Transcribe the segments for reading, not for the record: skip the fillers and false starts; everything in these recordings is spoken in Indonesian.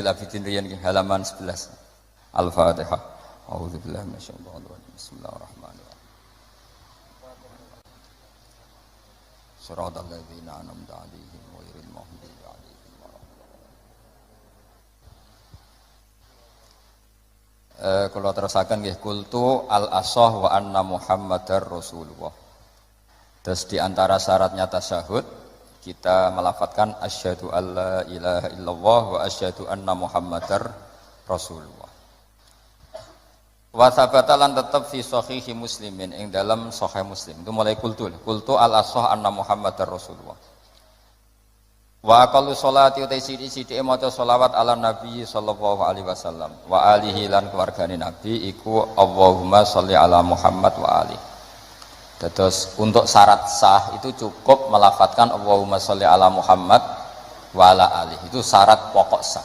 Zainul Abidin riyen halaman 11. Al-Fatihah. A'udzubillahi minasyaitonir rajim. Bismillahirrahmanirrahim. Shiratal ladzina an'amta 'alaihim ghairil maghdubi 'alaihim waladdallin. Kula terusaken nggih kultu al-ashah wa anna Muhammadar Rasulullah. Terus di antara syaratnya tasyahud kita melafadzkan asyhadu alla ilaha illallah wa asyhadu anna Muhammadar Rasulullah. Wa sabata lan tetep fi sahihi Muslimin ing dalam sahih Muslim. Itu mulai kultu al-ashah anna Muhammadar Rasulullah. Wa aqallu sholati utai sithik maca sholawat ala Nabi sallallahu alaihi wasallam wa alihi lan keluargane Nabi iku Allahumma sholli ala Muhammad wa alihi. Terus untuk syarat sah itu cukup melafadzkan Allahumma sholli ala Muhammad wa ala alihi. Itu syarat pokok sah.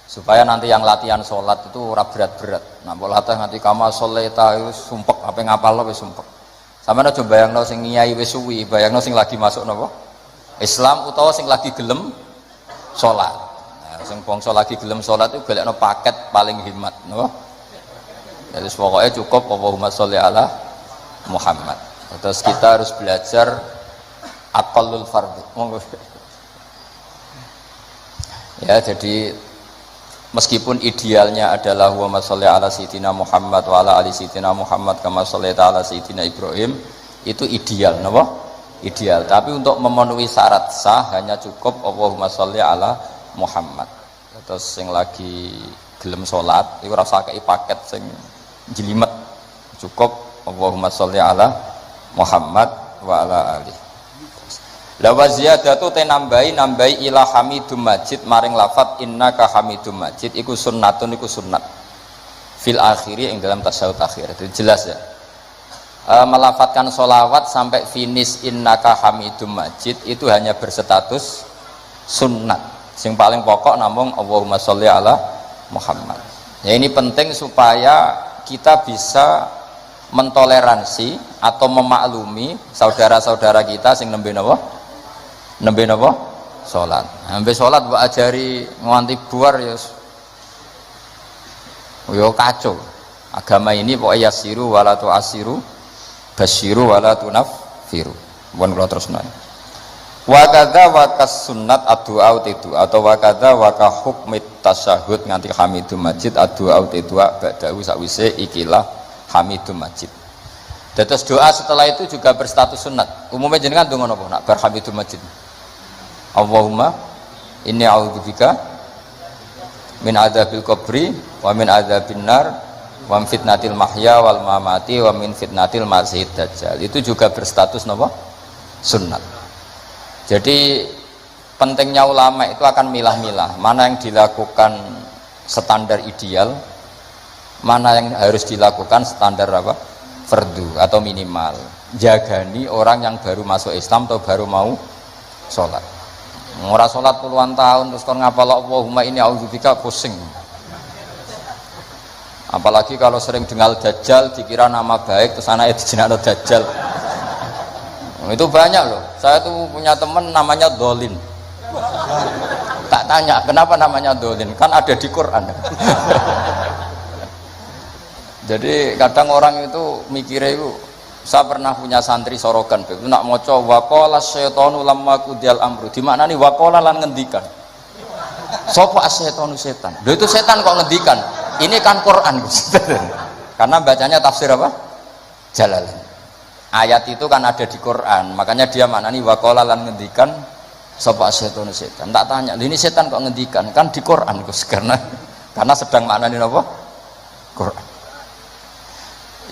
Supaya nanti yang latihan sholat itu ora berat-berat. Nah, boleh nanti kama sholeta itu sumpek apa ngapal wis sumpek. Sampeyan aja bayangno sing ngiyai wis suwi, bayangno sing lagi masuk napa? Islam utawa sing lagi gelem sholat. Nah, sing bangsa lagi gelem sholat itu golekno paket paling hemat, napa? Jadi pokoknya cukup Allahumma sholli ala Muhammad. Terus kita harus belajar aqallul fardhu. Ya, jadi meskipun idealnya adalah wa sholli ala sayyidina Muhammad wa ala ali sayyidina Muhammad kama shallaita ala sayyidina Ibrahim, itu ideal, napa? Ideal. Tapi untuk memenuhi syarat sah hanya cukup Allahumma sholli ala Muhammad. Terus yang lagi gelem salat iku rasa kei paket sing jelimet. Cukup Allahumma sholli ala Muhammad wa ala alihi. La wa ziyadatu te nambahi ila hamidum majid maring lafat innaka hamidum majid iku sunnatun iku sunnat fil akhiri ing dalam tasyahud akhir. Itu jelas ya. Melafatkan sholawat sampai finish innaka hamidum majid itu hanya berstatus sunnat. Sing paling pokok namung Allahumma sholli ala Muhammad. Ya, ini penting supaya kita bisa mentoleransi atau memaklumi saudara-saudara kita sing nembe napa salat. Nembe salat mbok ajari nganti buar ya yo kacau. Agama ini pokoknya yasiru wala tu'asiru basyiru wala tunaffiru. Mun kula terusno. Wa kadza wa kas sunnat addu'a tidu atau wa kadza wa ka hukmit tasyahud nganti hamidum majid addu'a tidu ba'dahu sakwise ikilah Hamidum Majid. Terus doa setelah itu juga berstatus sunat. Umumnya jenengan donga napa nak bar Hamidum Majid? Allahumma inni a'udzubika min adzabil qabri wa min adzabin nar wa min fitnatil mahya wal mamati wa min fitnatil masiihid dajjal. Itu juga berstatus napa? Sunat. Jadi pentingnya ulama itu akan milah-milah mana yang dilakukan standar ideal, mana yang harus dilakukan standar apa? Fardu atau minimal. Jagani orang yang baru masuk Islam atau baru mau sholat. Ora sholat puluhan tahun terus kon ngapal Allahumma inni a'udzubika pusing. Apalagi kalau sering dengar dajjal dikira nama baik terus anaknya dijenakno dajjal. Itu banyak loh. Saya tuh punya teman namanya Dolin. Tak tanya kenapa namanya Dolin, kan ada di Quran. Jadi kadang orang itu mikirnya itu, saya pernah punya santri sorogan, itu nak moco waqala syaitanu lamma qudiyal amru. Di mana nih waqala lan ngendikan. Sopo asyaitonu setan. Loh itu setan kok ngendikan. Ini kan Quran. Karena bacanya tafsir apa? Jalalain. Ayat itu kan ada di Quran, makanya dia mana nih waqala lan ngendikan sopo asyaitonu setan. Tak tanya, ini setan kok ngendikan? Kan di Quran Gus, karena sedang maknani apa? Quran.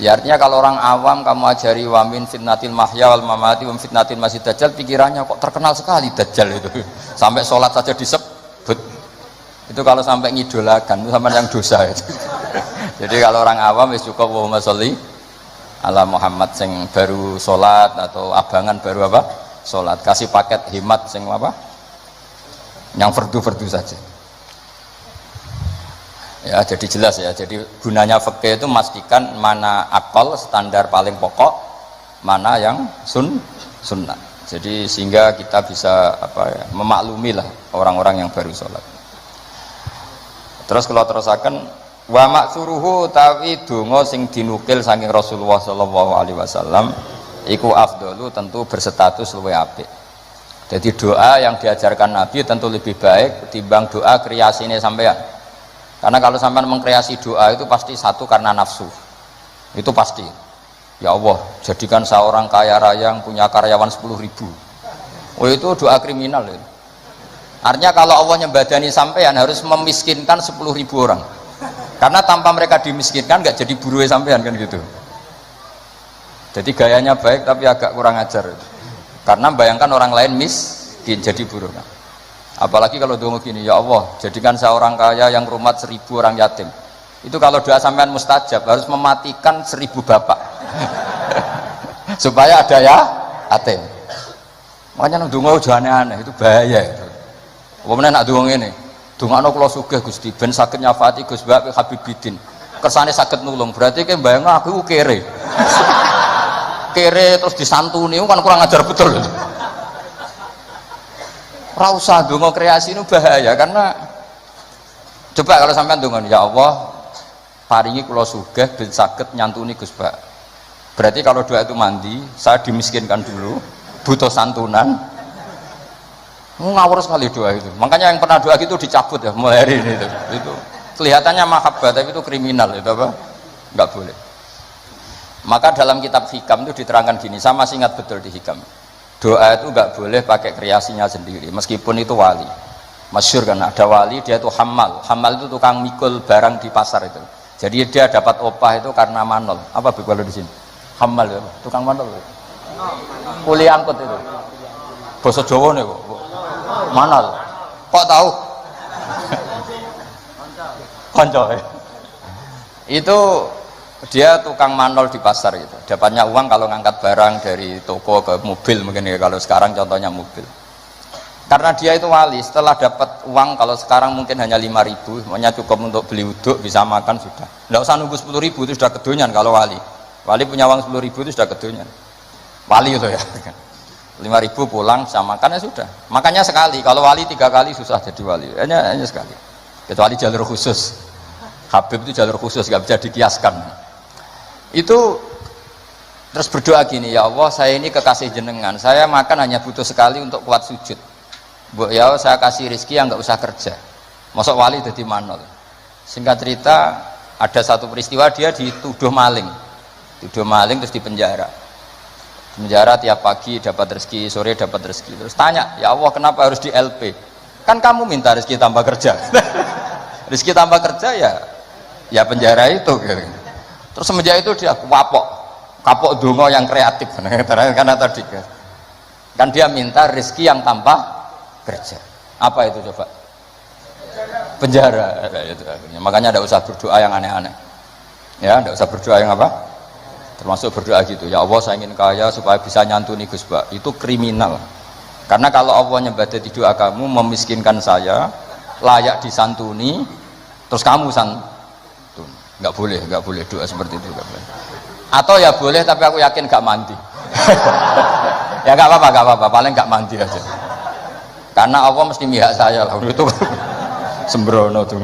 Ya artinya kalau orang awam kamu ajari wamin fitnatil mahya wal mamati wa fitnatil masih dajjal, pikirannya kok terkenal sekali dajjal itu. Sampai sholat saja disebut. Itu kalau sampai ngidolakan itu sama yang dosa itu. Jadi kalau orang awam wis cukup Allahumma sholli ala Muhammad sing baru sholat atau abangan baru apa? Sholat. Kasih paket hemat sing apa? Yang fardu-fardu saja. Ya, jadi jelas ya. Jadi gunanya fikih itu memastikan mana akal standar paling pokok, mana yang sunnah. Jadi sehingga kita bisa apa ya, memaklumi lah orang-orang yang baru sholat. Terus kalau terusaken wa maksuruhu tawi donga sing dinukil saking Rasulullah sallallahu alaihi wasallam iku afdalu tentu berstatus luwih apik. Jadi doa yang diajarkan Nabi tentu lebih baik timbang doa kreasine sampean. Karena kalau sampean mengkreasi doa itu pasti satu karena nafsu. Itu pasti. Ya Allah, jadikan seorang kaya raya yang punya karyawan 10.000. Oh itu doa kriminal itu. Artinya kalau Allah nyembadani sampean harus memiskinkan 10.000 orang. Karena tanpa mereka dimiskinkan nggak jadi buruh sampean kan gitu. Jadi gayanya baik tapi agak kurang ajar itu. Karena bayangkan orang lain miskin jadi buruh. Apalagi kalau doa gini, ya Allah jadikan seorang kaya yang rumat 1.000 orang yatim. Itu kalau doa sampean mustajab harus mematikan 1.000 bapak supaya ada ya yatim. Makanya donga aja aneh-aneh itu bahaya itu. Wong nek nak donga ngene, dongakno kula sugih Gusti ben saged nyafaati Gus Bak Habibidin. Kersane saged nulung, berarti ki mbayang aku kere. Kere terus disantuni kan kurang ajar betul. Ora usah donga kreasi itu bahaya karena coba kalau sampean donga ya Allah paringi kula sugih ben saged nyantuni Gus Bak. Berarti kalau doa itu mandi, saya dimiskinkan dulu, butuh santunan. Ngawur sekali doa itu. Makanya yang pernah doa gitu dicabut ya mulai hari ini itu kelihatannya mahabbah tapi itu kriminal itu apa? Enggak boleh. Maka dalam kitab Hikam itu diterangkan gini, saya masih ingat betul di Hikam. Doa itu enggak boleh pakai kreasinya sendiri, meskipun itu wali. Masyhur kan ada wali dia itu hamal. Hamal itu tukang mikul barang di pasar itu. Jadi dia dapat opah itu karena manol. Apa kalau di sini? Hamal itu, tukang manol. Kuli angkut itu. Basa Jawa nih kok. Manol. Kok tahu? Konco. Itu dia tukang manol di pasar gitu. Dapatnya uang kalau ngangkat barang dari toko ke mobil mungkin ya kalau sekarang contohnya mobil. Karena dia itu wali, setelah dapat uang kalau sekarang mungkin hanya 5.000, makanya cukup untuk beli uduk, bisa makan sudah. Nggak usah nunggu 10.000 itu sudah kedonyan kalau wali. Wali punya uang 10.000 itu sudah kedonyan. Wali itu ya. 5.000 pulang bisa makan ya sudah. Makanya sekali, kalau wali 3 kali susah jadi wali. Hanya sekali. Kecuali jalur khusus. Habib itu jalur khusus, nggak bisa dikiaskan. Itu terus berdoa gini, ya Allah saya ini kekasih jenengan, saya makan hanya butuh sekali untuk kuat sujud. Bu ya saya kasih rezeki yang nggak usah kerja. Masuk wali jadi manol. Singkat cerita ada satu peristiwa dia dituduh maling terus dipenjara. Penjara tiap pagi dapat rezeki, sore dapat rezeki. Terus tanya, ya Allah kenapa harus di LP? Kan kamu minta rezeki tambah kerja. Rezeki tambah kerja ya penjara itu. Terus semenjak itu dia kapok donga yang kreatif. Karena tadi kan dia minta rezeki yang tambah kerja. Apa itu coba? Penjara. Itu akhirnya. Makanya tidak usah berdoa yang aneh-aneh. Ya, tidak usah berdoa yang apa? Termasuk berdoa gitu. Ya Allah saya ingin kaya supaya bisa nyantuni Gus Bak. Itu kriminal. Karena kalau Allah nyebadati doa kamu memiskinkan saya, layak disantuni, terus kamu santun. Nggak boleh doa seperti itu. Nggak boleh. Atau ya boleh tapi aku yakin nggak mandi. Ya nggak apa-apa. Paling nggak mandi aja. Karena Allah mesti mihak saya lah. Itu sembrono tuh.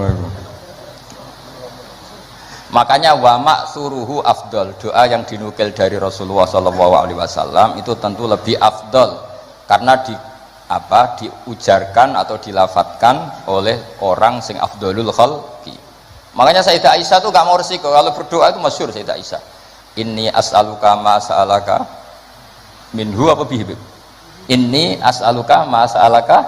Makanya wama suruhu afdol, doa yang dinukil dari Rasulullah SAW itu tentu lebih afdol karena diujarkan atau dilafatkan oleh orang sing afdolul khalqi. Makanya Sayyidah Aisyah tuh gak mau resiko kalau berdoa itu masyhur Sayyidah Aisyah. Inni as'aluka ma sa'alaka minhu apa bihibib. Inni as'aluka ma sa'alaka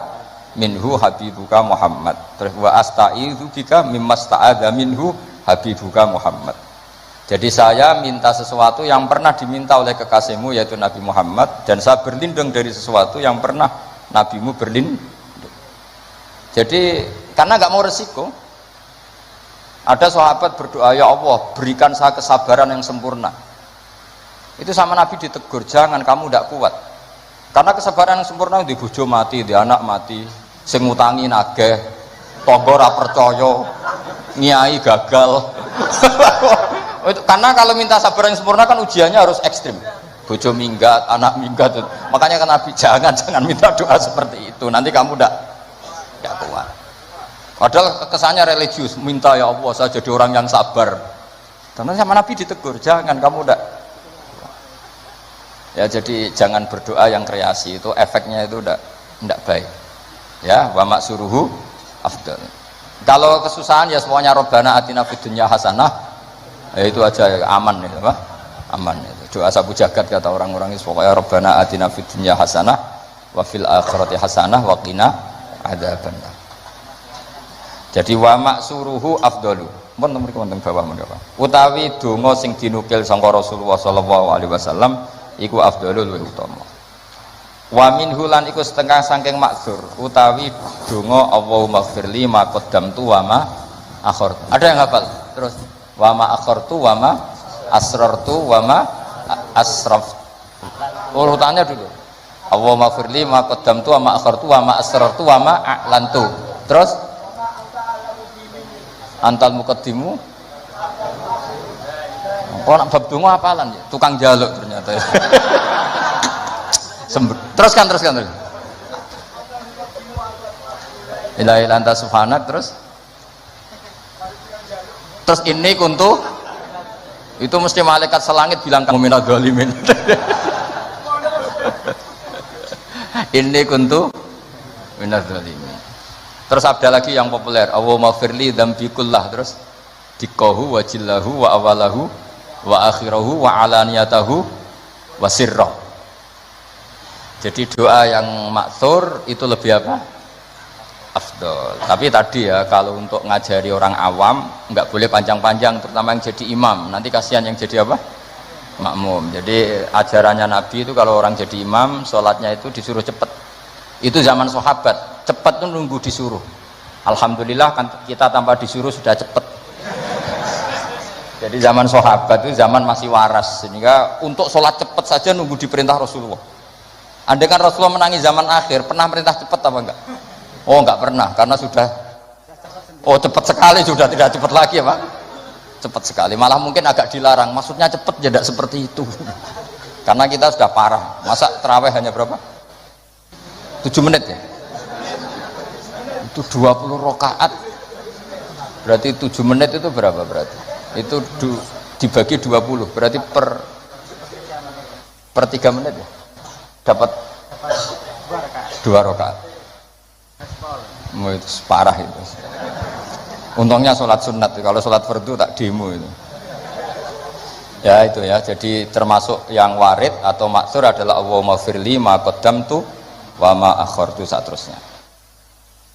minhu habibuka Muhammad. Terus wa asta'idzu bika mimma sta'adza minhu habibuka Muhammad. Jadi saya minta sesuatu yang pernah diminta oleh kekasihmu yaitu Nabi Muhammad, dan saya berlindung dari sesuatu yang pernah nabimu berlindung. Jadi karena nggak mau resiko. Ada sahabat berdoa, ya Allah berikan saya kesabaran yang sempurna. Itu sama Nabi ditegur, jangan kamu tidak kuat. Karena kesabaran yang sempurna di bojo mati, di anak mati, sing ngutangi nageh, tangga ora percaya, nyai gagal. Karena kalau minta sabar yang sempurna kan ujiannya harus ekstrim. Bojo minggat, anak minggat. Makanya kan Nabi jangan minta doa seperti itu. Nanti kamu tidak kuat. Padahal kesannya religius, minta ya Allah saya jadi orang yang sabar. Karena sama Nabi ditegur, jangan kamu ndak. Ya jadi jangan berdoa yang kreasi, itu efeknya itu ndak baik. Ya, wa maksuruhu afdal. Kalau kesusahan ya semuanya Rabbana atina fid dunya hasanah. Ya itu aja aman itu, Pak. Aman itu. Doa sabu jagat kata orang-orang itu pokoknya Rabbana atina fid dunya hasanah wa fil akhirati hasanah wa qina adzabannar. Jadi wa maksuruhu afdalu. Mun mriki wonten bawah menika. Utawi donga sing dinukil sangka Rasulullah sallallahu alaihi wasallam iku afdalul luwih utama. Wa minhu lan iku setengah saking maksur utawi donga Allahumma ighfirli ma qaddamtu wa ma akhartu. Ada yang hafal? Terus wa ma akhartu wa ma asrartu wa ma asraf. Urutannya dulu. Allahumma ighfirli ma qaddamtu wa ma akhartu wa ma asrartu wa ma a'lantu. Terus antal muqaddimu kok nak bab donga apalan ya tukang jaluk ternyata ya. teruskan ilahi anta subhanak terus ini kuntu itu mesti malaikat selangit bilang kamu minadz zalimin. Ini kuntu minadz zalimin. Terus ada lagi yang populer, Allahumma firli dzambi kullah, terus dikohu wa jillahu wa awalahu wa akhirahu wa alaniyatahu wa sirrah. Jadi doa yang maksur itu lebih apa? Afdol. Tapi tadi ya kalau untuk ngajari orang awam nggak boleh panjang-panjang, terutama yang jadi imam. Nanti kasihan yang jadi apa? Makmum. Jadi ajarannya Nabi itu kalau orang jadi imam, sholatnya itu disuruh cepat. Itu zaman sahabat. Cepat tuh nunggu disuruh. Alhamdulillah kan kita tanpa disuruh sudah cepat. Jadi zaman sahabat itu zaman masih waras, sehingga untuk sholat cepat saja nunggu diperintah Rasulullah. Andai kan Rasulullah menangi zaman akhir, pernah perintah cepat apa enggak? Oh enggak pernah, karena sudah cepat sekali, sudah tidak cepat lagi ya Pak. Cepat sekali, malah mungkin agak dilarang. Maksudnya cepat ya tidak seperti itu. Karena kita sudah parah. Masa terawih hanya berapa? 7 menit ya? Itu 20 rakaat berarti 7 menit itu berapa berarti? Itu dibagi 20 berarti per 3 menit ya? Dapat 2 rakaat. Itu parah itu. Untungnya sholat sunat, kalau sholat fardu tak demo itu. Ya itu ya, jadi termasuk yang warid atau maksur adalah Allahumma firli ma qaddamtu wa ma akhartu saterusnya.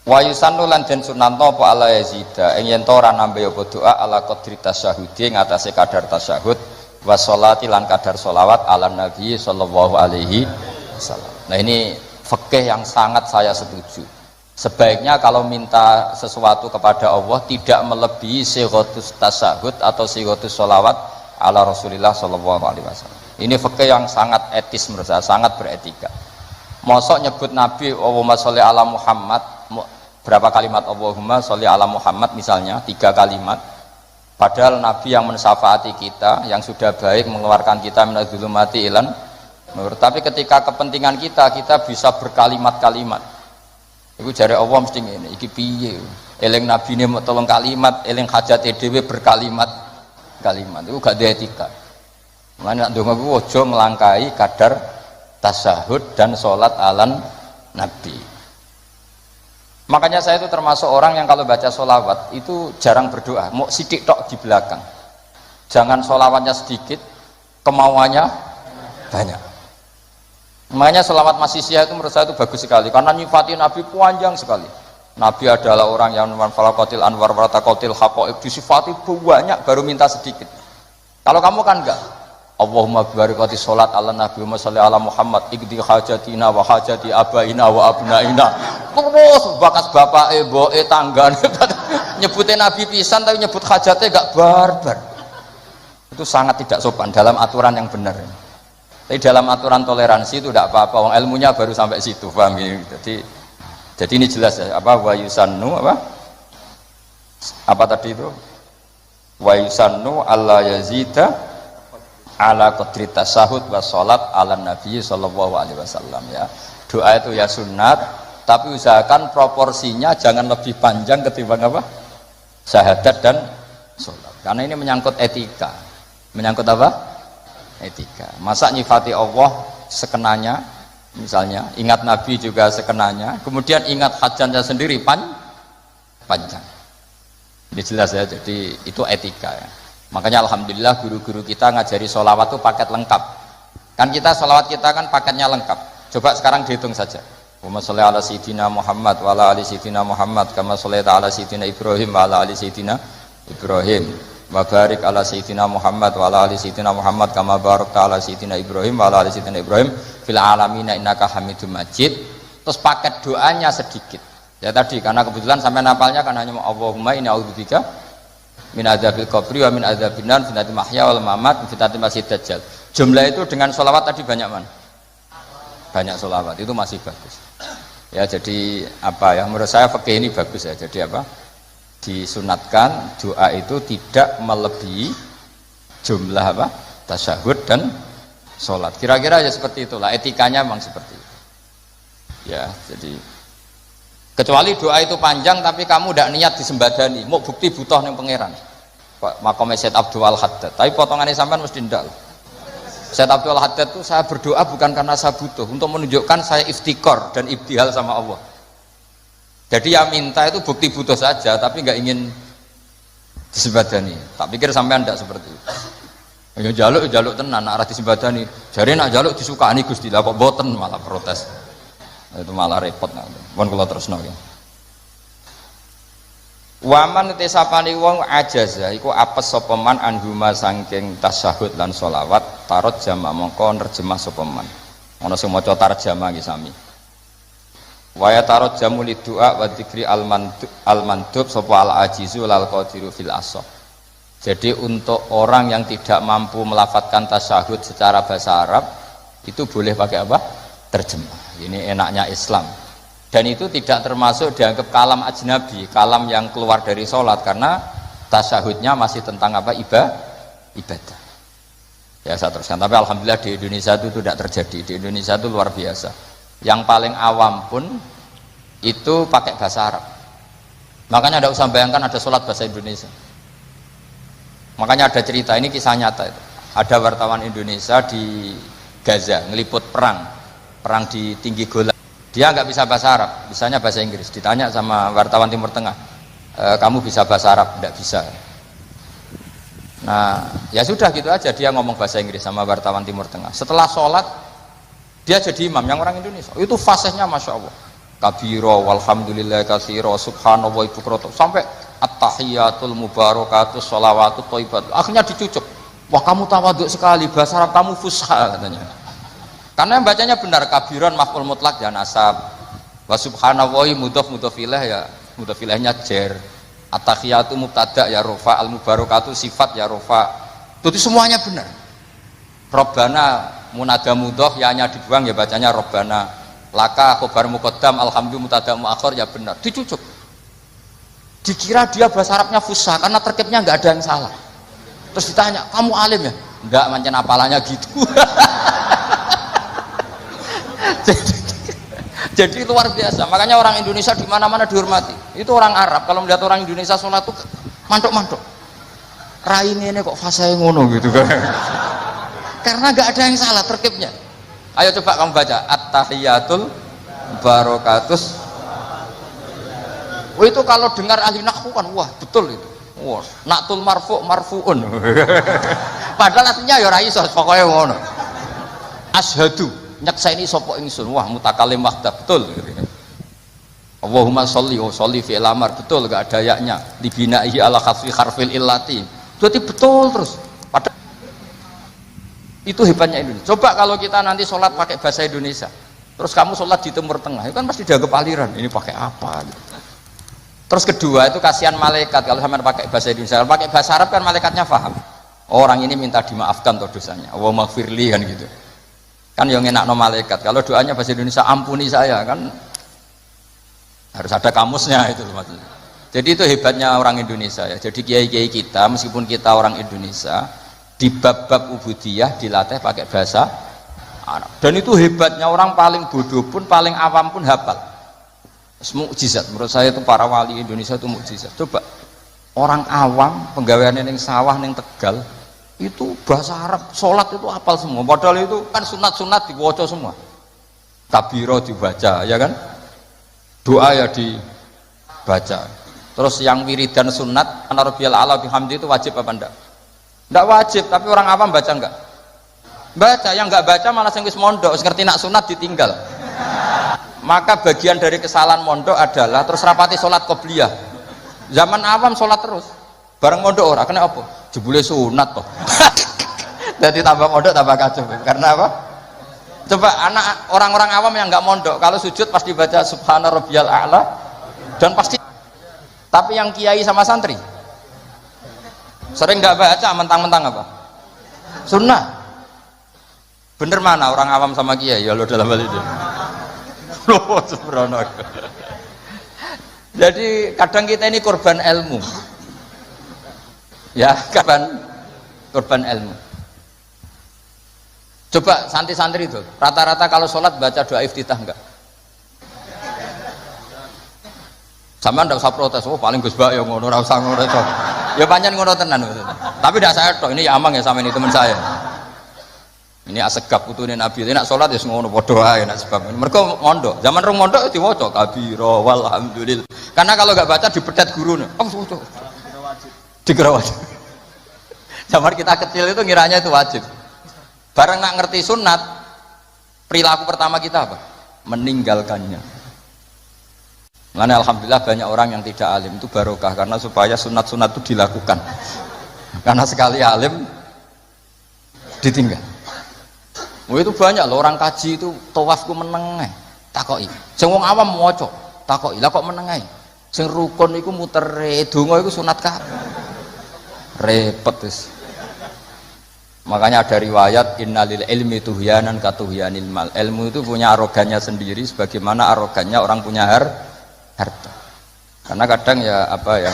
Wa yusannu lan den sunanto apa ala yazida ing yen ora nambe apa doa ala qadri tasyahudi ngatasé kadar tasyahud wa sholati lan kadar sholawat ala nabi sallallahu alaihi wasallam. Nah ini fikih yang sangat saya setuju. Sebaiknya kalau minta sesuatu kepada Allah tidak melebihi sighatus tasyahud atau sighatus sholawat ala Rasulillah sallallahu alaihi wasallam. Ini fikih yang sangat etis menurut saya, sangat beretika. Mosok nyebut Nabi Allahumma sholli ala Muhammad berapa kalimat Allahumma sholli ala Muhammad misalnya 3 kalimat, padahal Nabi yang mensyafaati kita yang sudah baik mengeluarkan kita minadz zulumati ilan nur, tapi ketika kepentingan kita bisa berkalimat-kalimat. Iku jare Allah mesti ngene iki piye eling Nabi ne mau tolong kalimat eling hajate dhewe berkalimat itu gak ada etika. Mana ndonga ku aja nglangkai kadar tasyahud dan sholat alan Nabi. Makanya saya itu termasuk orang yang kalau baca sholawat itu jarang berdoa, mau sidik tok di belakang. Jangan sholawatnya sedikit, kemauannya banyak. Makanya sholawat masisiyah itu menurut saya itu bagus sekali, karena nyifati Nabi panjang sekali. Nabi adalah orang yang manfalakotil anwar waratakotil hakoib, disifati banyak baru minta sedikit. Kalau kamu kan enggak, Allahumma barakati sholat ala Nabi Muhammad salli ala Muhammad ikdi hajatina wa hajati abaina wa abnaina. Terus bakas bapak boe tangga nyebutin Nabi pisan tapi nyebut hajatnya gak barbar. Itu sangat tidak sopan dalam aturan yang benar. Tapi dalam aturan toleransi itu tidak apa-apa, ilmunya baru sampai situ, paham ya? Jadi ini jelas ya, apa wa yusannu apa tadi itu? Wa yusannu alla yazida ala qadri tasyahud wa sholat ala nabi sallallahu alaihi wasallam ya. Doa itu ya sunat Tapi usahakan proporsinya jangan lebih panjang ketimbang apa? Syahadat dan sholat. Karena ini menyangkut etika. Menyangkut apa? Etika. Masa nyifati Allah sekenanya, misalnya ingat Nabi juga sekenanya, kemudian ingat hajatnya sendiri panjang. Ini jelas ya, jadi itu etika ya. Makanya alhamdulillah guru-guru kita ngajari sholawat itu paket lengkap. Kan kita sholawat kita kan paketnya lengkap. Coba sekarang dihitung saja. Allahumma sholli ala sayyidina Muhammad wa ala ali sayyidina Muhammad kama shallaita ala sayyidina Ibrahim wa ala ali sayyidina Ibrahim wa barik ala sayyidina Muhammad wa ala ali sayyidina Muhammad kama barakta ala sayyidina Ibrahim wa ala ali sayyidina Ibrahim fil alamin innaka Hamidum Majid. Terus paket doanya sedikit. Ya tadi karena kebetulan sampai napalnya kan hanya Allahumma inni a'udzubika min adzabil qabri wa min adzabin nar fitnatil mahya wal mamat fitnatil masiihid dajjal. Jumlah itu dengan sholawat tadi banyak mana? Banyak sholawat itu masih bagus. Ya jadi apa ya, menurut saya fikih ini bagus ya. Jadi apa, disunatkan doa itu tidak melebihi jumlah apa, tasyahud dan sholat. Kira-kira ya seperti itulah, etikanya memang seperti itu ya. Jadi kecuali doa itu panjang tapi kamu tidak niat disembadani, mau bukti butuh yang pangeran makom Sayyid Abdul Haddad, tapi potongannya sampai mesti ndak. Sayyid Abdul Haddad itu saya berdoa bukan karena saya butuh, untuk menunjukkan saya iftikor dan ibtihal sama Allah. Jadi yang minta itu bukti butuh saja, tapi nggak ingin disembadani. Tak pikir sampean tidak seperti itu. Ya jaluk tenan, arah disembadani. Jari nak jaluk disukani Gusti, lah kok boten malah protes. Itu malah repot. Mohon kula terusno ya. Waman tesapani wong ajaza iku apes sapa man anhuma saking tasyahud lan sholawat tarot jama mongko nerjemah sapa man. Ana sing maca tarjamah iki sami. Waya tarot jamu lidua wa dzikri al mandub sapa al ajizu lal qadiru fil asah. Jadi untuk orang yang tidak mampu melafadzkan tasyahud secara bahasa Arab itu boleh pakai apa? Terjemah. Ini enaknya Islam. Dan itu tidak termasuk dianggap kalam ajnabi, kalam yang keluar dari sholat, karena tasyahudnya masih tentang apa? Ibadah. Ya saya teruskan. Tapi alhamdulillah di Indonesia itu tidak terjadi. Di Indonesia itu luar biasa. Yang paling awam pun itu pakai bahasa Arab. Makanya tidak usah bayangkan ada sholat bahasa Indonesia. Makanya ada cerita, ini kisah nyata itu. Ada wartawan Indonesia di Gaza ngeliput perang di tinggi Golan. Dia nggak bisa bahasa Arab, bisanya bahasa Inggris. Ditanya sama wartawan Timur Tengah, kamu bisa bahasa Arab? Nggak bisa. Nah, ya sudah gitu aja, dia ngomong bahasa Inggris sama wartawan Timur Tengah. Setelah sholat, dia jadi imam yang orang Indonesia. Itu fasihnya masya Allah. Kabiro, walhamdulillah katsiro, subhanallah ibu kroto, sampai at-tahiyatul mubarakatus sholawatut thayyibat. Akhirnya dicucuk. Wah kamu tawaduk sekali, bahasa Arab kamu fusha katanya. Karena yang bacanya benar, kabiron maf'ul mutlak ya nasab, wa subhanallahi mudhof mudhofilah ya mudhofilahnya jer, at-tahiyatu mubtada ya rofa, al mubarakatu sifat ya rofa, itu semuanya benar. Robbana munada mudhof ya nya dibuang ya bacanya robbana, laka khobar muqaddam alhamdulillah mubtada muakhir ya benar, dicucuk. Dikira dia bahasa Arabnya fusha karena terkibnya nggak ada yang salah. Terus ditanya, kamu alim ya? Enggak, mancen apalanya gitu. Jadi luar biasa. Makanya orang Indonesia di mana-mana dihormati. Itu orang Arab kalau melihat orang Indonesia sholat tuh mantuk-mantuk. Raine ini kok fasih ngono gitu kan. Karena nggak ada yang salah terkibnya. Ayo coba kamu baca at-tahiyatul barakatus. Itu kalau dengar ahli nahwu kan wah betul itu. Wah, naktul marfu'un. Padahal artinya ya ora iso pokoke ngono. Asyhadu nyakseni sapa ingsun, wah mutakalim wahda betul gitu. Allahumma sholli wa sholli fi al-amr betul, enggak ada yaknya dibinahi ala khaffi harfil illati. Berarti betul terus. Padahal itu hebatnya Indonesia. Coba kalau kita nanti sholat pakai bahasa Indonesia, terus kamu sholat di Timur Tengah, itu kan pasti dianggap aliran. Ini pakai apa gitu. Terus kedua itu kasihan malaikat kalau sampai pakai bahasa Indonesia. Kalau pakai bahasa Arab kan malaikatnya paham. Orang ini minta dimaafkan tuh dosanya. Allahumma gfirli kan gitu. Kan yang enak no malaikat. Kalau doanya bahasa Indonesia ampuni saya kan harus ada kamusnya itu maksudnya. Jadi itu hebatnya orang Indonesia ya. Jadi kiai-kiai kita meskipun kita orang Indonesia di bab-bab ubudiyah dilatih pakai bahasa Arab. Dan itu hebatnya orang paling bodoh pun paling awam pun hafal. Mukjizat menurut saya itu para wali Indonesia itu mukjizat. Coba orang awam penggaweane ning sawah ning Tegal itu bahasa Arab, sholat itu hafal semua. Padahal itu kan sunat-sunat dibaca semua. Kabiro dibaca, ya kan? Doa ya dibaca. Terus yang wiridan sunat Anarabiyal ala bihamdi itu wajib apa enggak? Enggak wajib, tapi orang awam baca enggak? Baca, yang enggak baca malah sing wis mondok, ngerti nak sunat ditinggal. Maka bagian dari kesalahan mondok adalah terus rapati sholat qobliyah. Zaman awam sholat terus. Bareng mondok ora kena apa? Jebule sunat toh. Jadi tambah mondok tambah kacau. Karena apa? Coba anak orang-orang awam yang enggak mondok kalau sujud pasti baca subhana rabbiyal a'la dan pasti. Tapi yang kiai sama santri sering enggak baca, mentang-mentang apa? Sunnah. Bener mana orang awam sama kiai ya lo dalam hal itu? Loh, sembrono. Jadi kadang kita ini korban ilmu. Ya, korban ilmu. Coba santri-santri itu, rata-rata kalau sholat baca doa iftitah enggak? Sama ndak usah protes, oh paling Gus Bak ya ngono, ora usah ngono to. Ya pancen ngono tenan. Tapi ndak saya tok, ini ya amang ya sama ini teman saya. Ini asegap putune Nabi, nek sholat ya ngono padha wae nek sebab. Mergo mondok, zaman rong mondok diwaca kabira walhamdulillah. Karena kalau enggak baca dipedet gurune. Oh, waca. Dikira wajib. Zaman kita kecil itu ngiranya itu wajib. Bareng nak ngerti sunat, perilaku pertama kita apa? Meninggalkannya. Makanya alhamdulillah banyak orang yang tidak alim itu barokah karena supaya sunat-sunat itu dilakukan. Karena sekali alim ditinggal. Oh itu banyak loh orang kaji itu tawafku menengah takoki. Sing wong awam maca takoki. Lah kok menengah? Sing rukun iku mutere, donga iku sunat kabeh. Repot wis. Makanya ada riwayat innalil ilmi tuhyanan katuhyanil mal. Ilmu itu punya arogannya sendiri sebagaimana arogannya orang punya harta. Karena kadang ya apa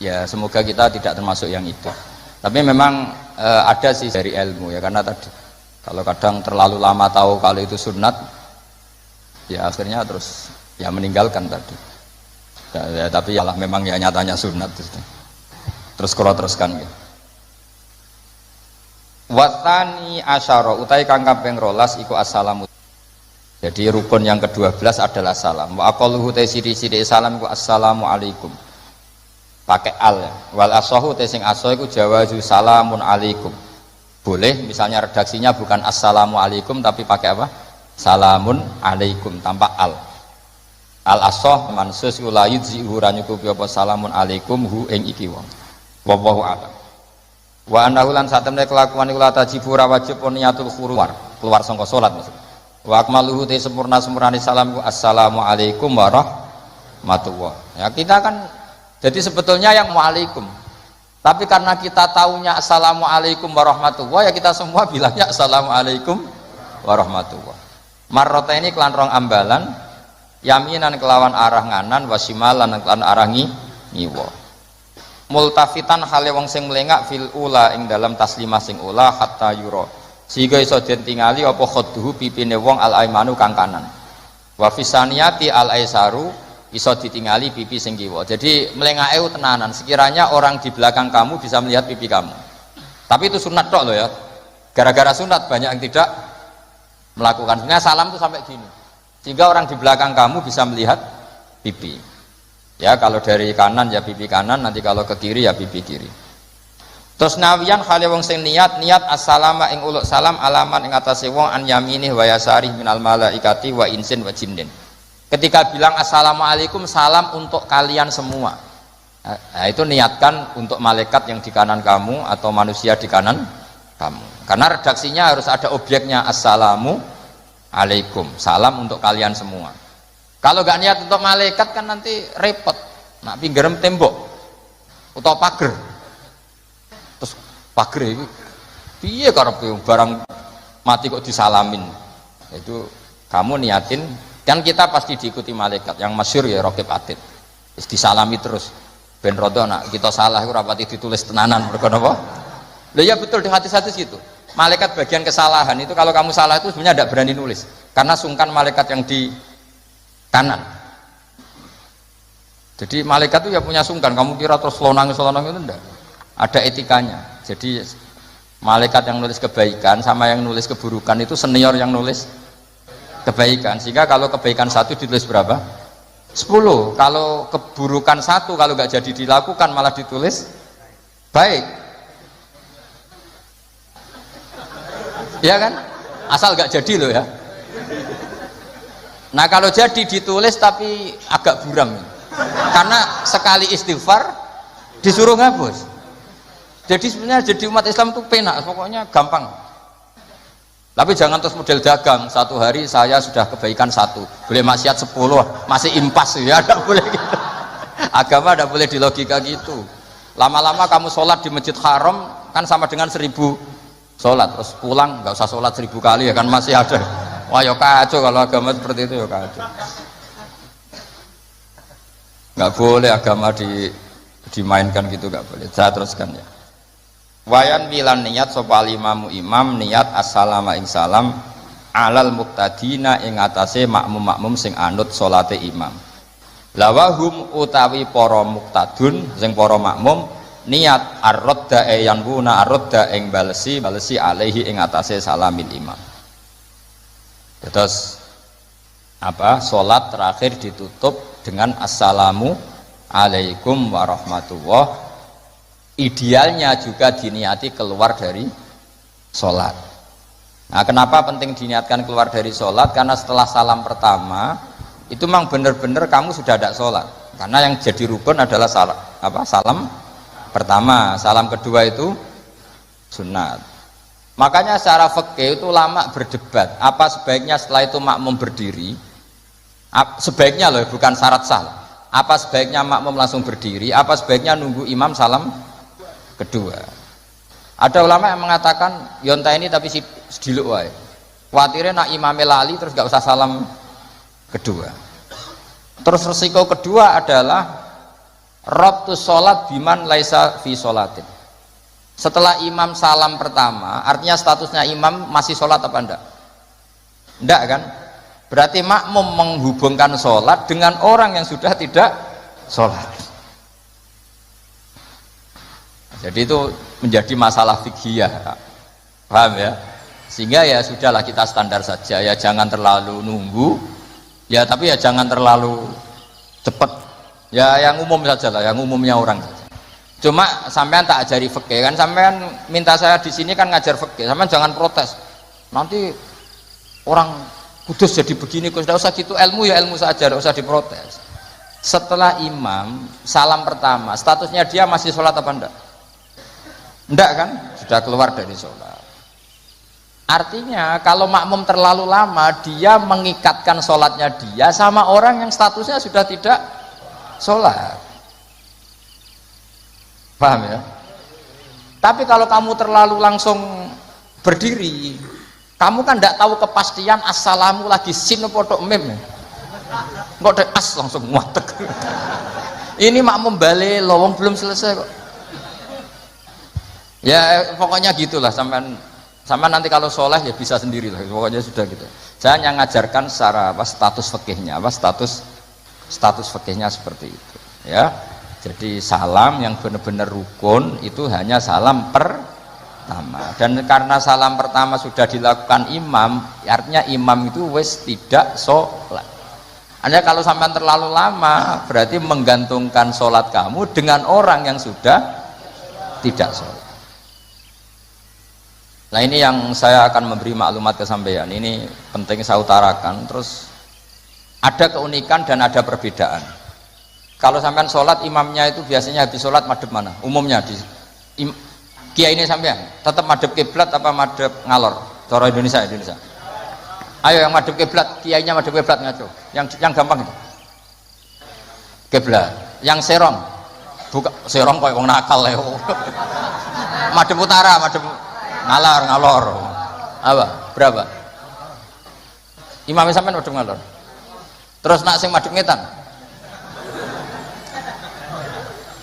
ya semoga kita tidak termasuk yang itu. Tapi memang ada sih dari ilmu ya karena tadi kalau kadang terlalu lama tahu kalau itu sunat ya akhirnya terus ya meninggalkan tadi ya, tapi ya lah memang ya nyatanya sunat terus kalau teruskan gitu. Watani asyara utai kang kaping 12 iku assalamu. Jadi rukun yang ke-12 adalah salam. Wa aqalluhu ta sithik-sithik salam iku assalamu alaikum. Pakai al ya. Wal asahu ta sing asa iku jawazu salamun alaikum. Boleh misalnya redaksinya bukan assalamualaikum tapi pakai apa? Salamun alaikum tanpa al. Al asoh mansus la yudzi uranyukupi apa salamun alaikum hu ing iki wong. Wallahu a'lam. Wa annahu lan satemene kelakuan iku la tajibu ra wajib niyatul keluar saka salat maksud. Wa akmaluhu te sempurna-sempurnane salam assalamu alaikum warahmatullah. Ya kita kan jadi sebetulnya yang waalaikum. Tapi karena kita taunya assalamualaikum warahmatullah ya kita semua bilangnya assalamualaikum warahmatullah. Marrota ini kelan rong ambalan yaminan kelawan arah nganan wasimalan kelan arah ngiwa. Multafitan hale wong sing melengak fil ula ing dalam taslimah sing ula hatta yura. Sehingga iso den tingali apa khadduhu pipine wong al aimanu kang kanan. Wa fisaniyati al aisaru iso ditingali pipi sing kiwa. Jadi melengake tenanan. Sekiranya orang di belakang kamu bisa melihat pipi kamu. Tapi itu sunat tok loh ya. Gara-gara sunat banyak yang tidak melakukan. Sebenarnya salam itu sampai gini. Sehingga orang di belakang kamu bisa melihat pipi. Ya kalau dari kanan ya pipi kanan, nanti kalau ke kiri ya pipi kiri. Terus nawiyan khale wong sing niat assalama ing uluk salam alaman ing atase wong an yaminih wa yasari minal malaikati wa insin wa jinnin. Ketika bilang assalamualaikum salam untuk kalian semua. Nah, itu niatkan untuk malaikat yang di kanan kamu atau manusia di kanan kamu. Karena redaksinya harus ada objeknya assalamu alaikum, salam untuk kalian semua. Kalau gak niat untuk malaikat kan nanti repot. Nak pinggiran tembok atau pagar. Terus pagar itu piye karepe barang mati kok disalamin. Itu kamu niatin. Dan kita pasti diikuti malaikat yang masyhur ya Raqib Atid. Disalami terus. Ben rodo nak kita salah iku rapati ditulis tenanan mergo napa? Lah ya betul di hadis-hadis gitu. Malaikat bagian kesalahan itu kalau kamu salah itu sebenarnya tidak berani nulis karena sungkan malaikat yang di kanan. Jadi malaikat itu ya punya sungkan. Kamu kira terus lonang itu enggak? Ada etikanya. Jadi malaikat yang nulis kebaikan sama yang nulis keburukan itu senior yang nulis kebaikan. Sehingga kalau kebaikan 1 ditulis berapa? 10. Kalau keburukan 1 kalau nggak jadi dilakukan malah ditulis baik. Ya kan? Asal nggak jadi loh ya. Nah kalau jadi ditulis tapi agak buram. Karena sekali istighfar disuruh ngapus. Jadi sebenarnya jadi umat Islam itu penak, pokoknya gampang. Tapi jangan terus model dagang, 1 hari saya sudah kebaikan 1, boleh maksiat 10, masih impas ya, tidak boleh gitu. Agama tidak boleh di logika gitu. Lama-lama kamu sholat di masjid haram kan sama dengan 1000 sholat, terus pulang nggak usah sholat 1000 kali ya kan masih ada. Wah ya kacau kalau agama seperti itu ya kacau. Nggak boleh agama dimainkan gitu, nggak boleh. Saya teruskan ya. Wayan bilan niat sopal imamu imam niat assalamu ing salam alal muktadina ing atase makmum sing anut salate imam. Lawahum utawi para muktadun sing para makmum niat ar-radda yanbuna ar-radda ing balesi alaihi ing atase salamin imam. Terus apa? Salat terakhir ditutup dengan assalamu alaikum warahmatullah. Idealnya juga diniati keluar dari sholat. Nah kenapa penting diniatkan keluar dari sholat? Karena setelah salam pertama itu memang benar-benar kamu sudah ada sholat. Karena yang jadi rukun adalah salam pertama, salam kedua itu sunat. Makanya secara fikih itu ulama berdebat apa sebaiknya setelah itu makmum berdiri. Sebaiknya loh, bukan syarat sah. Apa sebaiknya makmum langsung berdiri, apa sebaiknya nunggu imam salam kedua. Ada ulama yang mengatakan yonta ini tapi sediluk wae. Kuatirnya nak imame lali terus gak usah salam kedua. Terus resiko kedua adalah rabtus sholat biman laisa fi sholatin. Setelah imam salam pertama, artinya statusnya imam masih sholat apa enggak? Enggak kan? Berarti makmum menghubungkan sholat dengan orang yang sudah tidak sholat. Jadi itu menjadi masalah fikih, paham ya? Sehingga ya sudahlah kita standar saja, ya jangan terlalu nunggu, ya tapi ya jangan terlalu cepat. Ya yang umum saja lah, yang umumnya orang saja. Cuma sampean tak ajari fikih kan, sampean minta saya di sini kan ngajar fikih, sampean jangan protes. Nanti orang kudus jadi begini, kok tidak usah gitu, ilmu ya ilmu saja, tidak usah diprotes. Setelah imam salam pertama, statusnya dia masih sholat apa enggak? Enggak kan? Sudah keluar dari sholat. Artinya kalau makmum terlalu lama, dia mengikatkan sholatnya dia sama orang yang statusnya sudah tidak sholat. Paham ya? Tapi kalau kamu terlalu langsung berdiri, kamu kan tidak tahu kepastian assalamu lagi sin podok mem. Kok ada as langsung muatek. Ini makmum balik lowong belum selesai kok. Ya pokoknya gitulah, sampai nanti kalau soleh ya bisa sendiri lah, pokoknya sudah gitu. Saya hanya ngajarkan secara status fikihnya, status fikihnya seperti itu ya. Jadi salam yang benar-benar rukun itu hanya salam pertama, dan karena salam pertama sudah dilakukan imam, artinya imam itu wes tidak sholat. Anda kalau sampai terlalu lama berarti menggantungkan sholat kamu dengan orang yang sudah tidak sholat. Nah ini yang saya akan memberi maklumat ke sampean, ini penting saya utarakan. Terus ada keunikan dan ada perbedaan. Kalau sampean sholat imamnya itu biasanya habis sholat madhep mana? Umumnya di kiai ini sampean tetap madhep kiblat apa madhep ngalor? Cara Indonesia. Ayo yang madhep kiblat, kiainya madhep kiblat ngaco. Yang gampang itu. Kiblat. Yang serong. Buka serong koyo wong nakal ya. Madhep utara, madhep ngalor. Apa? Berapa? Imam sampean madhep ngalor. Terus nak sing madhep ngetan?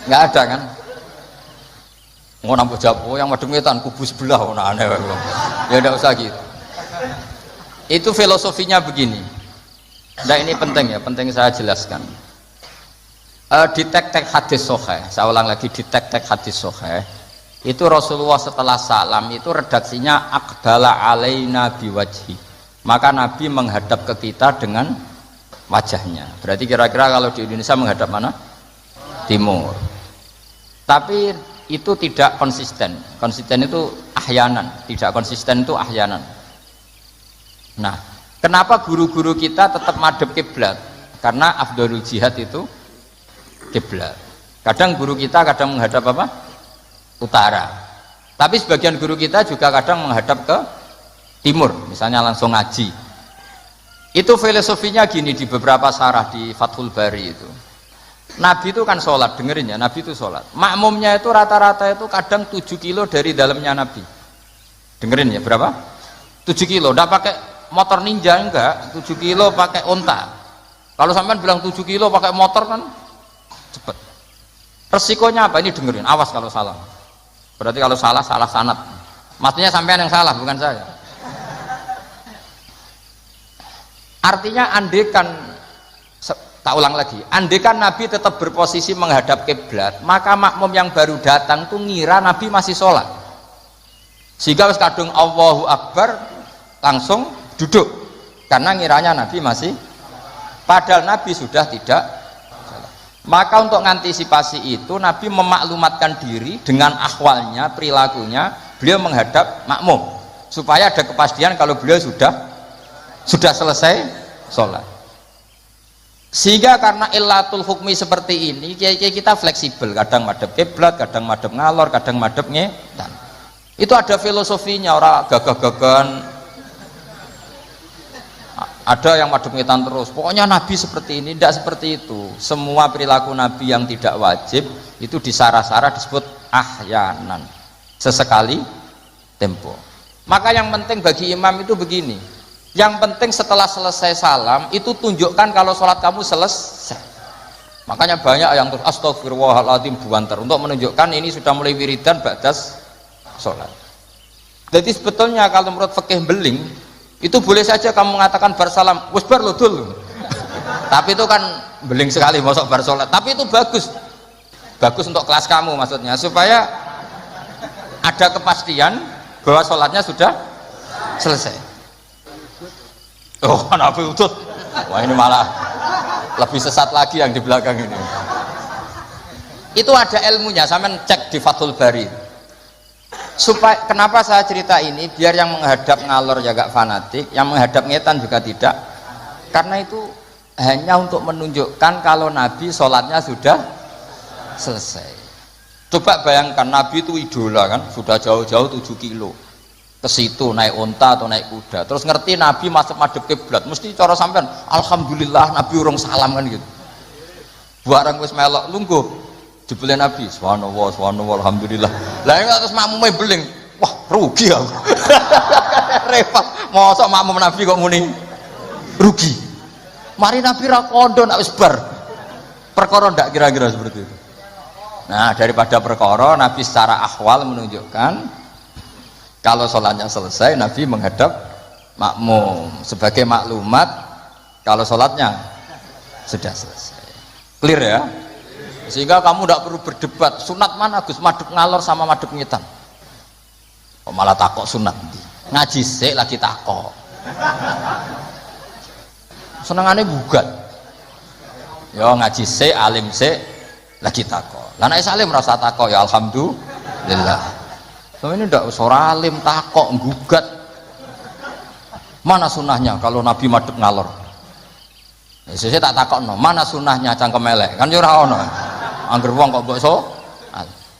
Enggak ada kan? Mau nampak jawab, oh yang madhep ngetan kubu sebelah, oh aneh. Ya enggak usah gitu. Itu filosofinya begini. Nah ini penting ya, penting saya jelaskan. Di tek-tek hadis sahih, saya ulang lagi, di tek-tek hadis sahih itu Rasulullah setelah salam itu redaksinya aqbala alaina biwajhi, maka Nabi menghadap ke kita dengan wajahnya. Berarti kira-kira kalau di Indonesia menghadap mana? Timur. Tapi itu tidak konsisten. Konsisten itu ahyanan, tidak konsisten itu ahyanan. Nah, kenapa guru-guru kita tetap madhep kiblat? Karena afdhalul jihad itu kiblat. Kadang guru kita kadang menghadap apa? Utara. Tapi sebagian guru kita juga kadang menghadap ke timur, misalnya langsung ngaji. Itu filosofinya gini di beberapa syarah di Fathul Bari itu. Nabi itu kan sholat, dengerin ya, Nabi itu sholat. Makmumnya itu rata-rata itu kadang 7 kilo dari dalamnya Nabi. Dengerin ya, berapa? 7 kilo, tidak pakai motor ninja enggak, 7 kilo pakai onta. Kalau sampean bilang 7 kilo pakai motor kan cepet. Resikonya apa? Ini dengerin, awas kalau salah. Berarti kalau salah, salah sanad. Maksudnya sampean yang salah, bukan saya. Artinya andekan, tak ulang lagi, andekan Nabi tetap berposisi menghadap kiblat, maka makmum yang baru datang tuh ngira Nabi masih sholat. Sehingga wis kadung Allahu Akbar langsung duduk, karena ngiranya Nabi masih, padahal Nabi sudah tidak. Maka untuk mengantisipasi itu Nabi memaklumatkan diri dengan akhwalnya, perilakunya, beliau menghadap makmum supaya ada kepastian kalau beliau sudah selesai sholat. Sehingga karena illatul hukmi seperti ini, kita fleksibel, kadang madhep kiblat, kadang madhep ngalor, kadang madhep ngetan. Itu ada filosofinya, orang gagah-gagahan. Ada yang madhep ngetan terus, pokoknya Nabi seperti ini, tidak seperti itu. Semua perilaku Nabi yang tidak wajib itu disara-sara disebut ahyanan, sesekali tempo. Maka yang penting bagi imam itu begini, yang penting setelah selesai salam itu tunjukkan kalau sholat kamu selesai. Makanya banyak yang terus astagfirullahaladzim buanter untuk menunjukkan ini sudah mulai wiridan ba'das sholat. Jadi sebetulnya kalau menurut fikih beling itu boleh saja kamu mengatakan bersalam wis bar ludul. Tapi itu kan beling sekali masuk bar sholat. Tapi itu bagus untuk kelas kamu, maksudnya supaya ada kepastian bahwa sholatnya sudah selesai. Oh, Nabi utut. Wah, ini malah lebih sesat lagi yang di belakang ini. Itu ada ilmunya, sampean cek di Fathul Bari. Supaya kenapa saya cerita ini, biar yang menghadap ngalor ya gak fanatik, yang menghadap ngetan juga tidak. Karena itu hanya untuk menunjukkan kalau Nabi sholatnya sudah selesai. Coba bayangkan, Nabi itu idola kan, sudah jauh-jauh 7 kilo ke situ naik unta atau naik kuda, terus ngerti Nabi masuk madhep kiblat, mesti cara sampean alhamdulillah Nabi urung salam kan gitu. Barang wis melok lungguh dibeli Nabi subhanallah subhanallah alhamdulillah. Lah terus makmume beling, wah rugi aku. Repot, mosok makmum Nabi kok muni rugi. Mari Nabi ra kondo nak wis bar. Perkara ndak kira-kira seperti itu. Nah, daripada perkara Nabi secara akhwal menunjukkan kalau sholatnya selesai, Nabi menghadap makmum sebagai maklumat kalau sholatnya sudah selesai. Clear ya? Sehingga kamu tidak perlu berdebat sunat mana Gus, madhep ngalor sama madhep ngetan. Kok malah takok sunat? Ngaji sik lagi takok. Senengane gugat. Ya ngaji sik, alim sik lagi takok. Lah nek salim rasa takok ya alhamdulillah. Ini ndak usah alim takok gugat. Mana sunahnya kalau Nabi madhep ngalor? Sesuk tak takokno, mana sunahnya cangkem elek? Kan yo ora ono. Angger wong kok mbok so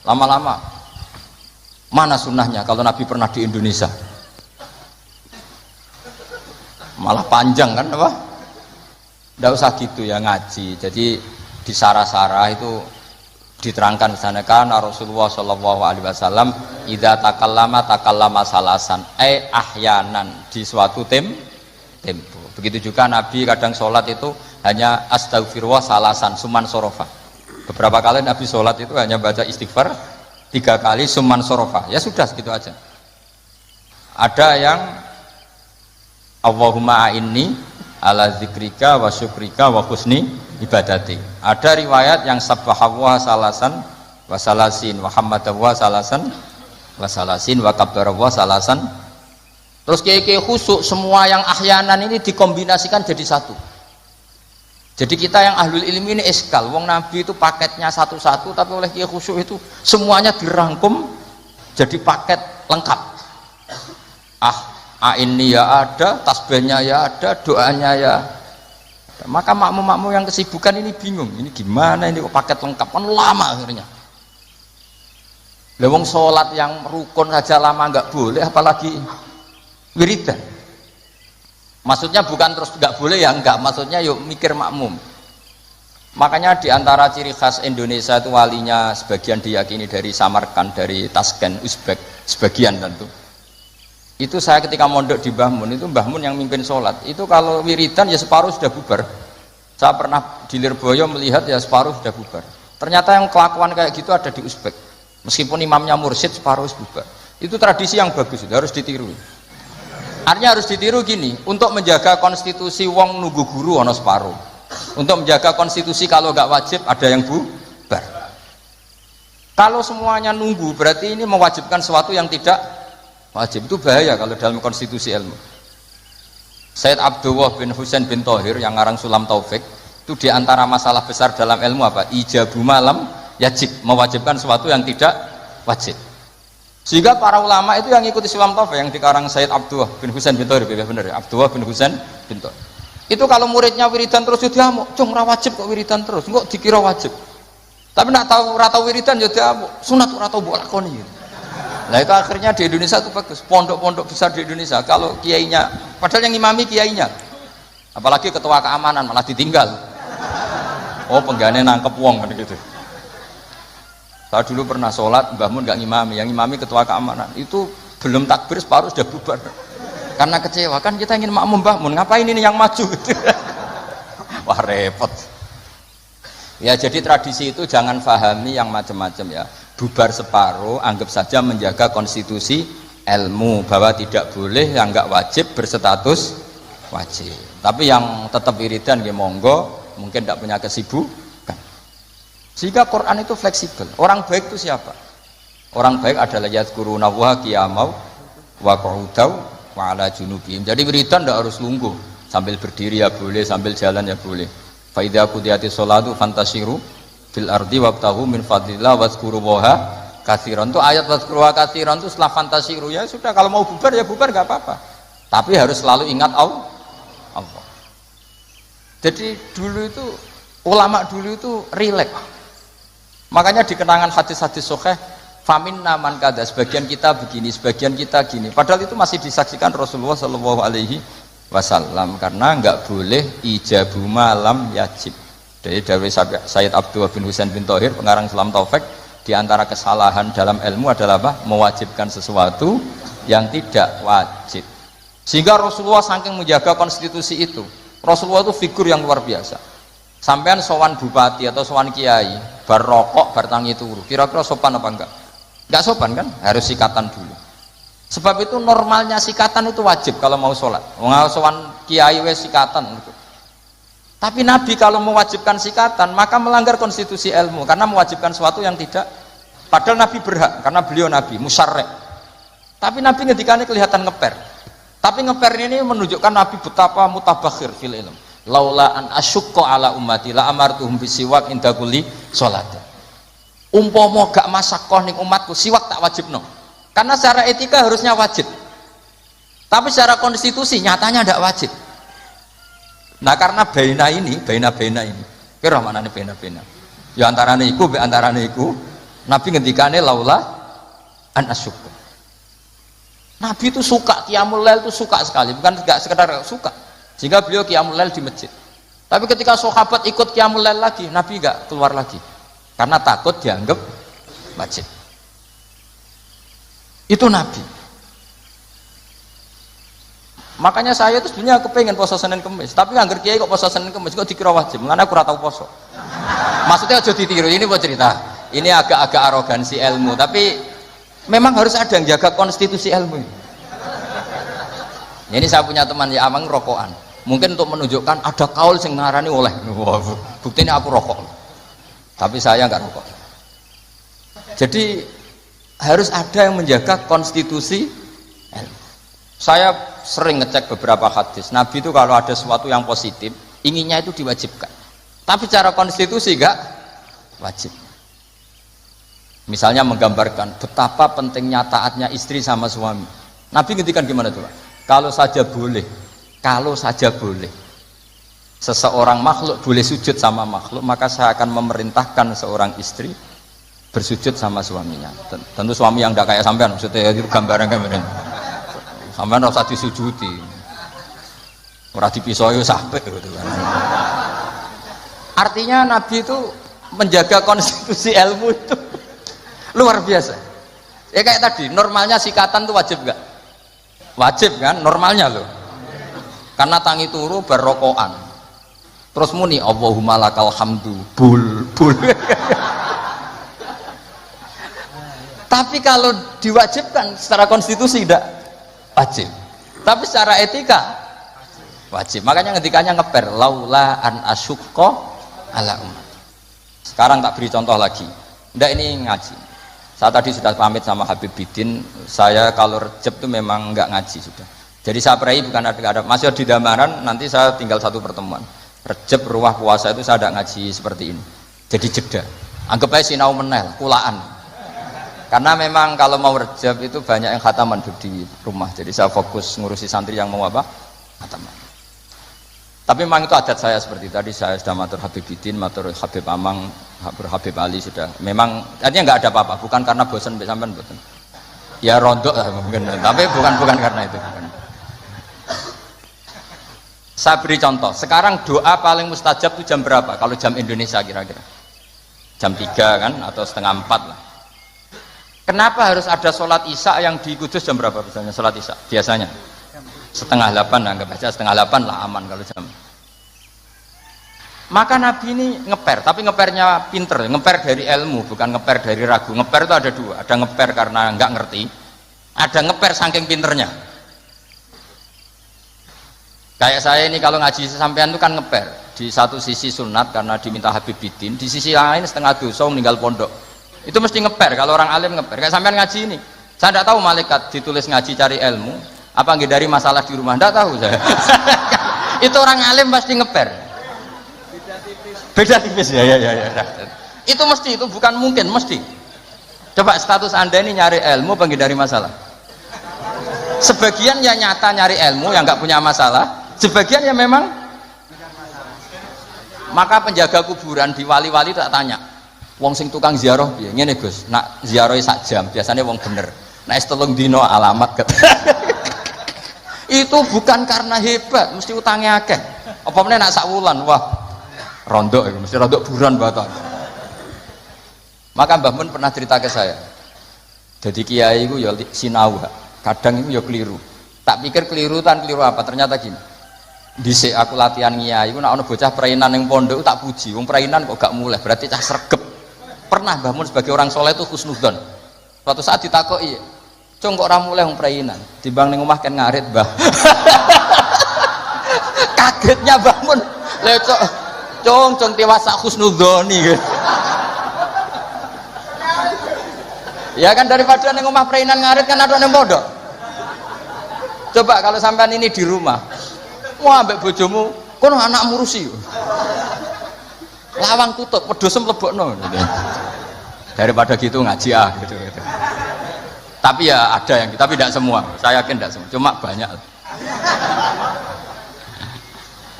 lama-lama. Mana sunahnya kalau Nabi pernah di Indonesia? Malah panjang kan apa? Ndak usah gitu ya ngaji. Jadi di sarah-sarah itu diterangkan misalnya kan Rasulullah Shallallahu Alaihi Wasallam idza takallama salasan ahyanan di suatu tempo. Begitu juga Nabi kadang sholat itu hanya astagfirullah salasan suman sorofa. Beberapa kali Nabi sholat itu hanya baca istighfar 3 kali suman sorofa. Ya sudah segitu aja. Ada yang Allahumma a'inni ala zikrika wa syukrika wa husni ibadati. Ada riwayat yang sabbahawa salasan wa salasin wa hamadawa salasan wa salasin wa kabbarawa salasan. Terus kiai-kiai khusyuk semua yang ahyanan ini dikombinasikan jadi satu. Jadi kita yang ahlul ilmi ini eskal, wong Nabi itu paketnya satu-satu, tapi oleh kiai khusyuk itu semuanya dirangkum jadi paket lengkap. Ini ya ada, tasbihnya ya ada, doanya ya. Maka makmum-makmum yang kesibukan ini bingung, ini gimana ini kok paket lengkap, kan lama akhirnya. Lewong sholat yang rukun saja lama nggak boleh, apalagi wiridan. Maksudnya bukan terus nggak boleh ya, enggak, maksudnya yuk mikir makmum. Makanya diantara ciri khas Indonesia itu walinya sebagian diyakini dari Samarkand, dari Tashkent, Uzbek, sebagian tentu. Itu saya ketika mondok di Mbah Mun, itu Mbah Mun yang mimpin sholat, itu kalau wiridan ya separuh sudah bubar. Saya pernah di Lirboyo melihat ya separuh sudah bubar. Ternyata yang kelakuan kayak gitu ada di Uzbek, meskipun imamnya mursyid separuh bubar. Itu tradisi yang bagus, itu harus ditiru. Artinya harus ditiru gini, untuk menjaga konstitusi wong nunggu guru ono separuh, untuk menjaga konstitusi kalau nggak wajib ada yang bubar. Kalau semuanya nunggu berarti ini mewajibkan sesuatu yang tidak wajib, itu bahaya kalau dalam konstitusi ilmu. Sayyid Abdullah bin Husain bin Thohir yang ngarang Sulam Taufik itu diantara masalah besar dalam ilmu apa? Ijabu malam yajib, mewajibkan sesuatu yang tidak wajib. Sehingga para ulama itu yang ikuti Sulam Taufik yang dikarang Sayyid Abdullah bin Husain bin Thohir, benar ya, Abdullah bin Husain bin Thohir. Itu kalau muridnya wiridan terus dia mau, cung ora wajib kok wiridan terus, kok dikira wajib. Tapi nak tahu ora tau wiridan ya dia mau, sunat ora tau mbok lakoni. Nah itu akhirnya di Indonesia itu bagus, pondok-pondok besar di Indonesia kalau kiainya, padahal yang imami kiainya, apalagi ketua keamanan malah ditinggal. Oh penggane nangkep wong kan gitu. Saya dulu pernah sholat, Mbah Mun nggak ngimami, yang ngimami ketua keamanan. Itu belum takbir separuh sudah bubar. Karena kecewa, kan kita ingin makmum Mbah Mun, ngapain ini yang maju? Wah repot. Ya jadi tradisi itu jangan pahami yang macam-macam ya. Bubar separuh, anggap saja menjaga konstitusi ilmu bahwa tidak boleh yang nggak wajib berstatus wajib. Tapi yang tetap wiridan ya monggo, mungkin tidak punya kesibukan. Sehingga Quran itu fleksibel. Orang baik itu siapa? Orang baik adalah yadhkuruna wa qiyamau wa qu'udaw wa ala junubihim. Jadi wiridan tidak harus lungguh, sambil berdiri ya boleh, sambil jalan ya boleh. Fa idza qudiyatis sholatu fantashiru fil ardi wabtaghu min fadlillah wazkurullaha katsiran. Itu ayat wazkurullaha katsiran itu setelah fantashiru ya sudah, kalau mau bubar ya bubar enggak apa-apa. Tapi harus selalu ingat Allah. Jadi dulu itu ulama dulu itu rileks. Makanya di kenangan hadis-hadis sahih, famin naman kada, sebagian kita begini, sebagian kita gini. Padahal itu masih disaksikan Rasulullah Shallallahu Alaihi Wasallam, karena nggak boleh ijabu malam yajib. Dari Sayyid Abdullah bin Husain bin Thohir, pengarang Sulam Taufik, di antara kesalahan dalam ilmu adalah apa? Mewajibkan sesuatu yang tidak wajib. Sehingga Rasulullah saking menjaga konstitusi itu, Rasulullah itu figur yang luar biasa. Sampean sowan bupati atau sowan kiai, bar rokok, bar tangi turu, kira-kira sopan apa enggak? Enggak sopan kan? Harus sikatan dulu. Sebab itu normalnya sikatan itu wajib kalau mau sholat. Sowan kiai wes sikatan. Tapi Nabi kalau mewajibkan sikatan, maka melanggar konstitusi ilmu, karena mewajibkan sesuatu yang tidak. Padahal Nabi berhak, karena beliau Nabi, musyarrek. Tapi Nabi ngedikannya kelihatan ngeper. Tapi ngeper ini menunjukkan Nabi betapa mutabakhir fil ilm. Laula an asyukko ala ummati la amartuhum bisiwak inda kulli sholat. Umpama gak masakoh ning umatku, siwak tak wajibno. Karena secara etika harusnya wajib. Tapi secara konstitusi nyatanya tidak wajib. Nah karena baina ini, kira mana nih baina? Ya antarane iku, Nabi ngendikane laula an asyukko. Nabi itu suka qiyamul lail, itu suka sekali, bukan gak sekedar suka. Sehingga beliau qiyamul lail di masjid. Tapi ketika sahabat ikut qiyamul lail lagi, Nabi enggak keluar lagi karena takut dianggap wajib. Itu Nabi. Makanya saya itu sebenarnya kepengen poso Senin Kemis, tapi anggar kiai kok poso Senin Kemis kok dikira wajib. Mengenai aku ora tau poso. Maksudnya aja ditiru, ini buat cerita. Ini agak-agak arogansi ilmu, tapi memang harus ada yang jaga konstitusi ilmu. Ini saya punya teman ya amang rokokan. Mungkin untuk menunjukkan ada kaul sing ngarani oleh. Wah, buktinya aku rokok. Tapi saya nggak rokok. Jadi harus ada yang menjaga konstitusi. Saya sering ngecek beberapa hadis. Nabi itu kalau ada sesuatu yang positif, inginnya itu diwajibkan. Tapi cara konstitusi nggak wajib. Misalnya menggambarkan betapa pentingnya taatnya istri sama suami. Nabi ngendikan gimana tuh? Kalau saja boleh seseorang makhluk boleh sujud sama makhluk, maka saya akan memerintahkan seorang istri bersujud sama suaminya. Tentu suami yang tidak kayak sampean, maksudnya itu gambaran sampean harus disujudi, ora dipisoi sampai gitu kan. Artinya Nabi itu menjaga konstitusi ilmu itu luar biasa. Ya kayak tadi, normalnya sikatan itu wajib gak? Wajib kan, normalnya loh. Karena tangi turu berrokokan. Terus muni Allahumma lakal hamdu bul. Tapi kalau diwajibkan secara konstitusi tidak wajib. Tapi secara etika wajib. Makanya ngetikanya ngeper laula an asyukko ala umat. Sekarang tak beri contoh lagi. Ndak ini ngaji. Saya tadi sudah pamit sama Habib Bidin, saya kalau Rejab itu memang enggak ngaji sudah. Jadi saya pray bukan ada masih di Damaran, nanti saya tinggal satu pertemuan. Rejab ruah puasa itu saya tidak ngaji seperti ini. Jadi jeda. Anggap aja sinau menel, kulaan. Karena memang kalau mau Rejab itu banyak yang khataman di rumah. Jadi saya fokus ngurusi santri yang mau apa? Khataman. Tapi memang itu adat saya seperti tadi, saya sudah matur Habib Bidin, matur Habib Amang, Habib Ali sudah. Memang artinya nggak ada apa-apa, bukan karena bosan sampean bosan. Ya rontok lah mungkin, tapi bukan karena itu. Bukan. Saya beri contoh, sekarang doa paling mustajab itu jam berapa? Kalau jam Indonesia kira-kira jam 3 kan, atau setengah 4 lah. Kenapa harus ada sholat isya yang di Kudus jam berapa misalnya sholat isya? Biasanya setengah 8, anggap aja setengah 8 lah aman kalau jam. Maka Nabi ini ngeper, tapi ngepernya pinter, ngeper dari ilmu, bukan ngeper dari ragu. Ngeper itu ada dua, ada ngeper karena nggak ngerti, ada ngeper saking pinternya. Kayak saya ini kalau ngaji sampean itu kan ngeper, di satu sisi sunat karena diminta Habib Bidin, di sisi lain setengah dosa meninggal pondok. Itu mesti ngeper, kalau orang alim ngeper. Kayak sampean ngaji ini, saya tidak tahu malaikat ditulis ngaji cari ilmu, apa nggak dari masalah di rumah, tidak tahu saya. Itu orang alim pasti ngeper. Beda tipis ya. Itu mesti, itu bukan mungkin, mesti. Coba status anda ini nyari ilmu apa nggak dari masalah? Sebagian ya nyata nyari ilmu yang nggak punya masalah, sebagian ya memang. Maka penjaga kuburan di wali-wali tak tanya, wong sing tukang ziarah piye? Ngene Gus, nak ziarah sak jam, biasanya wong bener. Nek telung dino alamat. Itu bukan karena hebat, mesti utangnya akeh. Apa meneh nak sak wulan, wah rondok itu mesti rondok buron batal. Maka Mbah Mun pernah cerita ke saya. Jadi kiai itu ya sinau, kadang itu ya keliru. Tak pikir keliru apa? Ternyata gini. Dhisik aku latihan kiai, iku nek ana bocah prainan ning pondok tak puji. Wong prainan kok gak mulai, berarti cah sregep. Pernah Mbah Mun sebagai orang soleh itu husnudzon. Suatu saat ditakoki, "Cung kok ora mulai wong prainan? Timbang ning omah kan ngarit, Mbah." Kagetnya Mbah Mun. Lha cung tiwas husnudzoni gitu. Ya kan daripada ning omah prainan ngarit kan ada ning pondok. Coba kalau sampean ini di rumah, wah ambek bojomu, kono anak murusi. Lawang tutup, wedhus mlebokno. Daripada gitu ngaji gitu. Tapi ya ada yang, tapi tidak semua. Saya yakin tidak semua, cuma banyak.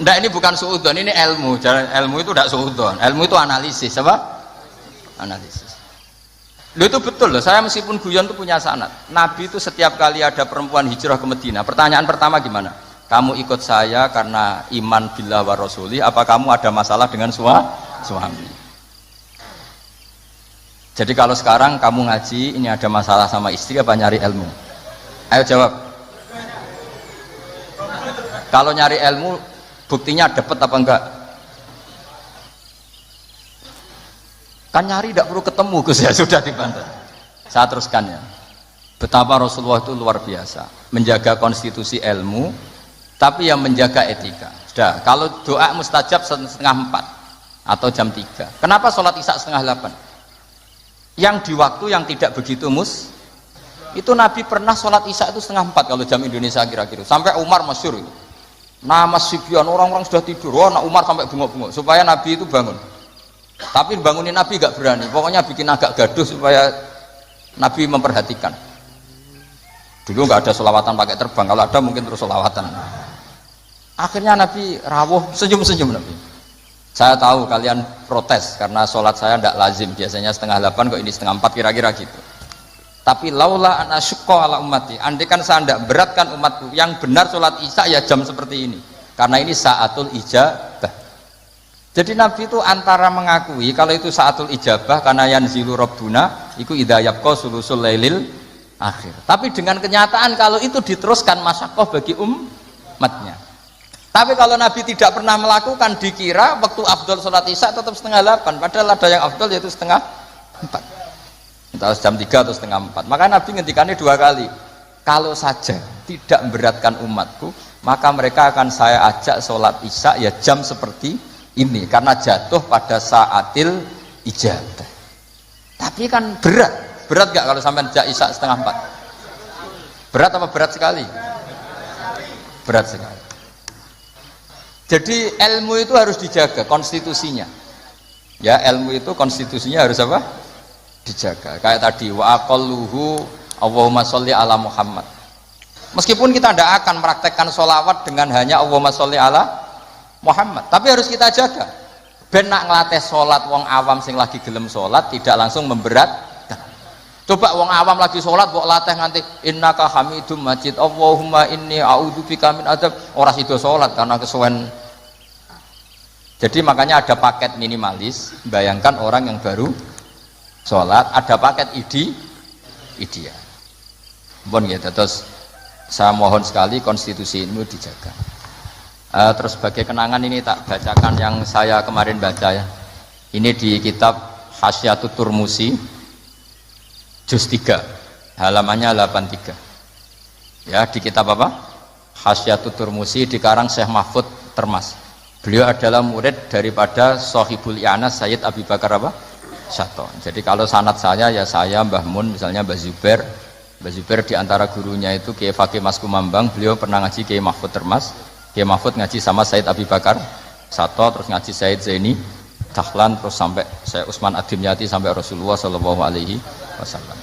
Ndak, ini bukan suudzon, ini ilmu. Ilmu itu tidak suudzon. Ilmu itu analisis, apa? Analisis. Loh, itu betul loh. Saya meskipun guyon itu punya sanad. Nabi itu setiap kali ada perempuan hijrah ke Madinah, pertanyaan pertama gimana? Kamu ikut saya karena iman billah wa rasuli, apa kamu ada masalah dengan suami? Jadi kalau sekarang kamu ngaji, ini ada masalah sama istri apa nyari ilmu? Ayo jawab. Kalau nyari ilmu, buktinya dapat apa enggak? Kan nyari tidak perlu ketemu, Gus, ya sudah dibantah. Saya teruskan ya. Betapa Rasulullah itu luar biasa menjaga konstitusi ilmu, tapi yang menjaga etika. Sudah, kalau doa mustajab 3:30 atau jam 3. Kenapa sholat isya 7:30? Yang di waktu yang tidak begitu itu Nabi pernah sholat isya itu 3:30 kalau jam Indonesia kira-kira. Sampai Umar masyhur itu. Nama Sibyan, orang-orang sudah tidur. Oh, nah Umar sampai bengok-bengok supaya Nabi itu bangun. Tapi bangunin Nabi gak berani. Pokoknya bikin agak gaduh supaya Nabi memperhatikan. Dulu nggak ada sholawatan pakai terbang. Kalau ada mungkin terus sholawatan. Akhirnya Nabi rawuh, senyum-senyum Nabi. Saya tahu kalian protes karena sholat saya tidak lazim. Biasanya 7:30 kok ini 3:30 kira-kira gitu. Tapi laula an asyqa ala ummati, andaikan saya tidak beratkan umatku, yang benar sholat isya ya jam seperti ini. Karena ini saatul ijabah. Jadi Nabi itu antara mengakui kalau itu saatul ijabah karena yanzilu rabbuna iku idza yabqa sulusul lailil akhir. Tapi dengan kenyataan kalau itu diteruskan masyaqqah bagi umatnya. Tapi kalau Nabi tidak pernah melakukan, dikira waktu afdol sholat isya tetap 7:30, padahal ada yang afdol yaitu 3:30. Entah jam 3 atau 3:30. Maka Nabi ngendikannya 2 kali. Kalau saja tidak memberatkan umatku, maka mereka akan saya ajak sholat isya ya jam seperti ini, karena jatuh pada saatil ijabah. Tapi kan berat gak kalau sampai ajak isya 3:30? Berat apa berat sekali? Berat sekali. Jadi ilmu itu harus dijaga konstitusinya. Ya, ilmu itu konstitusinya harus apa? Dijaga. Kayak tadi wa aqalluhu Allahumma sholli ala Muhammad. Meskipun kita tidak akan meraktekkan sholawat dengan hanya Allahumma sholli ala Muhammad, tapi harus kita jaga. Ben nak ngelatih sholat wong awam sing lagi gelem sholat tidak langsung memberatkan. Coba wong awam lagi sholat mbok latih nganti innaka hamidum majid Allahumma inni a'udzubika min adzab, ora sida sholat karena kesuwen. Jadi makanya ada paket minimalis. Bayangkan orang yang baru sholat ada paket ideal. Bon gitu. Terus saya mohon sekali konstitusi ini dijaga. Terus sebagai kenangan ini tak bacakan yang saya kemarin baca ya. Ini di kitab Hasyatut Turmusi juz 3 halamannya 83. Ya, di kitab apa? Hasyatut Turmusi dikarang Syekh Mahfud Termas. Beliau adalah murid daripada Sohibul I'anas Sayyid Abi Bakar apa? Syato. Jadi kalau sanad saya ya saya, Mbah Mun, misalnya Mbah Zubair. Mbah Zubair diantara gurunya itu Kiai Fakih Mas Kumambang. Beliau pernah ngaji Kiai Mahfud Termas. Kiai Mahfud ngaji sama Sayyid Abi Bakar Syato, terus ngaji Sayyid Zaini Dahlan, terus sampai Syekh Utsman Ad-Dimyati sampai Rasulullah Shallallahu Alaihi Wasallam.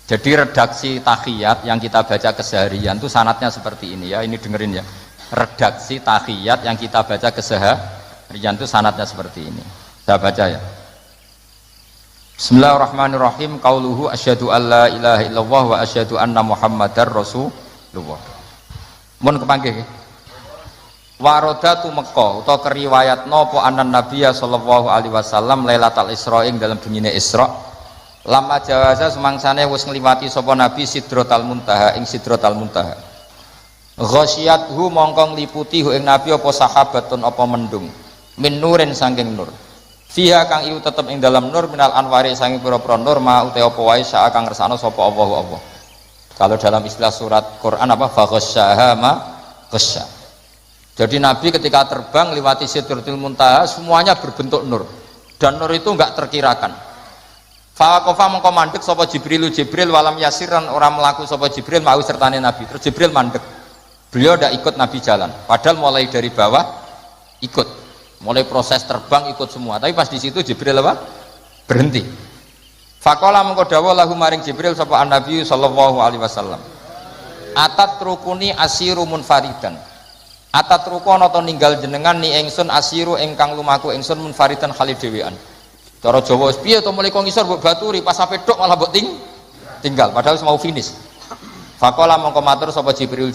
Jadi redaksi tahiyat yang kita baca keseharian itu sanadnya seperti ini ya. Ini dengerin ya. Redaksi tahiyat yang kita baca keseharian itu sanadnya seperti ini. Saya baca ya. Bismillahirrahmanirrahim. Qauluhu asyhadu alla ilaha illallah wa asyhadu anna Muhammadar Rasulullah. Mun kepanggih. Warodatu Mekah utawa keriwayat napa anan Nabiya sallallahu alaihi wasallam Lailatul Isra ing dalam bengine Isra. Lama jawaza semangsane wis ngliwati sapa Nabi Sidratul Muntaha ing Sidratul Muntaha. Ghasyiyathu mongkong liputi ing Nabi apa sahabatun apa mendung. Min nurin saking nur. Fiha kang iu tetep ing dalam nur minal anwari saking pira-pira nur ma uta apa wae sak kang ngersano sapa Allah. Kalau dalam istilah surat Quran apa faghasyaha ma ghasya. Jadi Nabi ketika terbang lewati Sidratul Muntaha semuanya berbentuk nur dan nur itu enggak terkirakan. Faqafa mongko mandek sapa Jibril walam yasiran orang melaku sapa Jibril mau sertane Nabi. Terus Jibril mandek. Beliau tidak ikut Nabi jalan. Padahal mulai dari bawah ikut. Mulai proses terbang ikut semua. Tapi pas di situ Jibril apa? Berhenti. Faqala mongko dawuh lahu maring Jibril sapa Nabi sallallahu alaihi wasallam. Atat rukuni asiru munfaridan. Atat rukono to ninggal jenengan ni ingsun asiru ingkang lumaku ingsun munfaridan khalid dhewean. Cara Jawa wis piye to mulai kok ngisor mbok baturi pas sampe tok malah mbok tinggal padahal mau finish. Faqala mongko matur sapa Jibril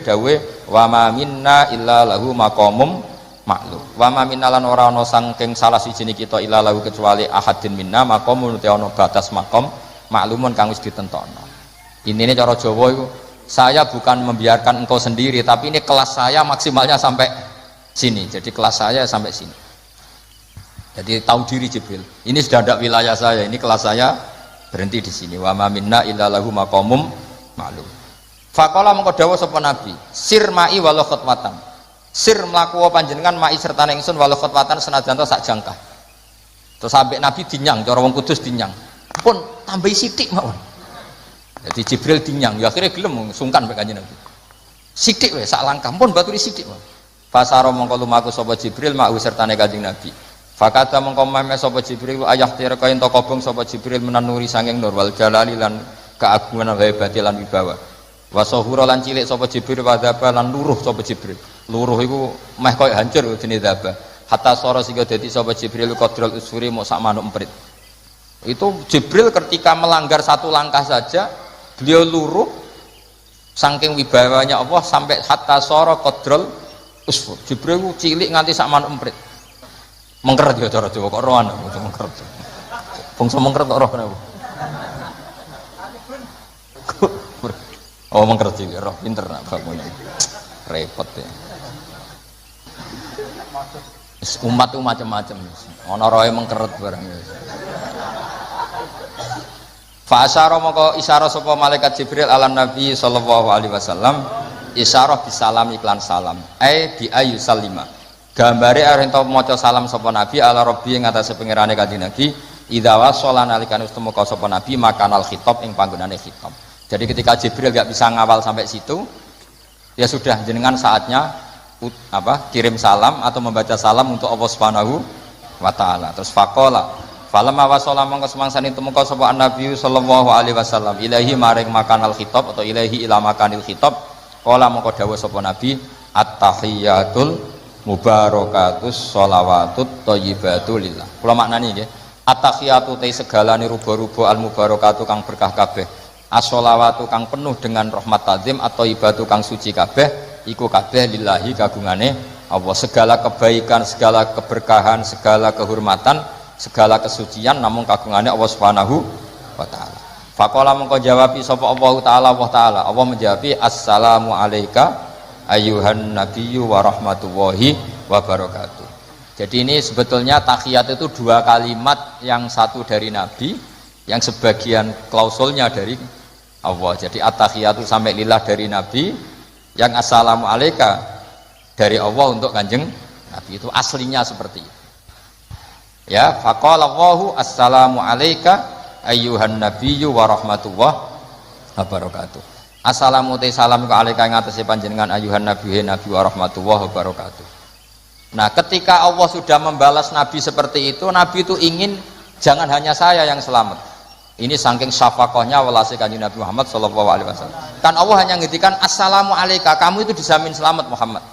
dawuh wa ma minna illa lahu maqamum maklum. Wa ma minna lan ora ana saking salah sijine kita illa lahu kecuali ahadin minna maqamun te ana batas maqam maklumun kang wis ditentokno. Intine cara Jawa iku saya bukan membiarkan engkau sendiri tapi ini kelas saya maksimalnya sampai sini. Jadi kelas saya sampai sini. Jadi tahu diri Jibril. Ini sudah ada wilayah saya, ini kelas saya berhenti di sini. Wa ma minna illa lahu maqamum maklum. Faqala mengko dawuh sapa nabi sir mai walau khutwatan sir mlaku panjenengan mai sertane ingsun walau khutwatan senajan to sak jangkah terus sampai nabi dinyang cara wong kudus dinyang pun tambahi sithik mawon jadi Jibril dinyang ya akhirnya gelem sungkan mek kanjeng nabi sithik wae sak langkah pun baturi sithik mawon fasara mongko lumaku sapa Jibril mau sertane kanjeng nabi fakata mongko meme sapa Jibril ayah tira kain to kobong sapa Jibril menanuri sanging nur wal jalali lan keagungan wa hebati lan wibawa wasahura lan cilik sapa Jibril wadaba lan luruh sapa Jibril luruh iku meh koyo hancur jenenge daba hatta sara sehingga dadi sapa Jibril qadrul usfuri mau sak manuk emprit itu Jibril ketika melanggar satu langkah saja beliau luruh saking wibawanya Allah sampai hatta sara qadrul usfur Jibril cilik nganti sak manuk emprit mengkeret ya cara Jawa kok rohan mengkeret bangsa mengkeret kok roh kenapa oh mengkerti roh pinter nak bangun repot ya umat itu macam-macam ana roe mengkeret barang fa asyara moko isyarah sapa malaikat Jibril ala Nabi sallallahu alaihi wasallam isyarah bisalam iklan salam bi ayu salima gambare arep to maca salam sapa Nabi ala Rabbi ing atase pangerane Kanjeng Nabi idza wasala nalikane wis temu sapa Nabi makanal khitab ing panggonane khitab. Jadi ketika Jibril gak bisa ngawal sampai situ, ya sudah jenengan saatnya kirim salam atau membaca salam untuk Allah Subhanahu wa taala. Terus faqala falamma wasala mongko semangsane tumeka sapa Nabi sallallahu alaihi wasallam ilahi maring makanal khitab atau ilahi ila makanil khitab qala mongko dawuh sapa Nabi at-tahiyatul mubarakatus sholawatut thayyibatu lillah. Kula maknani nggih. At-tahiyatu te segalane ruba-ruba al-mubarakatu kang berkah kabeh. As-sholawatu kang penuh dengan rahmat tazim atau ibadu kang suci kabeh iku kabeh lillahi kagungane Allah. Segala kebaikan, segala keberkahan, segala kehormatan, segala kesucian namun kagungane Allah Subhanahu wa taala. Faqala mengko jawabi sapa Allah taala Allah menjawab assalamu alayka ayyuhan nabiyyu wa rahmatullahi wa barakatuh. Jadi ini sebetulnya tahiyat itu dua kalimat, yang satu dari Nabi, yang sebagian klausulnya dari Allah. Jadi at-tahiyatu sampai lillah dari Nabi, yang assalamu alayka dari Allah untuk Kanjeng Nabi. Itu aslinya seperti itu. Ya, faqala Allahu assalamu alayka ayyuhan nabiyyu wa rahmatullahi wa barakatuh. Assalamu te salam ka alayka ing atase panjenengan ayyuhan nabiyyu nabi wa rahmatullahi wa barakatuh. Nah, ketika Allah sudah membalas Nabi seperti itu, Nabi itu ingin jangan hanya saya yang selamat. Ini saking syafaqahnya welase Kanjeng Nabi Muhammad sallallahu alaihi wasallam. Kan Allah hanya ngendikan assalamu alayka, kamu itu dijamin selamat Muhammad.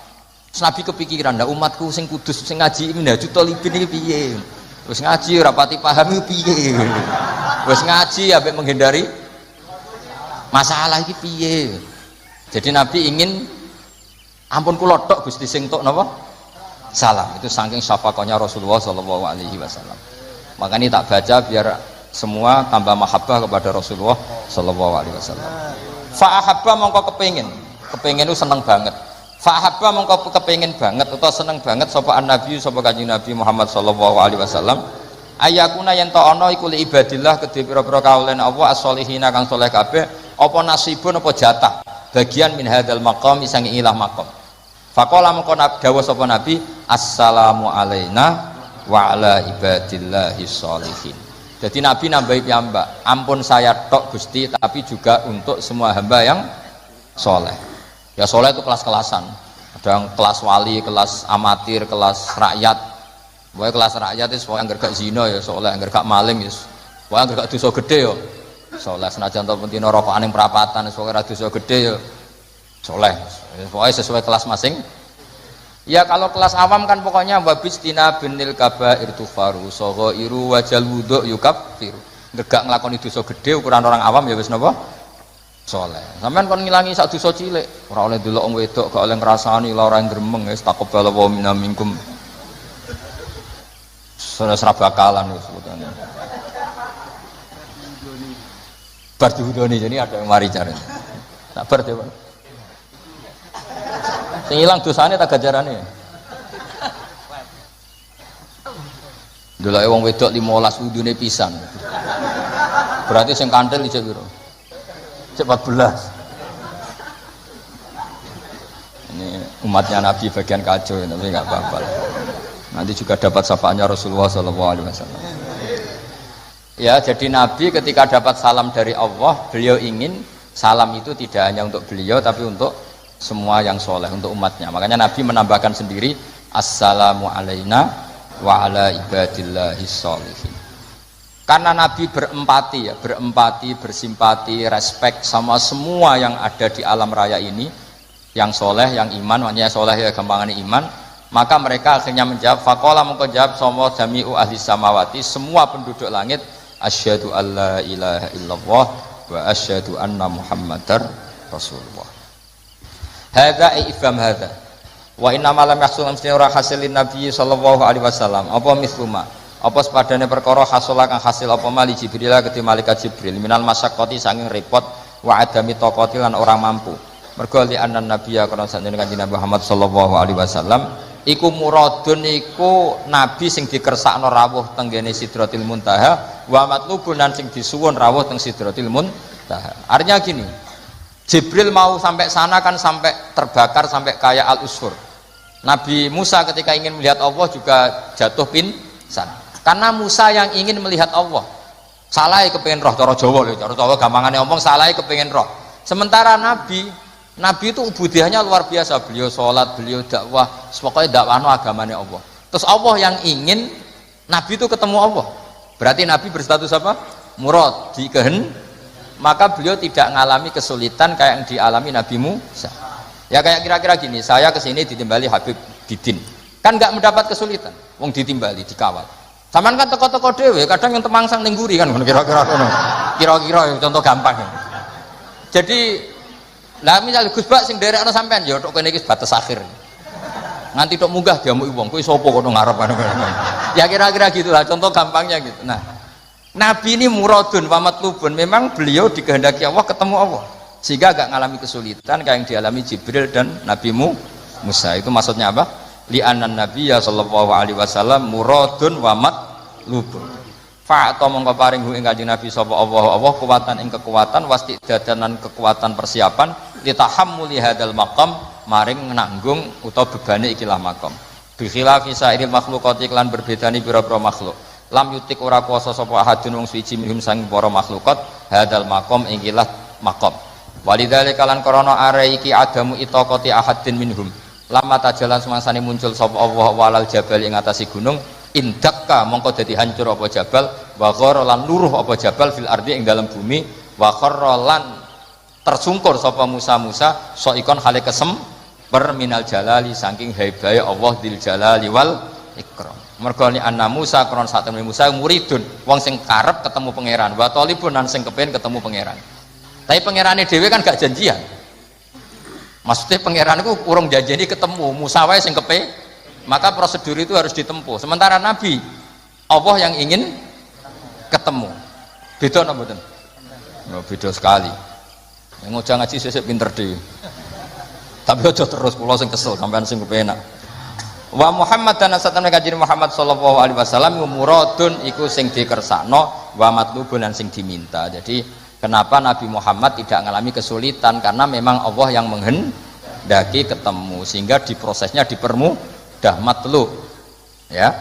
Terus Nabi kepikiran, ndak umatku sing kudus sing ngaji minhajut thalibin iki piye? Wis ngaji ora pati paham iki piye? Wis ngaji ambek menghindari masalah iki piye? Jadi Nabi ingin ampun kula tok Gusti sing tok napa? Salam. Itu saking syafaqahnya Rasulullah sallallahu alaihi wasallam. Makanya tak baca biar semua tambah mahabbah kepada Rasulullah sallallahu alaihi wasallam. Fa ahabba mongko kepengin itu seneng banget. Fa ahabba mongko kepengin banget atau seneng banget sapa an-nabi sapa Kanjeng Nabi Muhammad sallallahu alaihi wasallam ayakuna yen ta ana iku li ibadillah kedhe pira-pira kaulen Allah as-solihina kang saleh kabeh apa nasibun apa jatah bagian min hadzal maqam sang ilah maqam. Faqala mongko dawuh sapa Nabi assalamu alaina wa ala ibadillahi sholihin. Jadi Nabi nambahi piyambak, ampun saya tok Gusti, tapi juga untuk semua hamba yang soleh. Ya soleh itu kelas-kelasan, ada yang kelas wali, kelas amatir, kelas rakyat. Pokoknya kelas rakyat itu pokoknya yang gak zina ya soleh, yang gak maling ya, pokoknya yang gak dosa gede ya soleh. Senajan to pentino rokokan yang perapatan, pokoknya dosa gede ya soleh. Pokoknya sesuai kelas masing. Ya kalau kelas awam kan pokoknya wabistina binil kabair tufaru soghairu wajal wudhu yukaffiru. Gak ngelakoni dosa gede ukuran orang awam ya wis napa? Soleh. Sampeyan kon ngilangi sak dosa cilik, ora oleh delok wong wedok, gak oleh ngrasani ora oleh gremeng wis taqabbalallahu minna minkum. Salah bakalan wis sebutane. Bar diudoni jadi ada yang mari cari. Tak bar ya, Pak. Sing ilang dosane tak gajarane. Delok wong wedok 15 wudune pisan. Berarti sing kandel iki piro? Cek 14. Ini umatnya Nabi bagian kacau, tapi nggak apa-apa. Nanti juga dapat syafaatnya Rasulullah SAW. Ya, jadi Nabi ketika dapat salam dari Allah, beliau ingin salam itu tidak hanya untuk beliau, tapi untuk semua yang soleh, untuk umatnya. Makanya Nabi menambahkan sendiri, Assalamu alaina wa ala ibadillahis sholihin. Karena Nabi berempati, ya, bersimpati, respect sama semua yang ada di alam raya ini, yang soleh, yang iman, makanya soleh ya gampangannya iman. Maka mereka akhirnya menjawab, faqala mengko jawab sama jami'u ahli samawati, semua penduduk langit, asyhadu alla ilaha illallah wa asyhadu anna muhammadar rasulullah. Hadza ifham hadza. Wa inna ma lam yahsul amsni ora hasilin nabi sallallahu alaihi wasallam. Apa misluma? Apa sepadane perkara hasil kang hasil apa mali Jibril kedhi malaikat Jibril minal masyaqqati saking repot wa adami taqati lan orang mampu. Mergo li annan nabiyya kana sakjane Kanjeng Nabi Muhammad sallallahu alaihi wasallam iku muradun iku nabi sing dikersakno rawuh tenggene Sidratil Muntaha wa matlubun lan sing disuwun rawuh teng Sidratil Muntaha. Artinya gini, Jibril mau sampai sana kan sampai terbakar sampai kayak al-usfur. Nabi Musa ketika ingin melihat Allah juga jatuh pingsan. Karena Musa yang ingin melihat Allah. Salahnya kepengen roh, cara Jawa lho, cara Jawa gampangannya ngomong salahnya kepengen roh. Sementara Nabi itu ubudiahnya luar biasa, beliau sholat, beliau dakwah, pokoknya dakwahno agamanya Allah. Terus Allah yang ingin Nabi itu ketemu Allah. Berarti Nabi berstatus apa? Murad, dikehen. Maka beliau tidak mengalami kesulitan kayak yang dialami Nabi Musa. Ya kayak kira-kira gini, saya kesini ditimbali Habib Didin, kan nggak mendapat kesulitan, wong ditimbali, dikawal. Saman kan teko-teko dewe, kadang yang temangsang ningguri kan, kira-kira contoh gampang. Jadi lah misal Gus Bak sing derekno sampean ya tok kene iki batas akhir. Nganti tok munggah diamuki wong, kowe sapa kono ngarep. Ya kira-kira gitulah contoh gampangnya gitu. Nah, Nabi ini muradun wa matlubun, memang beliau dikehendaki Allah ketemu Allah. Sehingga agak ngalami kesulitan kayak yang dialami Jibril dan Nabi Musa. Itu maksudnya apa? Li annan nabiyya sallallahu alaihi wasallam muradun wa matlubun. Fa'ata mongko paring hu ing Kanjeng Nabi sapa Allah kuwatan ing kekuatan wastidadanan kekuatan persiapan litahammuli hadzal maqam maring nanggung utawa bebane ikilah maqam. Bi khilafi sairil makhluqati lan berbedani pira-pira makhluk. Lam yutik ora kuasa sapa ahadun wong suci minhum sang para makhlukat hadzal maqam ing ikilah maqam. Walidzalika lan krana are iki adamu itaqati ahadin minhum. Lama tajalan semangsane muncul sapa Allah walal jabal ing atase gunung indakka mongko dadi hancur apa jabal wa ghara lan luruh apa jabal fil ardi ing dalam bumi wa kharra lan tersungkur sapa Musa saikon hale kesem perminal jalali saking haibahe Allah dil jalali wal ikram. Mergo ni anna Musa kron sak temene Musa muridun wong sing karep ketemu pangeran wa talibun lan sing kepengin ketemu pangeran. Tapi pangerane dhewe kan gak janjian. Maksudnya pangeran itu urung janjeni ketemu Musa wae sing kepe, maka prosedur itu harus ditempuh. Sementara Nabi Allah yang ingin ketemu. Beda napa mboten? Oh, beda sekali. Yang ngojang ngaji sesuk pinter dhewe. Tapi aja terus kula sing kesel sampean sing kepenak. Wa Muhammad dan asatan Kanjeng Muhammad sallallahu alaihi wasallam muradun iku sing dikersakno wa matlubun lan sing diminta. Jadi kenapa Nabi Muhammad tidak mengalami kesulitan? Karena memang Allah yang menghendaki ketemu, sehingga di prosesnya dipermudah matlub. Ya,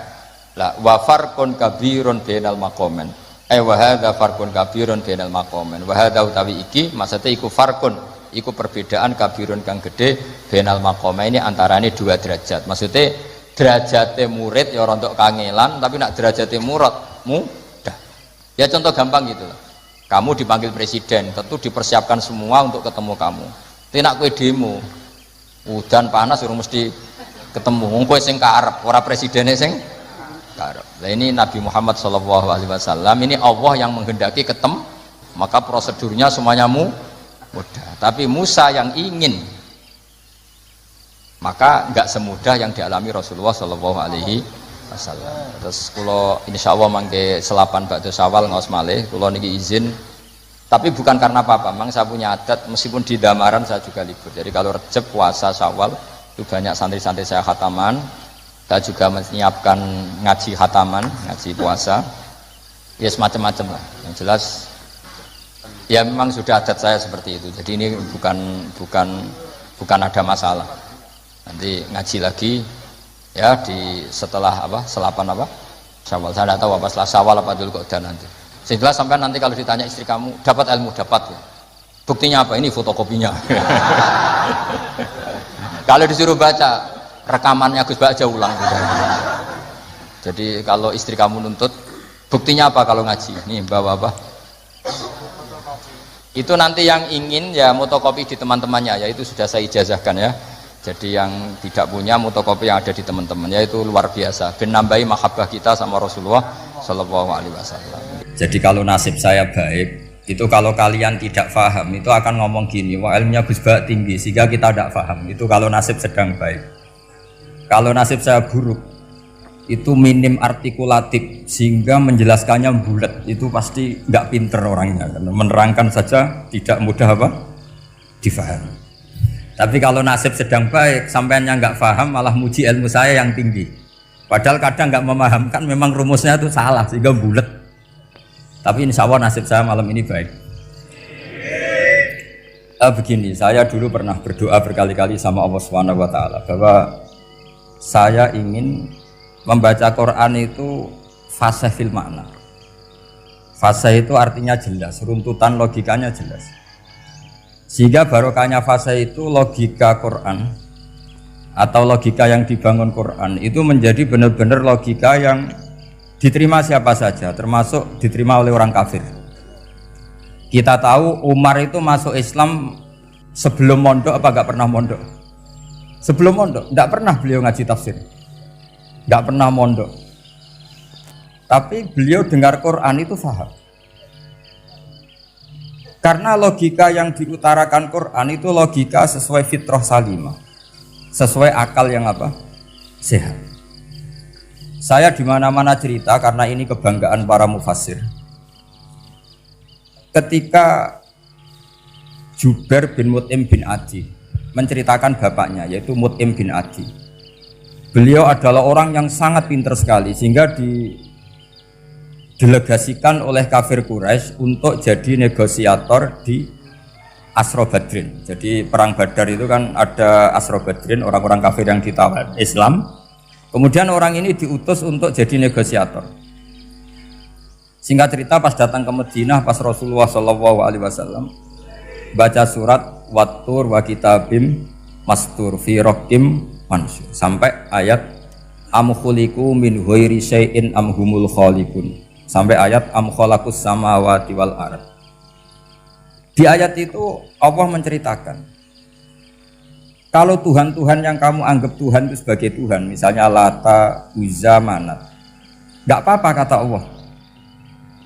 la wa farqun kabirun bainal maqamin. Wa hadza farqun kabirun bainal maqamin. Wa hadza utawi iki maksudnya iku farqun, iku perbedaan kabirun kang gede bainal maqamin ini antarane dua derajat. Maksudnya derajate murid ya rontok kangelan, tapi nak derajate murid mudah. Ya contoh gampang gitu lah. Kamu dipanggil presiden, tentu dipersiapkan semua untuk ketemu kamu. Tidak kue demo, udan panas urung mesti ketemu. Wong kowe sing karep, ora presidennya sing karep. Nah ini Nabi Muhammad SAW, ini Allah yang menghendaki ketemu, maka prosedurnya semuanya mudah. Tapi Musa yang ingin, maka nggak semudah yang dialami Rasulullah SAW. Terus kalau insya Allah mangke selapan ba'da Syawal ngaos malih kalau niki izin, tapi bukan karena apa-apa, memang saya punya adat meskipun di Damaran saya juga libur. Jadi kalau Rejab, puasa, Syawal itu banyak santri-santri saya khataman. Saya juga menyiapkan ngaji khataman, ngaji puasa, ya semacam-macam lah. Yang jelas ya memang sudah adat saya seperti itu. Jadi ini bukan ada masalah. Nanti ngaji lagi ya di setelah apa? Selapan apa? Syawal. Saya tidak tahu apa setelah Syawal apa dulu kok dan nanti. Setelah sampai nanti kalau ditanya istri kamu dapat ilmu dapat ya. Buktinya apa? Ini fotokopinya. Kalau disuruh baca rekamannya Gus baca ulang. Jadi kalau istri kamu nuntut buktinya apa kalau ngaji? Nih bawa apa? Itu nanti yang ingin ya motokopi di teman-temannya ya itu sudah saya ijazahkan ya. Jadi yang tidak punya motokopi yang ada di teman-teman ya itu luar biasa. Ben nambahi mahabbah kita sama Rasulullah Shallallahu Alaihi Wasallam. Jadi kalau nasib saya baik itu kalau kalian tidak paham itu akan ngomong gini, wah ilmunya Gus Bak tinggi sehingga kita tidak paham. Itu kalau nasib sedang baik. Kalau nasib saya buruk itu minim artikulatif sehingga menjelaskannya bulat itu pasti nggak pinter orangnya karena menerangkan saja tidak mudah apa difahami. Tapi kalau nasib sedang baik sampainya nggak paham malah muji ilmu saya yang tinggi padahal kadang nggak memahamkan memang rumusnya itu salah sehingga bulat. Tapi insya Allah nasib saya malam ini baik. Begini, saya dulu pernah berdoa berkali-kali sama Allah SWT bahwa saya ingin membaca Quran itu fasih fil makna. Fasih itu artinya jelas, runtutan logikanya jelas. Sehingga barokahnya fasih itu logika Quran atau logika yang dibangun Quran itu menjadi benar-benar logika yang diterima siapa saja, termasuk diterima oleh orang kafir. Kita tahu Umar itu masuk Islam sebelum mondok apa enggak pernah mondok? Sebelum mondok, enggak pernah beliau ngaji tafsir. Nggak pernah mondok, tapi beliau dengar Quran itu paham karena logika yang diutarakan Quran itu logika sesuai fitrah salimah, sesuai akal yang apa? Sehat. Saya dimana-mana cerita karena ini kebanggaan para mufassir. Ketika Jubair bin Mut'im bin Adi menceritakan bapaknya yaitu Mut'im bin Adi. Beliau adalah orang yang sangat pintar sekali sehingga didelegasikan oleh kafir Quraisy untuk jadi negosiator di Asra Badrin. Jadi perang Badar itu kan ada Asra Badrin, orang-orang kafir yang ditawar Islam. Kemudian orang ini diutus untuk jadi negosiator. Singkat cerita pas datang ke Madinah pas Rasulullah SAW baca surat Wattur wa kitabim mastur fi raqim mansur sampai ayat am khuliqu min ghairi syai'in am humul khaliqun sampai ayat am khalaqus samawati wal ard. Di ayat itu Allah menceritakan kalau Tuhan-Tuhan yang kamu anggap Tuhan itu sebagai Tuhan, misalnya Lata, Uzza, Manat, nggak apa-apa kata Allah.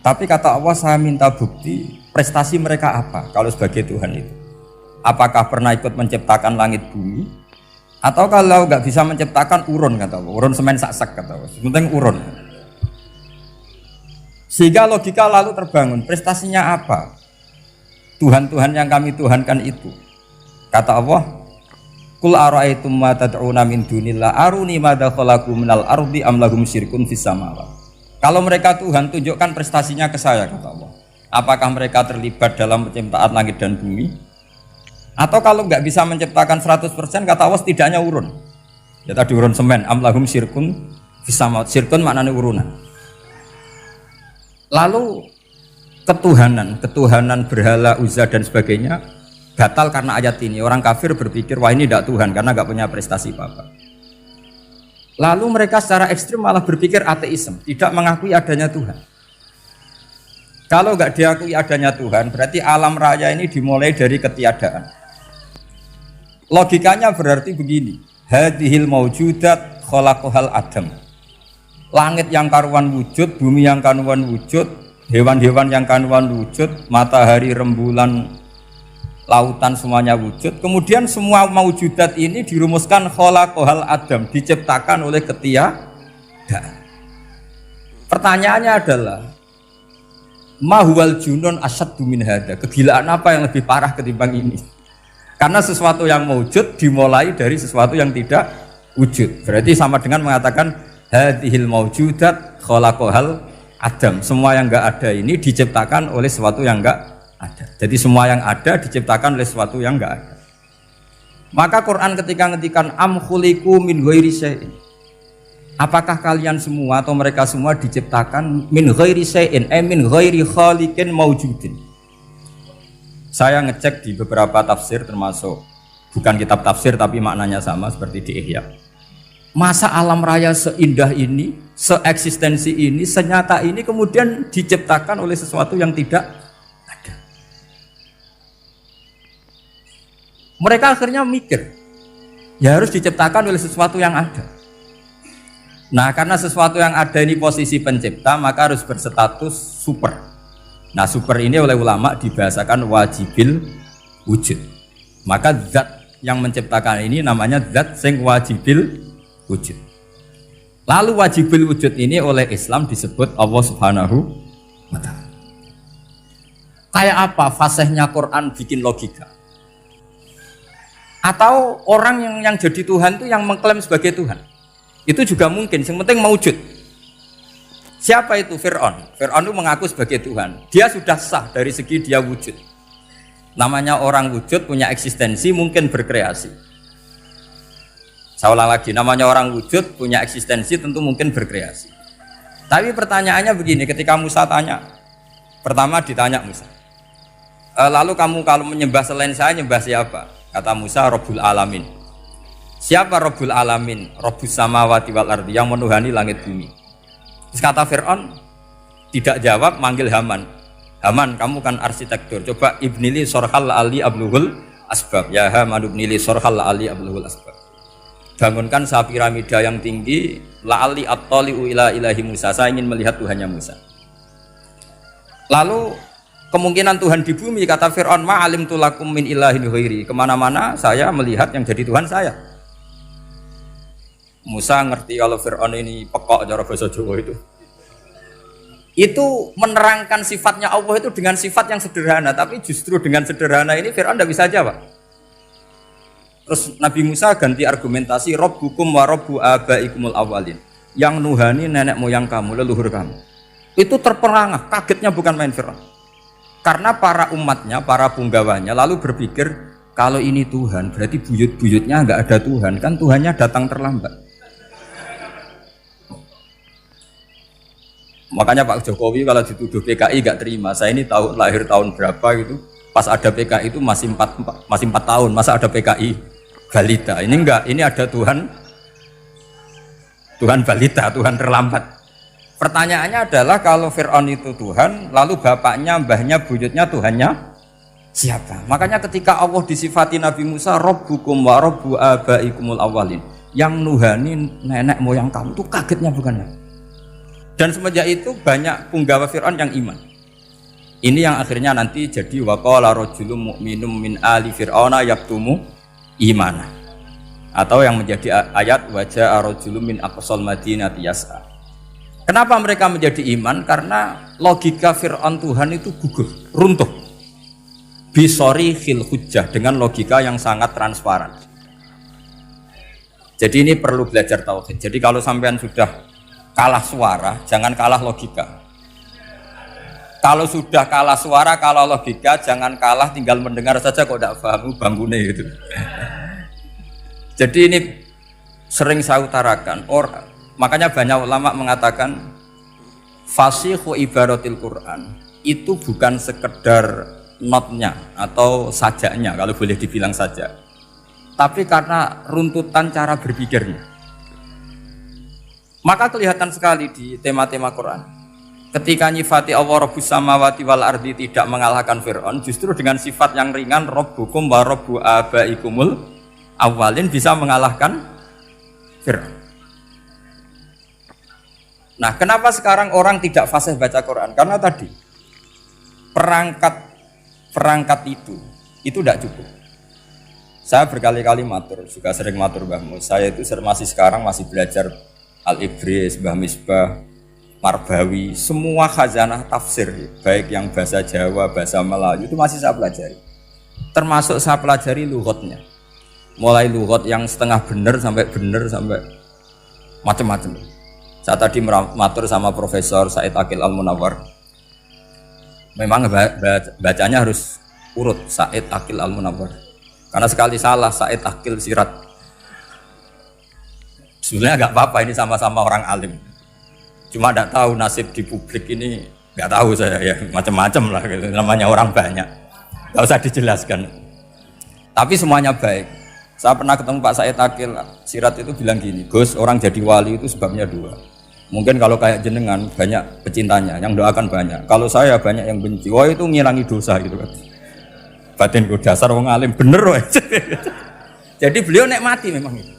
Tapi kata Allah saya minta bukti prestasi mereka apa kalau sebagai Tuhan itu. Apakah pernah ikut menciptakan langit bumi? Atau kalau nggak bisa menciptakan urun kata Allah, urun semen sak-sak kata Allah, penting urun. Sehingga logika lalu terbangun, prestasinya apa? Tuhan-Tuhan yang kami tuhankan itu. Kata Allah, Qul ara'aytum ma tad'una min dunillah aruni madza khalaqu minal ardi am lahum syirkun fis samawati. Kalau mereka Tuhan tunjukkan prestasinya ke saya kata Allah. Apakah mereka terlibat dalam penciptaan langit dan bumi? Atau kalau nggak bisa menciptakan 100% kata Allah setidaknya urun. Ya tadi urun semen, amlahum syirkun fisama. Syirkun maknanya urunan. Lalu ketuhanan berhala Uzza dan sebagainya batal karena ayat ini. Orang kafir berpikir wah ini tidak Tuhan karena nggak punya prestasi apa-apa. Lalu mereka secara ekstrim malah berpikir ateisme, tidak mengakui adanya Tuhan. Kalau nggak diakui adanya Tuhan berarti alam raya ini dimulai dari ketiadaan. Logikanya berarti begini, hadhil maujudat khalaqahal adam. Langit yang karuan wujud, bumi yang karuan wujud, hewan-hewan yang karuan wujud, matahari, rembulan, lautan semuanya wujud. Kemudian semua maujudat ini dirumuskan khalaqahal adam, diciptakan oleh ketiadaan. Pertanyaannya adalah ma huwal junun asyaddu min hadza? Kegilaan apa yang lebih parah ketimbang ini? Karena sesuatu yang wujud dimulai dari sesuatu yang tidak wujud. Berarti sama dengan mengatakan hadhil maujudat khalaqahal adam. Semua yang enggak ada ini diciptakan oleh sesuatu yang enggak ada. Jadi semua yang ada diciptakan oleh sesuatu yang enggak ada. Maka Quran ketika ngendikan am khuliqu min ghairi syai'in, apakah kalian semua atau mereka semua diciptakan min ghairi syai'in, min ghairi khaliqin maujudin. Saya ngecek di beberapa tafsir, termasuk bukan kitab tafsir tapi maknanya sama seperti di Ihya. Masa alam raya seindah ini, seeksistensi ini, senyata ini kemudian diciptakan oleh sesuatu yang tidak ada. Mereka akhirnya mikir, ya harus diciptakan oleh sesuatu yang ada. Nah, karena sesuatu yang ada ini posisi pencipta, maka harus berstatus super. Nah, super ini oleh ulama dibahasakan wajibil wujud. Maka zat yang menciptakan ini namanya zat sing wajibil wujud. Lalu wajibil wujud ini oleh Islam disebut Allah Subhanahu wa ta'ala. Kayak apa fasihnya Quran bikin logika? Atau orang yang jadi Tuhan itu yang mengklaim sebagai Tuhan? Itu juga mungkin, yang penting mewujud. Siapa itu? Fir'aun. Fir'aun itu mengaku sebagai Tuhan. Dia sudah sah dari segi dia wujud. Namanya orang wujud punya eksistensi, mungkin berkreasi. Saya ulang lagi, namanya orang wujud punya eksistensi, tentu mungkin berkreasi. Tapi pertanyaannya begini, ketika Musa tanya, pertama ditanya Musa, lalu kamu kalau menyembah selain saya, nyembah siapa? Kata Musa, Rabbul Alamin. Siapa Rabbul Alamin? Rabbus samawati wal ardi, yang menuhani langit bumi. Terus kata Fir'aun, tidak jawab, manggil Haman. Haman, kamu kan arsitektur, coba ibnili sorhal ali abluhul asbab. Ya Haman ibnili sorhal ali abluhul asbab. Bangunkan sebuah piramida yang tinggi, la'ali at-tali'u ila ilahi Musa, saya ingin melihat Tuhannya Musa. Lalu kemungkinan Tuhan di bumi, kata Fir'aun, ma'alim tulakum min ilahin ghairi, kemana-mana saya melihat yang jadi Tuhan saya. Musa ngerti kalau Fir'aun ini pekok cara bahasa Jawa itu menerangkan sifatnya Allah itu dengan sifat yang sederhana, tapi justru dengan sederhana ini Fir'aun tidak bisa jawab. Terus Nabi Musa ganti argumentasi, Rabbukum wa Rabbu abaikumul awalin, yang nuhani nenek moyang kamu, leluhur kamu. Itu terperangah, kagetnya bukan main Fir'aun. Karena para umatnya, para punggawanya lalu berpikir, kalau ini Tuhan berarti buyut-buyutnya nggak ada Tuhan, kan Tuhannya datang terlambat. Makanya Pak Jokowi kalau dituduh PKI nggak terima. Saya ini tahu lahir tahun berapa gitu, pas ada PKI itu masih 4 tahun, masa ada PKI balita? Ini enggak, ini ada Tuhan balita, Tuhan terlambat. Pertanyaannya adalah kalau Fir'aun itu Tuhan, lalu bapaknya, mbahnya, buyutnya Tuhannya siapa? Makanya ketika Allah disifati Nabi Musa, Rabbukum wa Rabbu abaikumul awalin, yang nuhani nenek moyang kamu, itu kagetnya bukan? Dan semenjak itu banyak punggawa Fir'aun yang iman. Ini yang akhirnya nanti jadi waqala rajulun mu'minum min ali fir'auna yaktumu imana, atau yang menjadi ayat wajah rajulun min aqsal madinati yas'a. Kenapa mereka menjadi iman? Karena logika Fir'aun Tuhan itu gugur, runtuh. Bisori khil hujjah, dengan logika yang sangat transparan. Jadi ini perlu belajar tauhid. Jadi kalau sampean sudah kalah suara, jangan kalah logika. Kalau sudah kalah suara, kalah logika, jangan kalah tinggal mendengar saja kok tidak paham bangunnya gitu. Jadi ini sering saya utarakan, makanya banyak ulama mengatakan fasihu ibaratil Quran itu bukan sekedar notnya atau sajaknya, kalau boleh dibilang saja, tapi karena runtutan cara berpikirnya. Maka kelihatan sekali di tema-tema Quran. Ketika nyifati Allah Rabbus samawati wal ardi tidak mengalahkan Fir'aun, justru dengan sifat yang ringan Rabbukum wa Rabbu abaikumul awalin bisa mengalahkan Fir'aun. Nah, kenapa sekarang orang tidak fasih baca Quran? Karena tadi perangkat itu tidak cukup. Saya berkali-kali matur, juga sering matur Mbah Mus. Saya itu masih belajar Al-Ibris, Mbah Misbah, Marbawi, semua khazanah tafsir, baik yang bahasa Jawa, bahasa Melayu, itu masih saya pelajari. Termasuk saya pelajari lughatnya. Mulai lughat yang setengah benar sampai macam-macam. Saya tadi matur sama Profesor Said Aqil Al-Munawwar. Memang bacanya harus urut, Said Aqil Al-Munawwar. Karena sekali salah Said Akil Sirat. Sebenarnya nggak apa-apa, ini sama-sama orang alim. Cuma tidak tahu nasib di publik ini, nggak tahu saya ya, macam-macam lah gitu. Namanya orang banyak, nggak usah dijelaskan. Tapi semuanya baik. Saya pernah ketemu Pak Said Akil Sirat itu bilang gini, Gus, orang jadi wali itu sebabnya dua. Mungkin kalau kayak jenengan banyak pecintanya, yang doakan banyak. Kalau saya banyak yang benci, wah itu ngilangi dosa gitu kan. Batin gue dasar wong alim bener woy. Jadi beliau nikmati memang itu.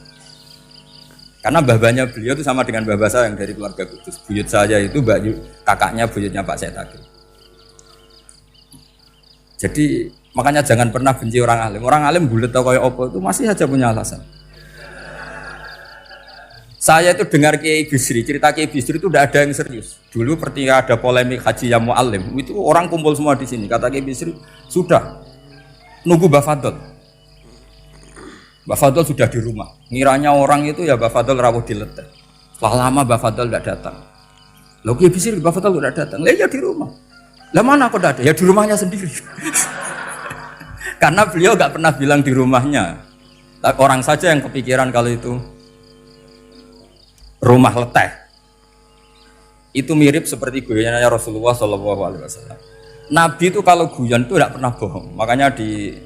Karena babanya beliau itu sama dengan babah saya yang dari keluarga Kudus. Buyut saya itu kakaknya buyutnya Pak Said Akil. Jadi makanya jangan pernah benci orang alim. Orang alim bulet atau kayak opo itu masih saja punya alasan. Saya itu dengar Kiai Bisri, cerita Kiai Bisri itu tidak ada yang serius. Dulu ketika ada polemik haji yang mu'alim, itu orang kumpul semua di sini. Kata Kiai Bisri, sudah nunggu Mbah Fadl. Mbah Fadl sudah di rumah. Ngiranya orang itu ya Mbah Fadl rawuh diletek. Setelah lama Mbah Fadl tidak datang. Loh Kiai Bisri, Mbah Fadl tidak datang. Lah ya di rumah. Lah mana kok tidak ada? Ya di rumahnya sendiri. Karena beliau nggak pernah bilang di rumahnya. Orang saja yang kepikiran kalau itu rumah leteh. Itu mirip seperti guyonannya Rasulullah SAW. Nabi itu kalau guyon itu tidak pernah bohong. Makanya di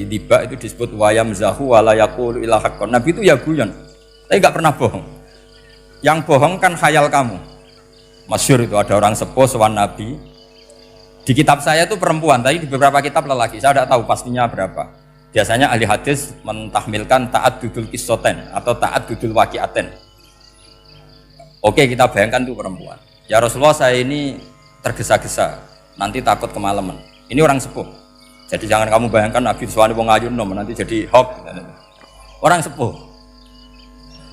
Liba itu disebut wayam zahu wala yaqulu illa haqqan. Nabi itu ya guyon, tapi nggak pernah bohong. Yang bohong kan khayal kamu. Masyhur itu ada orang sepuh sowan Nabi. Di kitab saya itu perempuan, tapi di beberapa kitab lelaki. Saya tidak tahu pastinya berapa. Biasanya ahli hadis mentahmilkan taat dudul kisoten atau taat dudul wakiaten. Oke, kita bayangkan itu perempuan. Ya Rasulullah, saya ini tergesa-gesa, nanti takut kemalaman. Ini orang sepuh. Jadi jangan kamu bayangkan Nabi Suwani wong ayu nom nanti jadi hoax. Orang sepuh.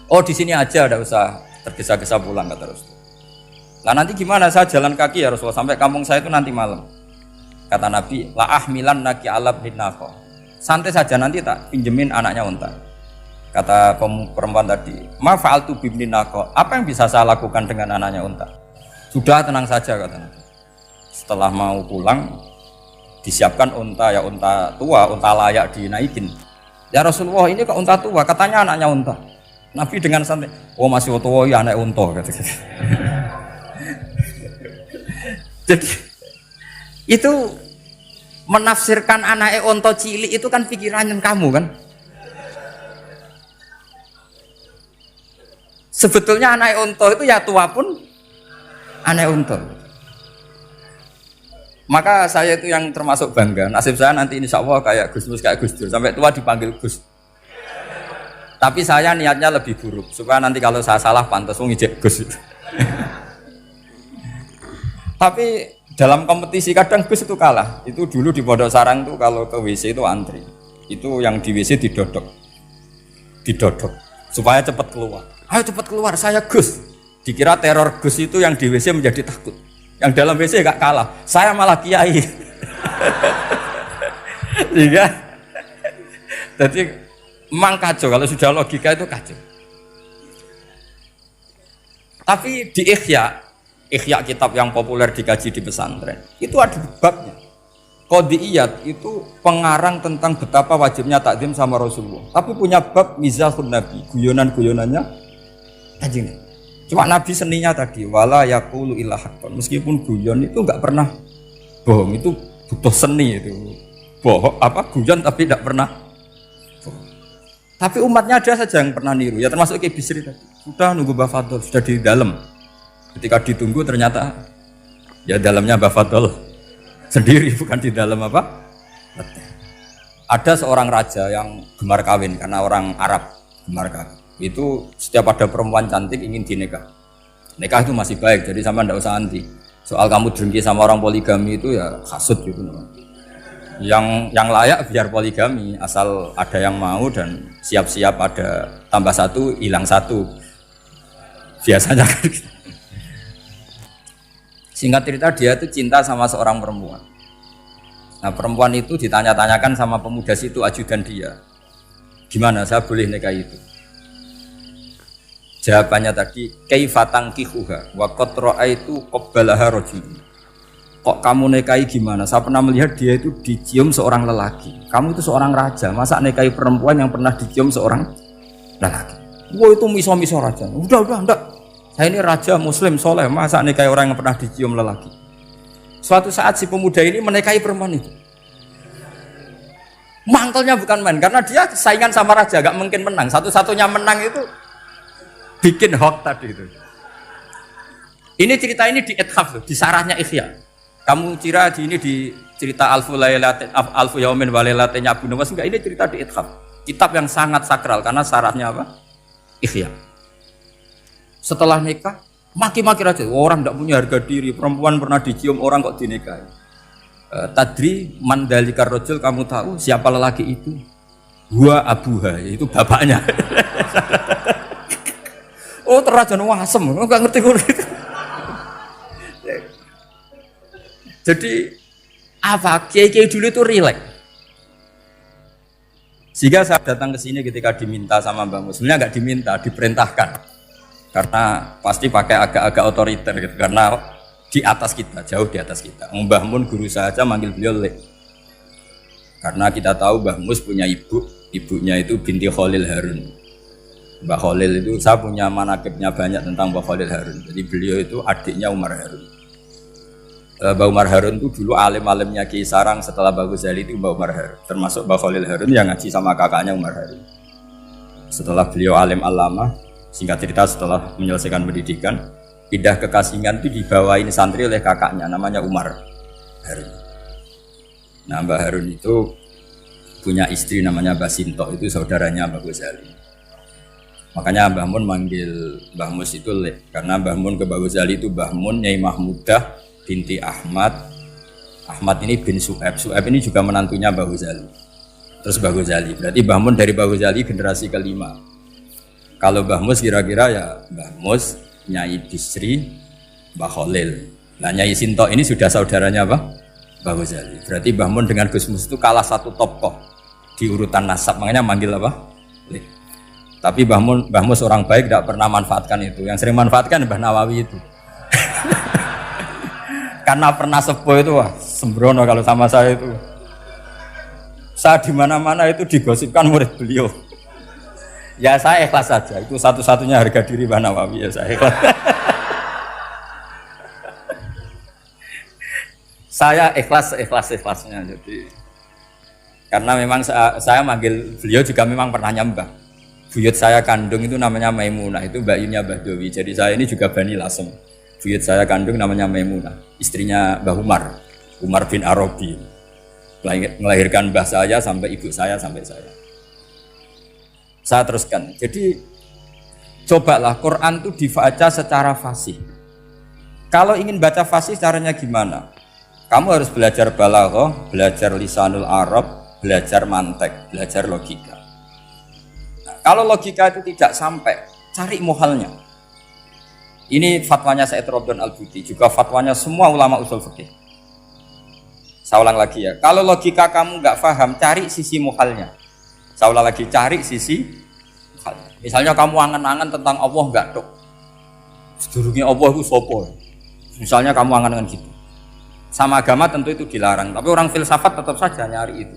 Oh di sini aja, tidak usah tergesa-gesa pulang kata Rasulullah. Nah nanti gimana, saya jalan kaki ya Rasulullah sampai kampung saya itu nanti malam. Kata Nabi, la ahmilan naki alab binako. Santai saja, nanti tak pinjemin anaknya unta. Kata perempuan tadi, ma fa'altu bibninako. Apa yang bisa saya lakukan dengan anaknya unta? Sudah, tenang saja kata Nabi. Setelah mau pulang, disiapkan unta, ya unta tua, unta layak dinaikin. Ya Rasulullah, ini kok unta tua? Katanya anaknya unta. Nabi dengan santai, oh masih tua ya anak unta. Jadi itu menafsirkan anaknya onto cilik itu kan pikirannya kamu kan. Sebetulnya anaknya onto itu ya tua pun anak onto. Maka saya itu yang termasuk bangga. Nasib saya nanti insya Allah kayak Gus Mus, kayak Gus Dur, sampai tua dipanggil Gus. Tapi saya niatnya lebih buruk supaya nanti kalau saya salah pantas ngijek Gus. Tapi dalam kompetisi kadang Gus itu kalah. Itu dulu di Pondok Sarang tuh kalau ke WC itu antri. Itu yang di WC didodok supaya cepat keluar. Ayo cepat keluar, saya Gus. Dikira teror Gus itu yang di WC menjadi takut. Yang dalam WC gak kalah, saya malah kiai. Iya. Jadi memang kacau kalau sudah logika itu kacau. Tapi di Ihya kitab yang populer dikaji di pesantren itu ada babnya. Qodiyat itu pengarang tentang betapa wajibnya takzim sama Rasulullah. Tapi punya bab mizahun Nabi, guyonan-guyonannya Kanjeng. Cuma Nabi seninya tadi wala yaqulu illa haqqan. Meskipun guyon itu enggak pernah bohong, itu butuh seni itu. Bohong apa guyon tapi tidak pernah bohong. Tapi umatnya ada saja yang pernah niru, ya termasuk Kiai Bisri tadi. Sudah nunggu Mbah Fadl, sudah di dalam. Ketika ditunggu ternyata ya dalamnya Mbah Fadl sendiri, bukan di dalam apa? Ada seorang raja yang gemar kawin karena orang Arab gemar kawin. Itu setiap ada perempuan cantik ingin dinikah. Nikah itu masih baik, jadi sama ndak usah anti. Soal kamu dengki sama orang poligami itu ya hasut gitu. Yang layak biar poligami, asal ada yang mau dan siap-siap ada tambah satu hilang satu. Biasanya kan. Singkat cerita dia itu cinta sama seorang perempuan. Nah perempuan itu ditanya-tanyakan sama pemuda situ ajudan dia. Gimana saya boleh nikah itu? Jawabannya tadi kaifa tankihuha wa qad ra'aitu qabbalaha rajul. kok kamu nikahi gimana? Saya pernah melihat dia itu dicium seorang lelaki. Kamu itu seorang raja, masa nikahi perempuan yang pernah dicium seorang lelaki? Wah itu miso-miso raja. Udah enggak. Saya ini raja muslim soleh, masa nikahi orang yang pernah dicium lelaki? Suatu saat si pemuda ini menikahi perempuan itu. Mangkelnya bukan main, karena dia saingan sama raja, gak mungkin menang. Satu-satunya menang itu bikin hoax tadi itu. Ini cerita ini di Ithaf, di sarahnya Ikhya. Kamu kira ini di cerita Alfu Yaumin wa Lailatin Abu Nawas, enggak, ini cerita di Ithaf. Kitab yang sangat sakral karena sarahnya apa? Ikhya. Setelah nikah, maki-maki raja. Orang tidak punya harga diri, perempuan pernah dicium orang kok dinikahi. Tadri mandalikar rojul, kamu tahu siapa lelaki itu? Gua Abuha, itu bapaknya. Oh terajan wasem, nggak ngerti gue itu. Jadi apa? Kiai-kiai dulu itu rileks. Sehingga saya datang ke sini ketika diminta sama Mbah Mus. Sebenarnya nggak diminta, diperintahkan. Karena pasti pakai agak-agak otoriter gitu. Karena di atas kita, jauh di atas kita. Mbah Mun guru saja manggil beliau Lek. Karena kita tahu Mbah Mus punya ibu, ibunya itu binti Khalil Harun. Mbah Khalil itu, saya punya manakibnya banyak tentang Mbah Khalil Harun. Jadi beliau itu adiknya Umar Harun. Mbah Umar Harun itu dulu alim-alimnya Ki Sarang, setelah Mbah Ghazali itu Mbah Umar Harun. Termasuk Mbah Khalil Harun yang ngaji sama kakaknya Umar Harun. Setelah beliau alim alama, singkat cerita setelah menyelesaikan pendidikan, pindah ke Kasingan itu dibawain santri oleh kakaknya namanya Umar Harun. Nah Mbah Harun itu punya istri namanya Mbah Sinto, itu saudaranya Mbah Ghazali. Makanya Mbah Mun manggil Mbah Mus itu Lek, karena Mbah Mun ke Mbah Ghazali itu Mbah Mun Nyai Mahmudah binti Ahmad. Ahmad ini bin Su'aib. Su'aib ini juga menantunya Mbah Ghazali. Terus Mbah Ghazali, berarti Mbah Mun dari Mbah Ghazali generasi kelima. Kalau Mbah Mus kira-kira ya Mbah Mus, Nyai Bisri, Mbah Khalil. Nah Nyai Sinto ini sudah saudaranya apa? Mbah Ghazali. Berarti Mbah Mun dengan Gus Mus itu kalah satu tokoh di urutan nasab, makanya manggil apa? Lih. Tapi Mbah Mus orang baik, tidak pernah manfaatkan itu. Yang sering manfaatkan Mbah Nawawi itu. Karena pernah sepuh itu, wah sembrono kalau sama saya itu. Saya di mana-mana itu digosipkan murid beliau. Ya saya ikhlas saja, itu satu-satunya harga diri Mbah Nawawi, ya saya ikhlas. Saya ikhlasnya. Jadi karena memang saya manggil beliau juga memang pernah nyembah. Buyut saya kandung itu namanya Maimunah, itu Mbak Yunya Mbah Dowi. Jadi saya ini juga Bani Lasem. Buyut saya kandung namanya Maimunah, istrinya Mbah Umar bin Arabi. Melahirkan mbah saya sampai ibu saya sampai saya. Saya teruskan. Jadi cobalah Quran itu dibaca secara fasih. Kalau ingin baca fasih caranya gimana? Kamu harus belajar balaghah, belajar lisanul Arab, belajar mantek, belajar logika. Nah, kalau logika itu tidak sampai, cari muhalnya. Ini fatwanya Said Robdon Al-Buti, juga fatwanya semua ulama usul fikih. Saya ulang lagi ya, kalau logika kamu nggak paham, cari sisi muhalnya. Saya ulang lagi, cari sisi muhalnya. Misalnya kamu angan-angan tentang Allah nggak dok, sedurungnya Allah itu sopo. Misalnya kamu angan-angan gitu. Sama agama tentu itu dilarang, tapi orang filsafat tetap saja nyari itu.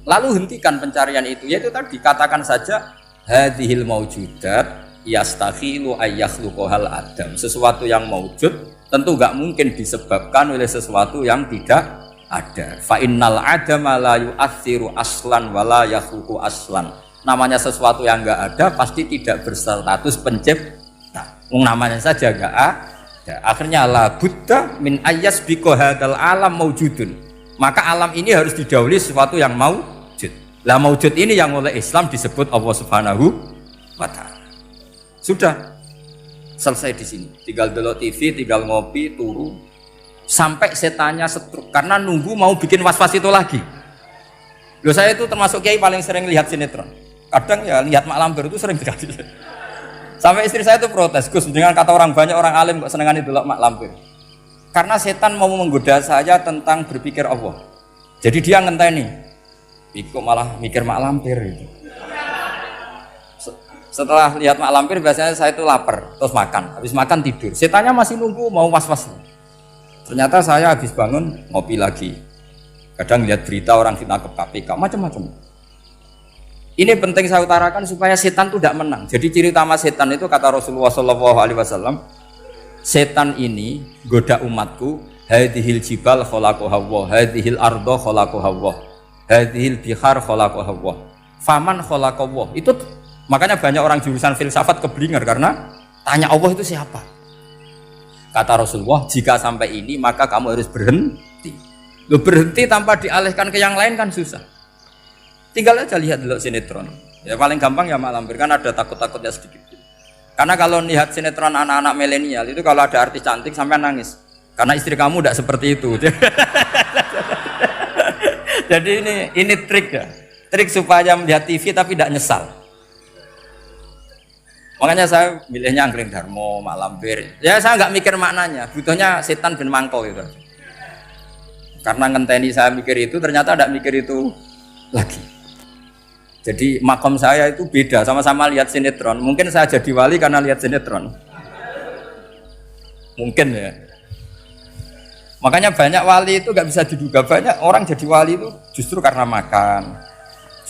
Lalu hentikan pencarian itu, yaitu tadi dikatakan saja hadhil maujudat yastakhilu ayyakhluqahal adam. Sesuatu yang maujud tentu enggak mungkin disebabkan oleh sesuatu yang tidak ada. Fa innal adama la yu'atsiru aslan wa la yakhluqu aslan. Namanya sesuatu yang enggak ada pasti tidak berstatus pencipta. Namanya saja enggak ada. Akhirnya la buddha min ayyasbiqa hadzal alam maujudun. Maka alam ini harus didahului sesuatu yang maujud. Lah maujud ini yang oleh Islam disebut Allah Subhanahu wa taala. Sudah selesai di sini. Tinggal delok TV, tinggal ngopi, turu sampai setannya setruk karena nunggu mau bikin was-was itu lagi. Loh saya itu termasuk kiai paling sering lihat sinetron. Kadang ya lihat Mak Lampir itu sering sekali. Sampai istri saya itu protes, Gus, dengan kata orang banyak orang alim kok senengan itu Mak Lampir. Karena setan mau menggoda saya tentang berpikir Allah. Jadi dia ngenteni. Kok malah mikir Mak Lampir gitu. Setelah lihat Mak Lampir biasanya saya itu lapar, terus makan. Habis makan tidur. Setannya masih nunggu mau was-was. Ternyata saya habis bangun ngopi lagi. Kadang lihat berita orang ditangkap KPK, macam-macam. Ini penting saya utarakan supaya setan itu tidak menang. Jadi ciri utama setan itu kata Rasulullah SAW, setan ini goda umatku, hadhil jibal khalaqaha Allah, hadhil ardo khalaqaha Allah, hadhil bihar khalaqaha Allah, faman khalaqaha Allah. Itu makanya banyak orang jurusan filsafat keblinger karena tanya Allah itu siapa. Kata Rasulullah, jika sampai ini maka kamu harus berhenti. Lo berhenti tanpa dialihkan ke yang lain kan susah. Tinggal aja lihat dulu sinetron. Ya paling gampang ya Mak Lampir, kan ada takut-takutnya sedikit. Karena kalau lihat sinetron anak-anak milenial itu kalau ada artis cantik sampai nangis. Karena istri kamu tidak seperti itu. Jadi ini trik ya. Trik supaya melihat TV tapi tidak nyesal. Makanya saya milihnya Angkring Darmo, Mak Lampir. Ya saya nggak mikir maknanya, butuhnya setan bin mangkol itu. Karena ngenteni saya mikir itu, ternyata tidak mikir itu lagi. Jadi makom saya itu beda, sama-sama lihat sinetron. Mungkin saya jadi wali karena lihat sinetron. Mungkin ya. Makanya banyak wali itu nggak bisa diduga. Banyak orang jadi wali itu justru karena makan,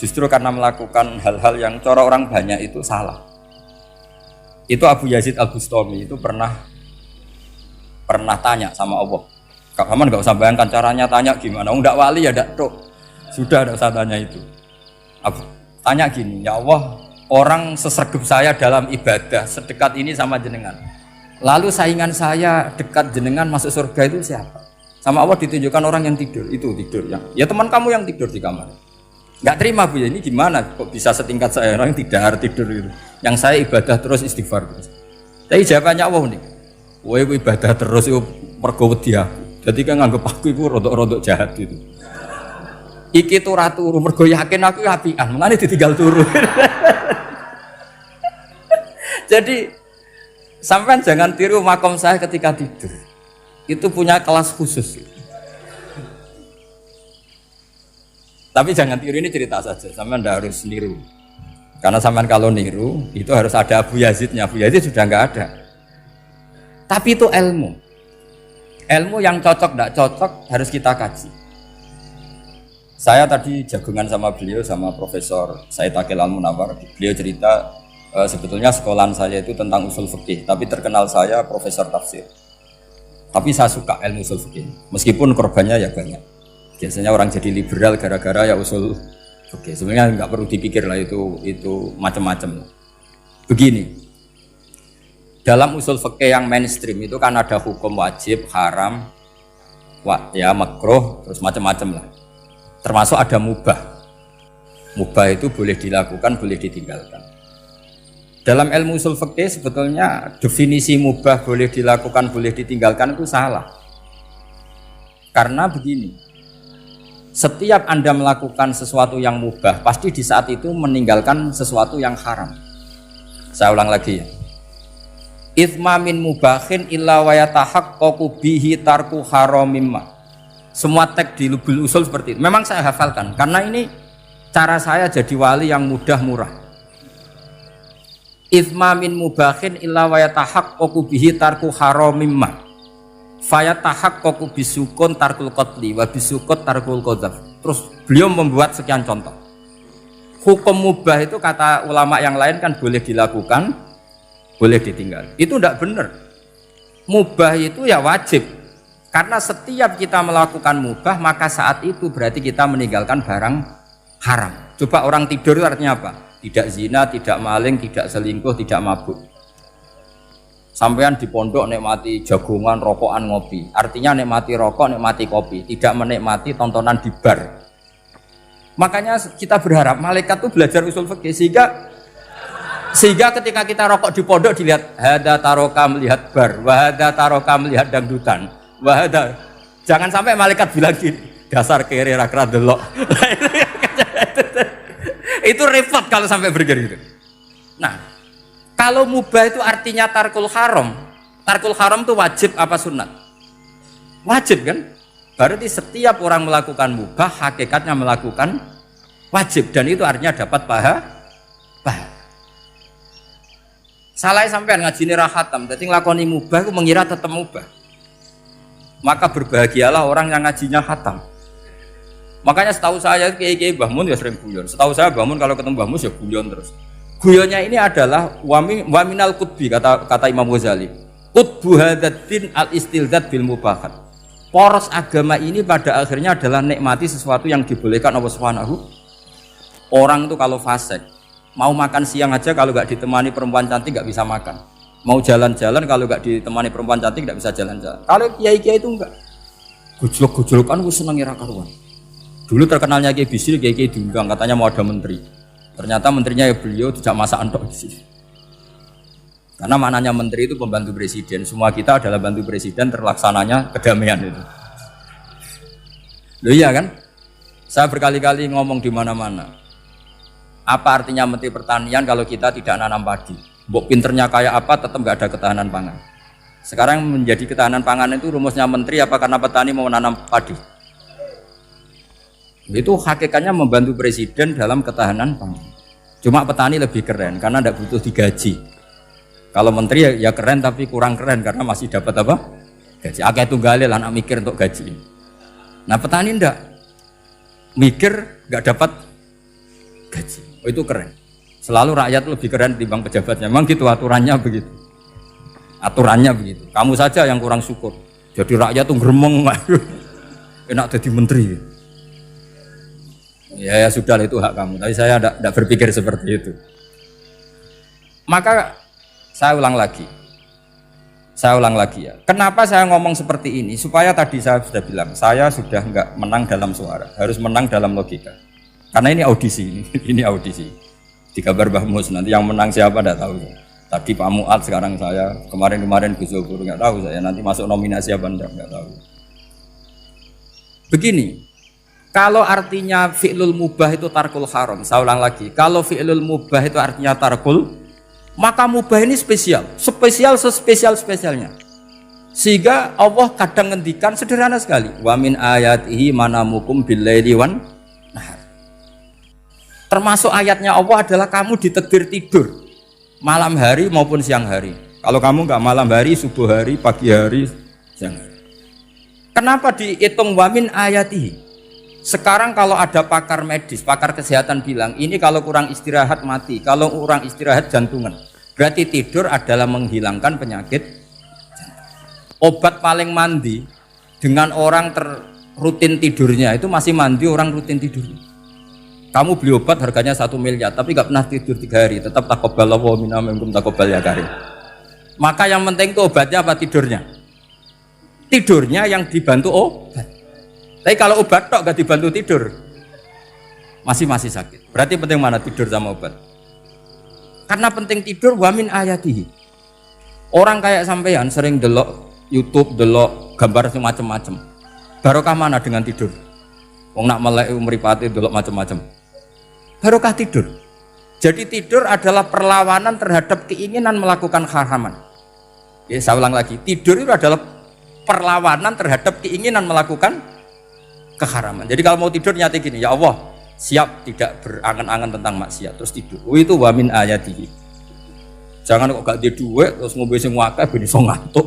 justru karena melakukan hal-hal yang cara orang banyak itu salah. Itu Abu Yazid Al-Bustami itu pernah tanya sama Allah. Kak Haman nggak usah bayangkan caranya tanya gimana. Nggak wali ya nggak tuh. Sudah nggak usah tanya itu. Tanya gini, ya Allah, orang sesregep saya dalam ibadah sedekat ini sama jenengan. Lalu saingan saya dekat jenengan masuk surga itu siapa? Sama Allah ditunjukkan orang yang tidur, itu tidur ya teman kamu yang tidur di kamar. Nggak terima Bu, ya ini gimana kok bisa setingkat saya orang tidak tidur gitu. Yang saya ibadah terus istighfar terus. Tapi jawabannya Allah nih, wah ibadah terus itu mergo wedi aku. Jadi kan nganggep aku itu rodok-rodok jahat gitu. Iki tuh ratu mergo yakin aku apian, mengane ditinggal turu. Jadi sampean jangan tiru makom saya ketika tidur. Itu punya kelas khusus. Tapi jangan tiru, ini cerita saja. Sampean ndak harus niru. Karena sampean kalau niru itu harus ada Abu Yazidnya. Abu Yazid sudah nggak ada. Tapi itu ilmu. Ilmu yang cocok ndak cocok harus kita kaji. Saya tadi jagungan sama beliau, sama Profesor Said Akil Al-Munawar. Beliau cerita sebetulnya sekolahan saya itu tentang usul fikih, tapi terkenal saya Profesor Tafsir. Tapi saya suka ilmu usul fikih, meskipun korbannya ya banyak. Biasanya orang jadi liberal gara-gara ya usul fikih. Sebenarnya nggak perlu dipikir lah itu macam-macam. Begini, dalam usul fikih yang mainstream itu kan ada hukum wajib, haram, ya makruh, terus macam-macam lah. Termasuk ada mubah. Mubah itu boleh dilakukan, boleh ditinggalkan. Dalam ilmu usul fikih sebetulnya definisi mubah boleh dilakukan, boleh ditinggalkan itu salah. Karena begini, setiap Anda melakukan sesuatu yang mubah, pasti di saat itu meninggalkan sesuatu yang haram. Saya ulang lagi ya. Itsma min mubahin illa wa yatahaqqaqu bihi tarku haramimma. Semua teks di Lubul Usul seperti itu. Memang saya hafalkan karena ini cara saya jadi wali yang mudah murah. Itsma min mubahin illa wa yatahaqqaqu bihi tarku haramimma. Fayatahaqqaqu bisukun tarkul qatli wa bisukut tarkul qadzaf. Terus beliau membuat sekian contoh. Hukum mubah itu kata ulama yang lain kan boleh dilakukan, boleh ditinggal. Itu tidak benar. Mubah itu ya wajib. Karena setiap kita melakukan mubah, maka saat itu berarti kita meninggalkan barang haram. Coba orang tidur itu artinya apa? Tidak zina, tidak maling, tidak selingkuh, tidak mabuk. Sampean di pondok nikmati jagungan, rokokan, ngopi. Artinya nikmati rokok, nikmati kopi. Tidak menikmati tontonan di bar. Makanya kita berharap malaikat itu belajar usul fikih sehingga ketika kita rokok di pondok dilihat hada taroka melihat bar, wahada taroka melihat dangdutan. Wahada, jangan sampai malaikat bilang gini, dasar kere rakra delok. Itu repot kalau sampai bergerak gitu. Nah, kalau mubah itu artinya tarkul haram. Tarkul haram itu wajib apa sunat? Wajib kan? Berarti setiap orang melakukan mubah hakikatnya melakukan wajib dan itu artinya dapat pahala. Salah sampean ngajine ra khatam, dadi nglakoni mubah iku mengira tetep mubah. Maka berbahagialah orang yang ngajinya khatam. Makanya setahu saya kiai-kiai Mbah Mun ya sering guyon. Setahu saya Mbah Mun kalau ketemu Mbah Mun ya guyon terus. Guyonnya ini adalah waminal qutbi kata Imam Ghazali. Qutbu hadzal al istilzat bil mubahat. Poros agama ini pada akhirnya adalah nikmati sesuatu yang dibolehkan Allah Subhanahu. Orang itu kalau fasik, mau makan siang aja kalau nggak ditemani perempuan cantik nggak bisa makan. Mau jalan-jalan kalau nggak ditemani perempuan cantik nggak bisa jalan-jalan. Kalau kiai-kiai itu enggak. Gujluk-gujlukan gue seneng ira karuan. Dulu terkenalnya Kiai Bisri, Kiai diundang, katanya mau ada menteri. Ternyata menterinya ya beliau tidak masak andok di sini. Karena maknanya menteri itu pembantu presiden. Semua kita adalah bantu presiden terlaksananya kedamaian itu. Loh iya kan? Saya berkali-kali ngomong di mana-mana. Apa artinya menteri pertanian kalau kita tidak nanam padi? Mbok pinternya kayak apa tetap nggak ada ketahanan pangan. Sekarang menjadi ketahanan pangan itu rumusnya menteri apa karena petani mau nanam padi? Itu hakikatnya membantu presiden dalam ketahanan pangan. Cuma petani lebih keren karena tidak butuh digaji. Kalau menteri ya keren tapi kurang keren karena masih dapat apa? Gaji. Akeh tunggalil anak mikir untuk gaji. Nah petani ndak mikir nggak dapat gaji. Oh, itu keren. Selalu rakyat lebih keren dibanding pejabatnya. Memang gitu aturannya begitu. Aturannya begitu. Kamu saja yang kurang syukur. Jadi rakyat tuh gremeng. Enak jadi menteri. Ya sudah itu hak kamu, tapi saya tidak berpikir seperti itu. Maka saya ulang lagi ya. Kenapa saya ngomong seperti ini? Supaya tadi saya sudah bilang, saya sudah nggak menang dalam suara, harus menang dalam logika. Karena ini audisi, ini audisi. Di kabar Mbah Mus nanti yang menang siapa tidak tahu. Tadi Pak Muat, sekarang saya, kemarin Gus Zobur nggak tahu saya. Nanti masuk nominasi apa nggak tahu. Begini. Kalau artinya fi'lul mubah itu tarkul haram, saya ulang lagi. Kalau fi'lul mubah itu artinya tarkul, maka mubah ini spesial sespesialnya. Sehingga Allah kadang ngendikan sederhana sekali. Wa min ayatihi manamukum billaili wan nahar. Termasuk ayatnya Allah adalah kamu ditakdir tidur malam hari maupun siang hari. Kalau kamu nggak malam hari, subuh hari, pagi hari, siang hari. Kenapa dihitung wa min ayatihi? Sekarang kalau ada pakar medis, pakar kesehatan bilang, ini kalau kurang istirahat mati, kalau kurang istirahat jantungan. Berarti tidur adalah menghilangkan penyakit jantung. Obat paling mandi dengan orang rutin tidurnya, itu masih mandi orang rutin tidurnya. Kamu beli obat harganya 1 miliar, tapi gak pernah tidur 3 hari, tetap taqabbalallahu minna minkum taqabbal ya karim. Maka yang penting itu obatnya apa tidurnya? Tidurnya yang dibantu obat. Tapi kalau obat tok gak dibantu tidur, masih sakit. Berarti penting mana tidur sama obat? Karena penting tidur wamin ayatihi. Orang kayak sampean sering delok YouTube, delok gambar macam-macam. Barokah mana dengan tidur? Wong nak melek mripate delok macam-macam. Barokah tidur. Jadi tidur adalah perlawanan terhadap keinginan melakukan haraman. Ya, saya ulang lagi, tidur itu adalah perlawanan terhadap keinginan melakukan keharaman. Jadi kalau mau tidur nyati gini, ya Allah siap tidak berangan-angan tentang maksiat terus tidur. Oh, itu wamin ayatihi. Jangan kok gak ada duit terus ngombe sing akeh ben iso ngantuk.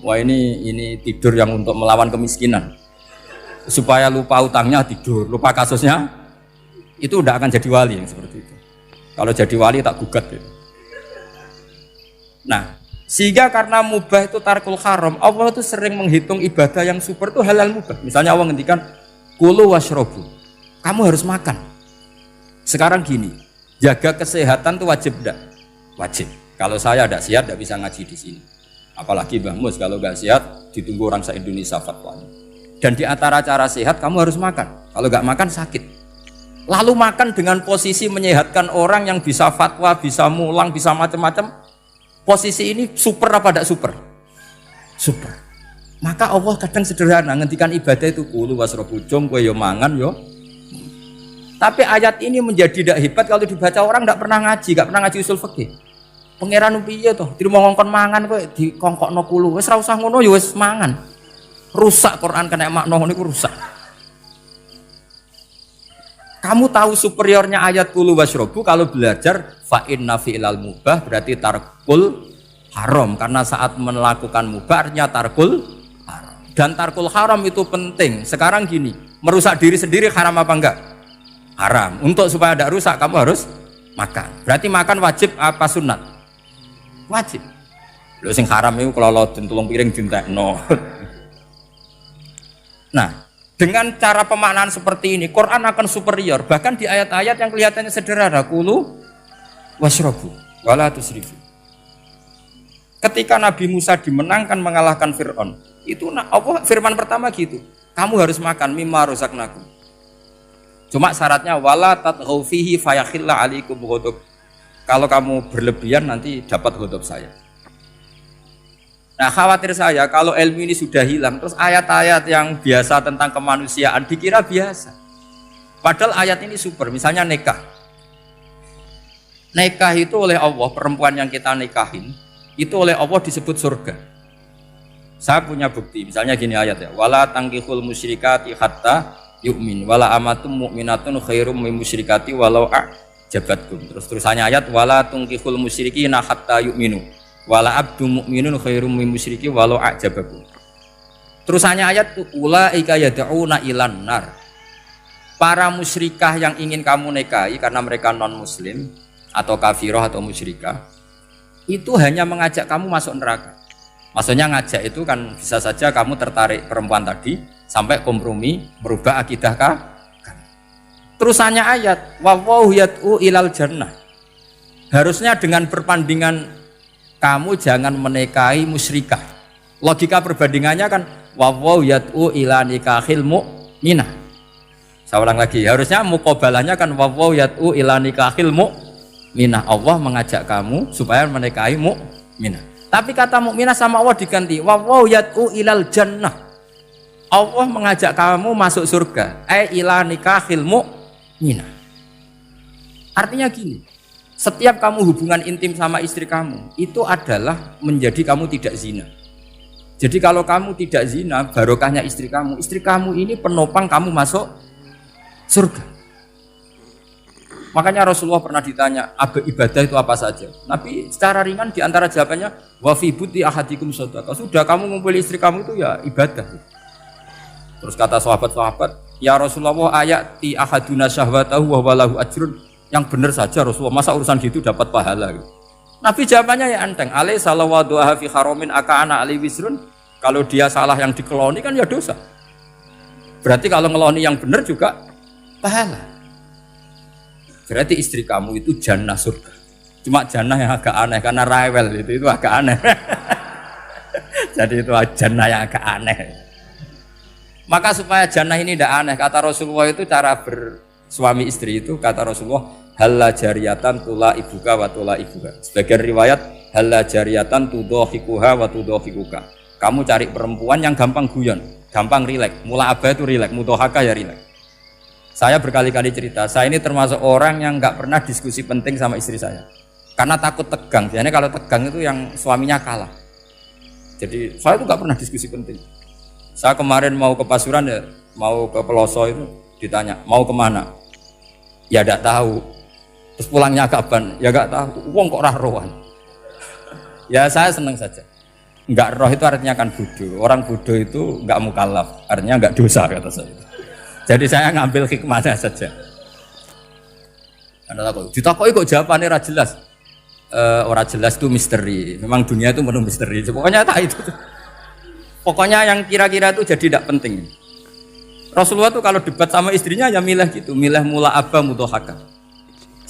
Wah ini tidur yang untuk melawan kemiskinan. Supaya lupa utangnya tidur, lupa kasusnya itu udah akan jadi wali yang seperti itu. Kalau jadi wali tak gugat ya. Nah, sehingga karena mubah itu tarkul haram, Allah itu sering menghitung ibadah yang super itu halal mubah. Misalnya Allah ngendikan kulu washrobu, kamu harus makan. Sekarang gini, jaga kesehatan itu wajib enggak? Wajib. Kalau saya tidak sehat tidak bisa ngaji di sini. Apalagi Mbah Mus kalau nggak sehat ditunggu orang se-Indonesia fatwanya. Dan di antara cara sehat kamu harus makan. Kalau nggak makan sakit. Lalu makan dengan posisi menyehatkan orang yang bisa fatwa, bisa mulang, bisa macam-macam. Posisi ini super apa tidak super? Super. Maka Allah kadang sederhana ngendikan ibadah itu kulu wasrobu jom kowe yo mangan yo. Tapi ayat ini menjadi tidak hebat kalau dibaca orang tidak pernah ngaji usul fikih. Pangeran piye to? Dirimo ngongkon mangan kowe dikongkokno kulu. Wis ora usah ngono ya wis mangan. Rusak Quran kena makna niku rusak. Kamu tahu superiornya ayat kulu wasrobu kalau belajar fa inna fi'lal mubah berarti tarkul haram karena saat melakukan mubah artinya tarkul haram. Dan tarkul haram itu penting. Sekarang gini, merusak diri sendiri haram apa enggak? Haram. Untuk supaya tidak rusak kamu harus makan. Berarti makan wajib apa sunat? Wajib. Lho sing haram itu kalau tulung piring dintekno. Nah, dengan cara pemaknaan seperti ini, Quran akan superior. Bahkan di ayat-ayat yang kelihatannya sederhana, kulu washrabu wala tusrifu. Ketika Nabi Musa dimenangkan mengalahkan Fir'aun, itu Allah firman pertama gitu, kamu harus makan mimma razaqnakum. Cuma syaratnya wala tatghaw fihi fayakhilla alaikum ghadab. Kalau kamu berlebihan nanti dapat ghadab saya. Nah, khawatir saya kalau ilmu ini sudah hilang, terus ayat-ayat yang biasa tentang kemanusiaan dikira biasa. Padahal ayat ini super, misalnya nikah. Nikah itu oleh Allah, perempuan yang kita nikahin, itu oleh Allah disebut surga. Saya punya bukti, misalnya gini ayat ya, wala tangkihul musyrikati hatta yu'min, wala amatum mu'minatun khairum min musyrikati walau a'jabatkum. Terusannya ayat, wala tangkihul musyrikina hatta yu'minu, wala abdu mu'minun khairum min musyriki walau a'jabakum. Terusannya ayat, ulaika yad'una ilan nar. Para musyrikah yang ingin kamu nikahi karena mereka non muslim atau kafirah atau musyrikah, itu hanya mengajak kamu masuk neraka. Maksudnya ngajak itu kan bisa saja kamu tertarik perempuan tadi sampai kompromi merubah akidah kamu. Terusannya ayat wallahu yad'u ilal jannah. Harusnya dengan perbandingan kamu jangan menikahi musyrikah. Logika perbandingannya kan wallahu yad'u ila nikahil mu'minah. Saya ulang lagi, harusnya muqabalahnya kan wallahu yad'u ila nikahil mu'minah. Allah mengajak kamu supaya menikahi mu'minah. Tapi kata mukminah sama Allah diganti wallahu yad'u ilal jannah. Allah mengajak kamu masuk surga. Ila nikahil mu'minah. Artinya gini, setiap kamu hubungan intim sama istri kamu itu adalah menjadi kamu tidak zina. Jadi kalau kamu tidak zina, barokahnya istri kamu ini penopang kamu masuk surga. Makanya Rasulullah pernah ditanya, ibadah itu apa saja? Nabi secara ringan diantara jawabannya, wa fi buti ahadikum shadaqah. Sudah kamu ngumpul istri kamu itu ya ibadah. Terus kata sahabat-sahabat, ya Rasulullah ayati ahaduna syahwatahu wa walahu ajrun. Yang benar saja Rasulullah, masa urusan gitu dapat pahala? Nabi jawabannya ya enteng, alai salawaduha fi haramin aka'ana alai wisrun. Kalau dia salah yang dikeloni kan ya dosa. Berarti kalau ngeloni yang benar juga pahala. Berarti istri kamu itu jannah surga. Cuma jannah yang agak aneh karena rewel itu agak aneh. Jadi itu jannah yang agak aneh. Maka supaya jannah ini tidak aneh, kata Rasulullah itu cara bersuami istri itu, kata Rasulullah, halla jariyatan tula ibuka wa tula ibuka. Sebagian riwayat halla jariyatan tudhahikuha wa tudhahikuka. Kamu cari perempuan yang gampang guyon, gampang rileks. Mula abah itu rileks, mudhahaka ya rileks. Saya berkali-kali cerita, saya ini termasuk orang yang nggak pernah diskusi penting sama istri saya karena takut tegang. Biasanya kalau tegang itu yang suaminya kalah. Jadi saya itu nggak pernah diskusi penting. Saya kemarin mau ke Pasuruan ya, mau ke Peloso itu ditanya mau kemana, ya nggak tahu. Terus pulangnya kapan, ya nggak tahu. Wong kok roh-rohan. Ya saya seneng saja. Nggak roh itu artinya kan bodoh. Orang bodoh itu nggak mukallaf, artinya nggak dosa kata saya. Jadi saya ngambil hikmahnya saja. Anda takut, ditakoi kok jawabannya ora jelas. Ora jelas itu misteri. Memang dunia itu penuh misteri. Pokoknya tak itu. Pokoknya yang kira-kira itu jadi tidak penting. Rasulullah tuh kalau debat sama istrinya ya milih gitu, milih mula abba mudhahaka.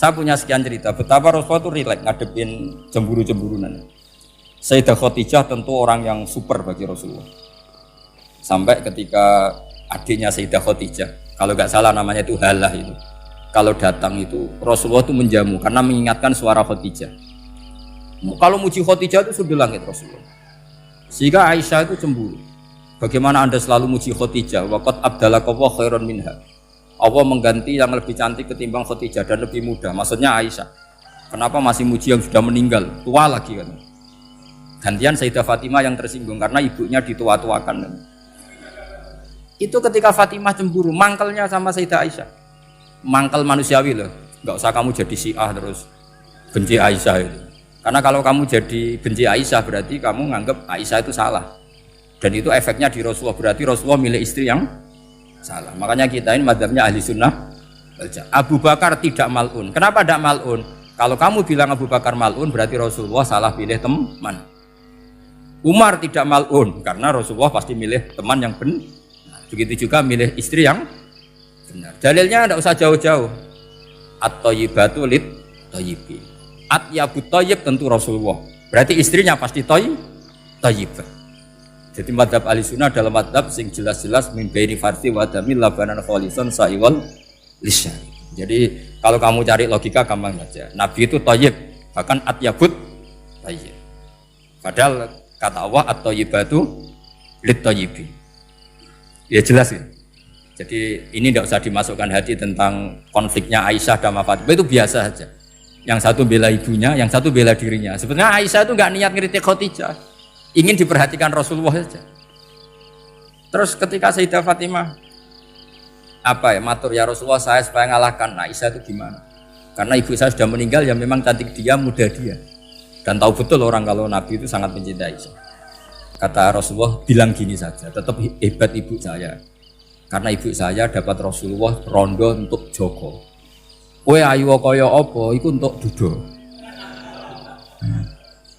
Saya punya sekian cerita betapa Rasulullah tuh rileks ngadepin cemburu-cemburunan. Sayyidah Khadijah tentu orang yang super bagi Rasulullah. Sampai ketika adiknya Sayyidah Khadijah, kalau nggak salah namanya itu Halah itu, kalau datang itu Rasulullah itu menjamu karena mengingatkan suara Khadijah. Kalau muji Khadijah itu sudah langit Rasulullah. Sehingga Aisyah itu cemburu. Bagaimana anda selalu muji Khadijah? Waqad abdalakallahu khairan minha. Allah mengganti yang lebih cantik ketimbang Khadijah dan lebih muda. Maksudnya Aisyah. Kenapa masih muji yang sudah meninggal? Tua lagi kan. Gantian Sayyidah Fatimah yang tersinggung karena ibunya ditua-tuakan. Itu ketika Fatimah cemburu, mangkelnya sama Sayyidah Aisyah. Mangkel manusiawi loh. Enggak usah kamu jadi Syiah terus benci Aisyah itu. Karena kalau kamu jadi benci Aisyah berarti kamu nganggap Aisyah itu salah. Dan itu efeknya di Rasulullah, berarti Rasulullah milih istri yang salah. Makanya kita ini madzhabnya ahli sunnah wal jamaah. Abu Bakar tidak mal'un. Kenapa tidak mal'un? Kalau kamu bilang Abu Bakar mal'un berarti Rasulullah salah pilih teman. Umar tidak mal'un karena Rasulullah pasti milih teman yang benar. Begitu juga milih istri yang benar. Dalilnya tidak usah jauh-jauh. At-thayyibatu lit-thayyibi. At-yabut thayyib tentu Rasulullah. Berarti istrinya pasti thayyibah. Jadi madzhab ahli sunnah adalah madzhab sing jelas-jelas min baini farsi wa damil labanan khalisan sa'iwal lisyari. Jadi kalau kamu cari logika gampang saja. Nabi itu thayyib, bahkan atyabut thayyib. Padahal kata Allah at-thayyibatu lit-thayyibi. Ya jelas ya. Jadi ini tidak usah dimasukkan hati tentang konfliknya Aisyah dan Fatimah, itu biasa saja. Yang satu bela ibunya, yang satu bela dirinya. Sebenarnya Aisyah itu nggak niat ngeritik Khadijah, ingin diperhatikan Rasulullah saja. Terus ketika Sayyidah Fatimah matur ya Rasulullah saya supaya ngalahkan Aisyah itu gimana? Karena ibu saya sudah meninggal, ya memang cantik dia, muda dia, dan tahu betul orang kalau Nabi itu sangat mencintai Aisyah. Kata Rasulullah bilang gini saja, tetap hebat ibu saya, karena ibu saya dapat Rasulullah rondo untuk Joko. Kowe ayu kaya apa iku untuk dudo.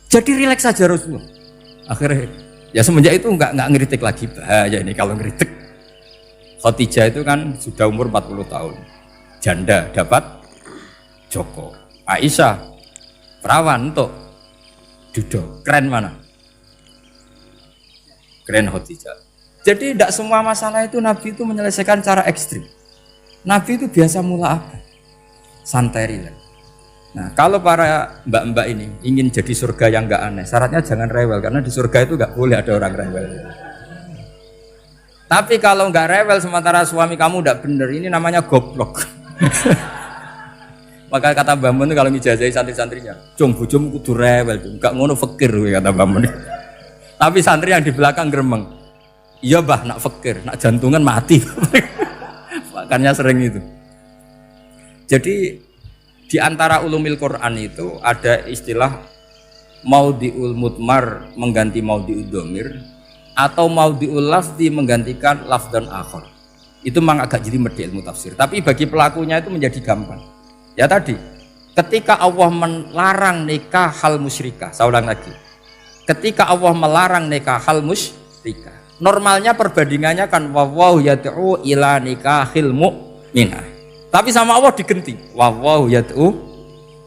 Jadi rileks saja Rasulullah. Akhirnya ya semenjak itu enggak ngeritik lagi. Bahaya ini kalau ngeritik. Khadijah itu kan sudah umur 40 tahun. Janda dapat Joko. Aisyah perawan untuk dudo. Keren mana? Keren Khadijah. Jadi tidak semua masalah itu Nabi itu menyelesaikan cara ekstrim. Nabi itu biasa mula apa? Santai rileks. Nah, kalau para mbak-mbak ini ingin jadi surga yang enggak aneh, syaratnya jangan rewel, karena di surga itu enggak boleh ada orang rewel. Tapi kalau enggak rewel sementara suami kamu enggak bener, ini namanya goblok. Maka kata Mbah Mun kalau ngijazahi santri-santrinya, "Cung bojomu kudu rewel, enggak ngono fakir," kata Mbah Mun. Tapi santri yang di belakang gremeng, "Iya, Mbah, nak fakir, nak jantungan mati." Makanya sering itu. Jadi di antara ulumil Quran itu ada istilah maudhi'ul mudmar mengganti maudhi'ud dhamir atau maudhi'ul lafzi menggantikan lafdzan akhar. Itu memang agak jelimet di ilmu tafsir, tapi bagi pelakunya itu menjadi gampang. Ya tadi, ketika Allah melarang nikah hal musyrikah, saya ulang lagi. Ketika Allah melarang nikah hal musyrikah, normalnya perbandingannya kan wallahu yad'u ila nikahil mu'minah. Tapi sama Allah digenti, wallahu yad'u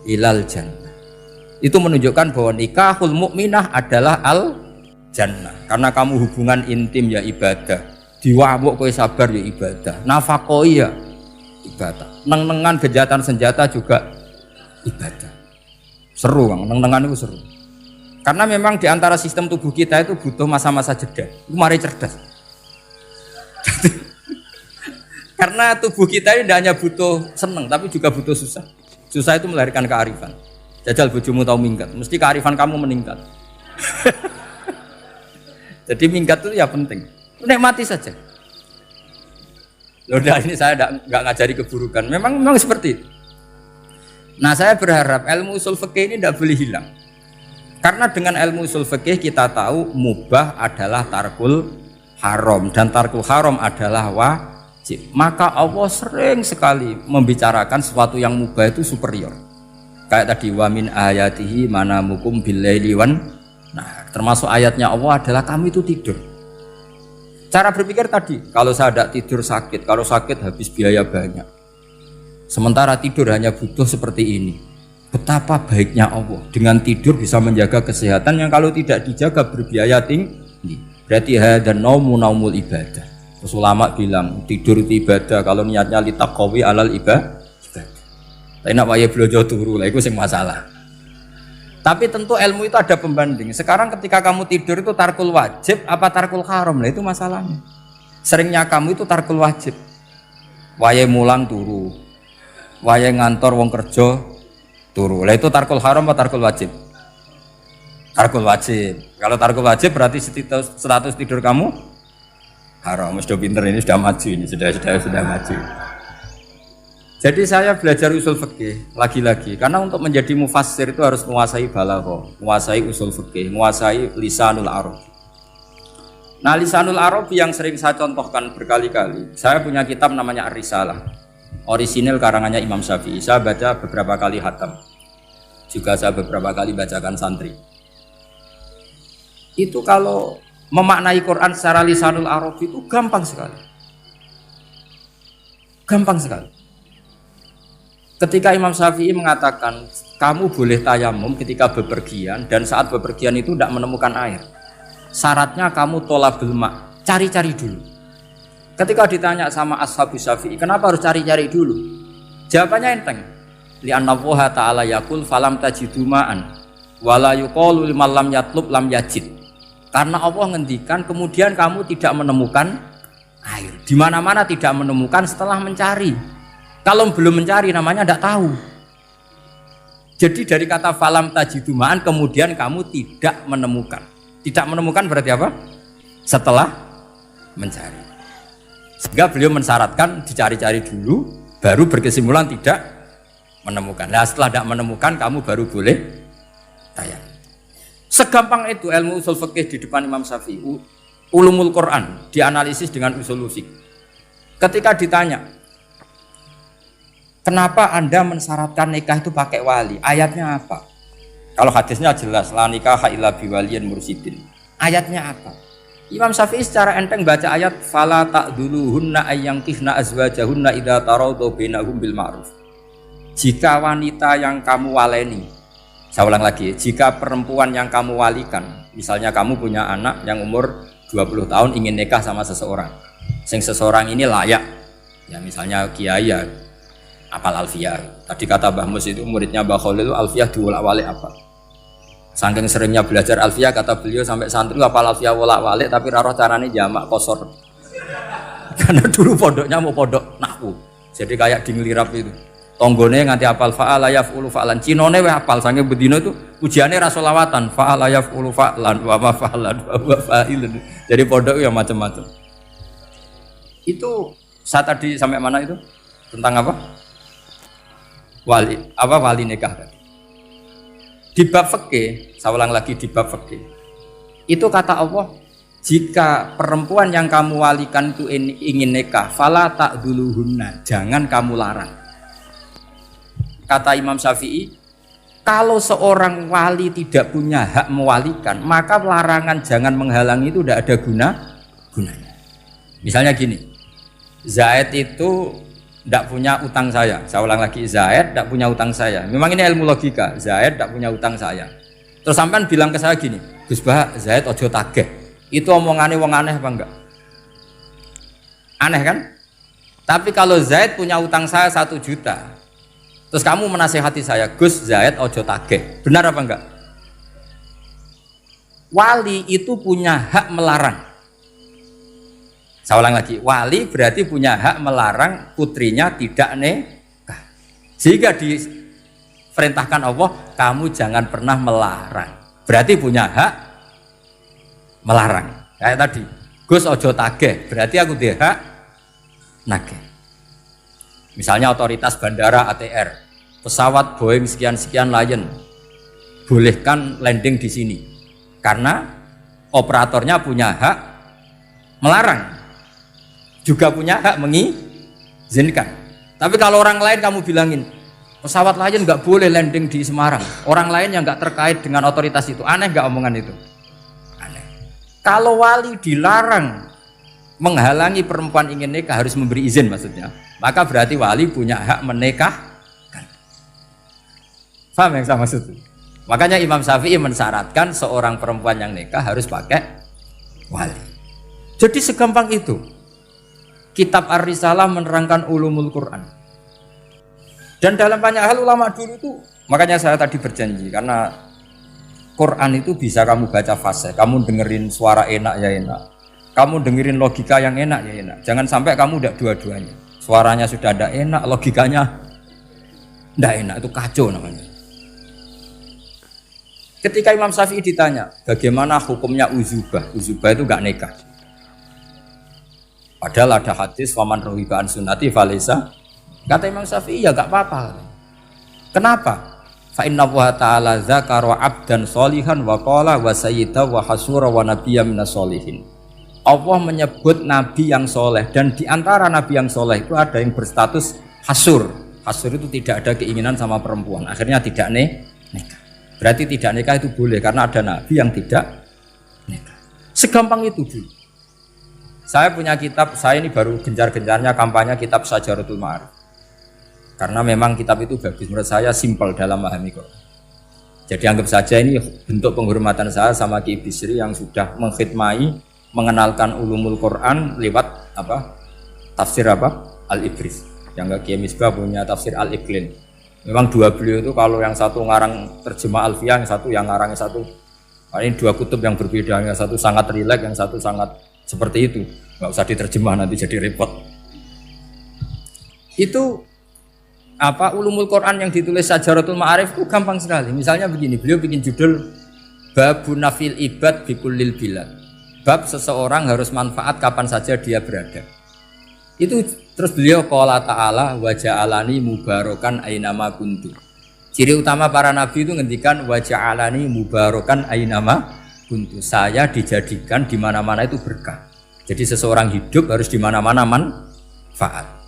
ilal jannah. Itu menunjukkan bahwa nikahul mukminah adalah al jannah. Karena kamu hubungan intim ya ibadah, diwamuk kowe sabar ya ibadah, nafaqah ya ibadah, neng-nengan gejatan senjata juga ibadah. Seru Kang, neng-nengan itu seru. Karena memang di antara sistem tubuh kita itu butuh masa-masa jeda. Itu mari cerdas. Karena tubuh kita ini tidak hanya butuh seneng, tapi juga butuh susah. Susah itu melahirkan kearifan. Jajal bojomu tahu minggat, mesti kearifan kamu meningkat. Jadi minggat itu ya penting. Nikmati saja. Loh, ini saya nggak ngajari keburukan. Memang seperti itu. Nah, saya berharap ilmu usul fikih ini tidak boleh hilang. Karena dengan ilmu usul fikih kita tahu mubah adalah tarkul haram dan tarkul haram adalah wajib. Maka Allah sering sekali membicarakan sesuatu yang mubah itu superior. Kayak tadi wa min ayatihi manamukum billaili wan. Nah, termasuk ayatnya Allah adalah kami itu tidur. Cara berpikir tadi, kalau saya tidak tidur sakit, kalau sakit habis biaya banyak. Sementara tidur hanya butuh seperti ini. Betapa baiknya Allah dengan tidur bisa menjaga kesehatan yang kalau tidak dijaga berbiaya tinggi. Berarti hadan naumul ibadah. Terus ulama bilang tidur itu ibadah kalau niatnya litaqawi alal ibadah. Tapi nak wae blojo turu lah itu sing masalah. Tapi tentu ilmu itu ada pembanding. Sekarang ketika kamu tidur itu tarkul wajib apa tarkul haram lah itu masalahnya. Seringnya kamu itu tarkul wajib. Wae mulang turu. Wae ngantor wong kerja turu. Lah itu tarkul haram apa tarkul wajib? Tarkul wajib. Kalau tarkul wajib berarti status tidur kamu haram. Sudah pinter ini, sudah maju ini, sudah maju. Jadi saya belajar usul fikih lagi-lagi karena untuk menjadi mufassir itu harus menguasai balaghah, menguasai usul fikih, menguasai lisanul arab. Nah, Lisanul Arabi yang sering saya contohkan berkali-kali, saya punya kitab namanya Ar-Risalah, orisinil karangannya Imam Syafi'i. Saya baca beberapa kali khatam, juga saya beberapa kali bacakan santri. Itu kalau memaknai Quran secara Lisanul Arabi itu gampang sekali. Gampang sekali. Ketika Imam Syafi'i mengatakan kamu boleh tayamum ketika bepergian dan saat bepergian itu tidak menemukan air, syaratnya kamu tolabul ma', cari-cari dulu. Ketika ditanya sama Ashabus Syafi'i, kenapa harus cari-cari dulu? Jawabannya enteng. Li'anna Allaha ta'ala yaqul falam tajidu ma'an wala yuqalu liman lam yatlub lam yajid. Karena Allah ngendikan kemudian kamu tidak menemukan air. Di mana-mana tidak menemukan setelah mencari. Kalau belum mencari namanya tidak tahu. Jadi dari kata falam tajidu ma'an kemudian kamu tidak menemukan. Tidak menemukan berarti apa? Setelah mencari. Sehingga beliau mensyaratkan dicari-cari dulu, baru berkesimpulan tidak menemukan. Nah setelah tidak menemukan, kamu baru boleh tayang. Segampang itu ilmu usul fikih di depan Imam Syafi'i. Ulumul Quran dianalisis dengan usul fikih. Ketika ditanya, kenapa Anda mensyaratkan nikah itu pakai wali? Ayatnya apa? Kalau hadisnya jelas, la nikaha illa biwaliyin mursyidin. Ayatnya apa? Imam Syafi'i secara enteng baca ayat fala ta'duluhunna ayyankihna azwajahunna idza tarawdu bainahum bil ma'ruf. Jika wanita yang kamu waleni, saya ulang lagi, jika perempuan yang kamu walikan, misalnya kamu punya anak yang umur 20 tahun ingin nikah sama seseorang, sing seseorang ini layak, ya misalnya kiai ya, apal alfiyah. Tadi kata Mbah Mus itu muridnya Mbah Khalil alfiyah diwolak-walik apa? Saking seringnya belajar alfiyah kata beliau sampai santri apal alfiyah wolak-walik tapi raro carane jamak kosor. Karena dulu pondoknya mau pondok nahwu. Jadi kayak di ngelirap itu. Tonggone nganti apal fa'ala yaf'ulu fa'lan. Cinone weh apal saking bedino itu ujiane ra selawatan fa'ala yaf'ulu fa'lan wa ma fa'lan wa fa'ilun. Jadi pondok ya macam-macam. Itu saat tadi sampai mana itu? Tentang apa? Wali nikah tadi. Di bab fikih, saya ulang lagi di bab fikih. Itu kata Allah, jika perempuan yang kamu walikan itu ingin nikah, fala ta'duluhunna, jangan kamu larang. Kata Imam Syafi'i, kalau seorang wali tidak punya hak mewalikan, maka larangan jangan menghalangi itu tidak ada gunanya. Misalnya gini, Zaid itu tidak punya utang saya ulang lagi, Zaid tidak punya utang saya. Memang ini ilmu logika, Zaid tidak punya utang saya. Terus sampean bilang ke saya gini, Gus Bah, Zaid ojo tagih. Itu omongannya wong aneh apa enggak? Aneh kan? Tapi kalau Zaid punya utang saya 1 juta, terus kamu menasihati saya, Gus Zaid ojo tagih, benar apa enggak? Wali itu punya hak melarang. Saya ulang lagi, wali berarti punya hak melarang putrinya tidak nikah. Jika diperintahkan Allah, kamu jangan pernah melarang. Berarti punya hak melarang. Kayak tadi, Gus ojo tagih, berarti aku dia hak nagih. Misalnya otoritas bandara ATR, pesawat Boeing sekian-sekian Lion, bolehkan landing di sini. Karena operatornya punya hak melarang. Juga punya hak mengizinkan. Tapi kalau orang lain kamu bilangin pesawat lain nggak boleh landing di Semarang, orang lain yang nggak terkait dengan otoritas itu, aneh nggak omongan itu? Aneh. Kalau wali dilarang menghalangi perempuan ingin nikah harus memberi izin maksudnya, maka berarti wali punya hak menikahkan. Paham yang saya maksud? Makanya Imam Syafi'i mensyaratkan seorang perempuan yang nikah harus pakai wali. Jadi segampang itu. Kitab Ar-Risalah menerangkan ulumul Quran. Dan dalam banyak hal ulama dulu itu, makanya saya tadi berjanji, karena Quran itu bisa kamu baca fasih, kamu dengerin suara enak ya enak, kamu dengerin logika yang enak ya enak. Jangan sampai kamu tidak dua-duanya. Suaranya sudah ada enak, logikanya tidak enak, itu kacau namanya. Ketika Imam Syafi'i ditanya, bagaimana hukumnya uzubah? Uzubah itu gak nikah. Padahal ada hadis waman rohibaan sunnati falesa. Kata Imam Syafi'i ya gak apa-apa. Kenapa? Fa inna wa ta'ala dzakara 'abdan sholihan wa qala wa sayyida wa hasura wa nabiyya minas sholihin. Allah menyebut nabi yang soleh, dan di antara nabi yang soleh itu ada yang berstatus hasur. Hasur itu tidak ada keinginan sama perempuan, akhirnya tidak nikah. Berarti tidak nikah itu boleh karena ada nabi yang tidak nikah. Segampang itu dulu. Saya punya kitab, saya ini baru gencar-gencarnya kampanye kitab Syajaratul Ma'arif. Karena memang kitab itu bagus, menurut saya simpel dalam memahami Quran. Jadi anggap saja ini bentuk penghormatan saya sama Ki Bisri yang sudah mengkhidmai mengenalkan ulumul Quran lewat tafsir Al-Ibris. Yang Kiai Misbah punya tafsir Al-Iqlin. Memang dua beliau itu kalau yang satu ngarang terjemah Alfiyah, yang satu yang ngarang satu. Ini dua kutub yang berbeda, yang satu sangat rileks, yang satu sangat seperti itu. Nggak usah diterjemah nanti jadi repot. Itu ulumul Quran yang ditulis Syajaratul Ma'arif itu gampang sekali. Misalnya begini, beliau bikin judul Babun Nafil Ibad Bikullil Bilad. Bab seseorang harus manfaat kapan saja dia berada. Itu terus beliau qala ta'ala wa ja'alani mubarakan ainama kuntu. Ciri utama para nabi itu ngendikan wa ja'alani mubarakan ainama kuntu. Saya dijadikan di mana-mana itu berkah. Jadi seseorang hidup harus di mana-mana manfaat.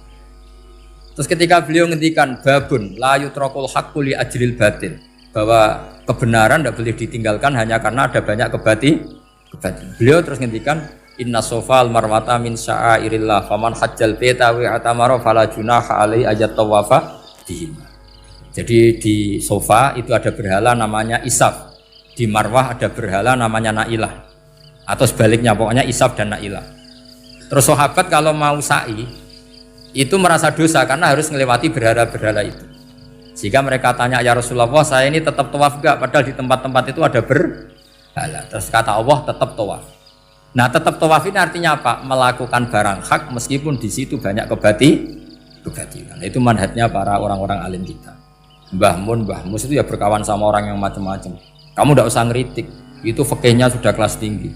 Terus ketika beliau ngendikan babun la yutrakul haqqu li ajril batil, bahwa kebenaran tidak boleh ditinggalkan hanya karena ada banyak kebatilan. Beliau terus ngendikan inna sofal marwata min sya'airillah faman hajjal baita wa atamara fala junaha alai ayat tawafa bihim. Jadi di Sofa itu ada berhala namanya Isaf, di Marwah ada berhala namanya Nailah, atau sebaliknya pokoknya Isaf dan Nailah. Terus sahabat kalau mau sa'i itu merasa dosa karena harus melewati berhala-berhala itu, sehingga mereka tanya, ya Rasulullah saya ini tetap tawaf gak? Padahal di tempat-tempat itu ada berhala. Terus kata Allah tetap tawaf. Nah tetap tawaf ini artinya apa? Melakukan barang hak meskipun di situ banyak kebatilan. Itu manhajnya para orang-orang alim kita. Mbah Mus itu ya berkawan sama orang yang macam-macam. Kamu tidak usah ngeritik. Itu fikihnya sudah kelas tinggi.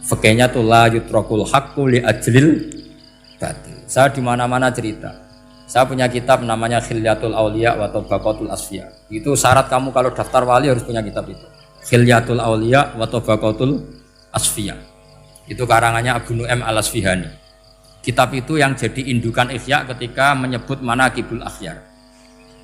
Fikihnya tuh la yutrakul haqqu li ajlil batil. Saya di mana-mana cerita. Saya punya kitab namanya Khilyatul Auliya wa Tabaqatul Asfiya. Itu syarat kamu kalau daftar wali harus punya kitab itu. Khilyatul Auliya wa Tabaqatul Asfiya. Itu karangannya Abu Nu'aim Al-Asfihani. Kitab itu yang jadi indukan Ihya ketika menyebut manaqibul akhyar.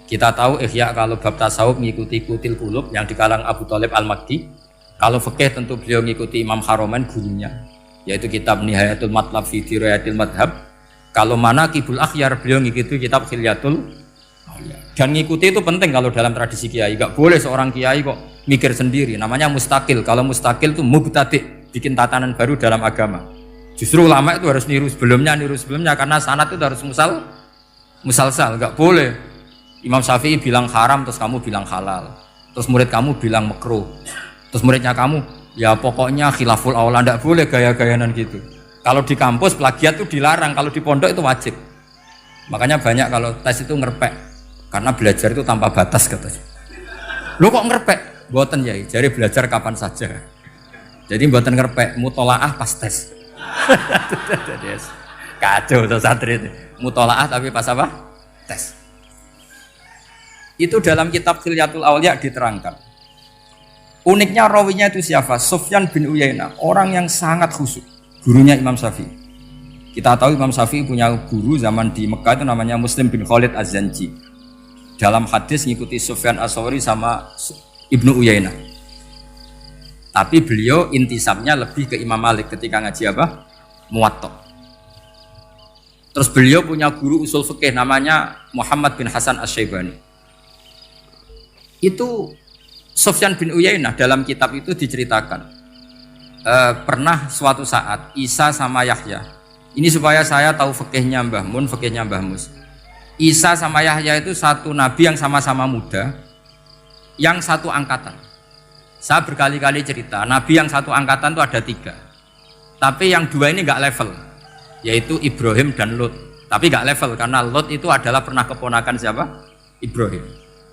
Kita tahu Ihya kalau bab tasawuf mengikuti Kutil Qulub yang dikalang Abu Thalib Al-Makdi. Kalau fikih tentu beliau mengikuti Imam Haromen gurunya, yaitu kitab Nihayatul Matlab fi Dirayatil Madhab. Kalau manaqibul akhyar beliau mengikuti kitab Khilyatul. Dan ngikuti itu penting kalau dalam tradisi kiai. Gak boleh seorang kiai kok mikir sendiri, namanya mustakil. Kalau mustakil itu mubtadi', bikin tatanan baru dalam agama. Justru ulama itu harus niru sebelumnya karena sanad itu harus musalsal. Gak boleh Imam Syafi'i bilang haram terus kamu bilang halal, terus murid kamu bilang makruh, terus muridnya kamu ya pokoknya khilaful aula. Gak boleh gaya-gayanan gitu. Kalau di kampus plagiat itu dilarang, kalau di pondok itu wajib. Makanya banyak kalau tes itu ngerpek. Karena belajar itu tanpa batas katanya. Lu kok ngerpek? Mboten ya, jadi belajar kapan saja. Jadi mboten ngerpek, mutolaah pas tes. Kacau tuh santri itu. Mutolaah tapi pas apa? Tes. Itu dalam kitab Khilyatul Auliya diterangkan. Uniknya rawinya itu siapa? Sufyan bin Uyainah, orang yang sangat khusyuk. Gurunya Imam Syafi'i. Kita tahu Imam Syafi'i punya guru zaman di Mekah itu namanya Muslim bin Khalid Az-Zanji. Dalam hadis ngikuti Sufyan As-Sawri sama Ibnu Uyainah. Tapi beliau intisabnya lebih ke Imam Malik ketika ngaji apa? Muwatta. Terus beliau punya guru usul fikih namanya Muhammad bin Hasan Asy-Syaibani. Itu Sufyan bin Uyainah dalam kitab itu diceritakan. Pernah suatu saat Isa sama Yahya. Ini supaya saya tahu fikihnya Mbah Mun, fikihnya Mbah Mus. Isa sama Yahya itu satu nabi yang sama-sama muda, yang satu angkatan. Saya berkali-kali cerita, nabi yang satu angkatan itu ada 3, tapi yang 2 ini nggak level, yaitu Ibrahim dan Lut. Tapi nggak level karena Lut itu adalah pernah keponakan siapa? Ibrahim.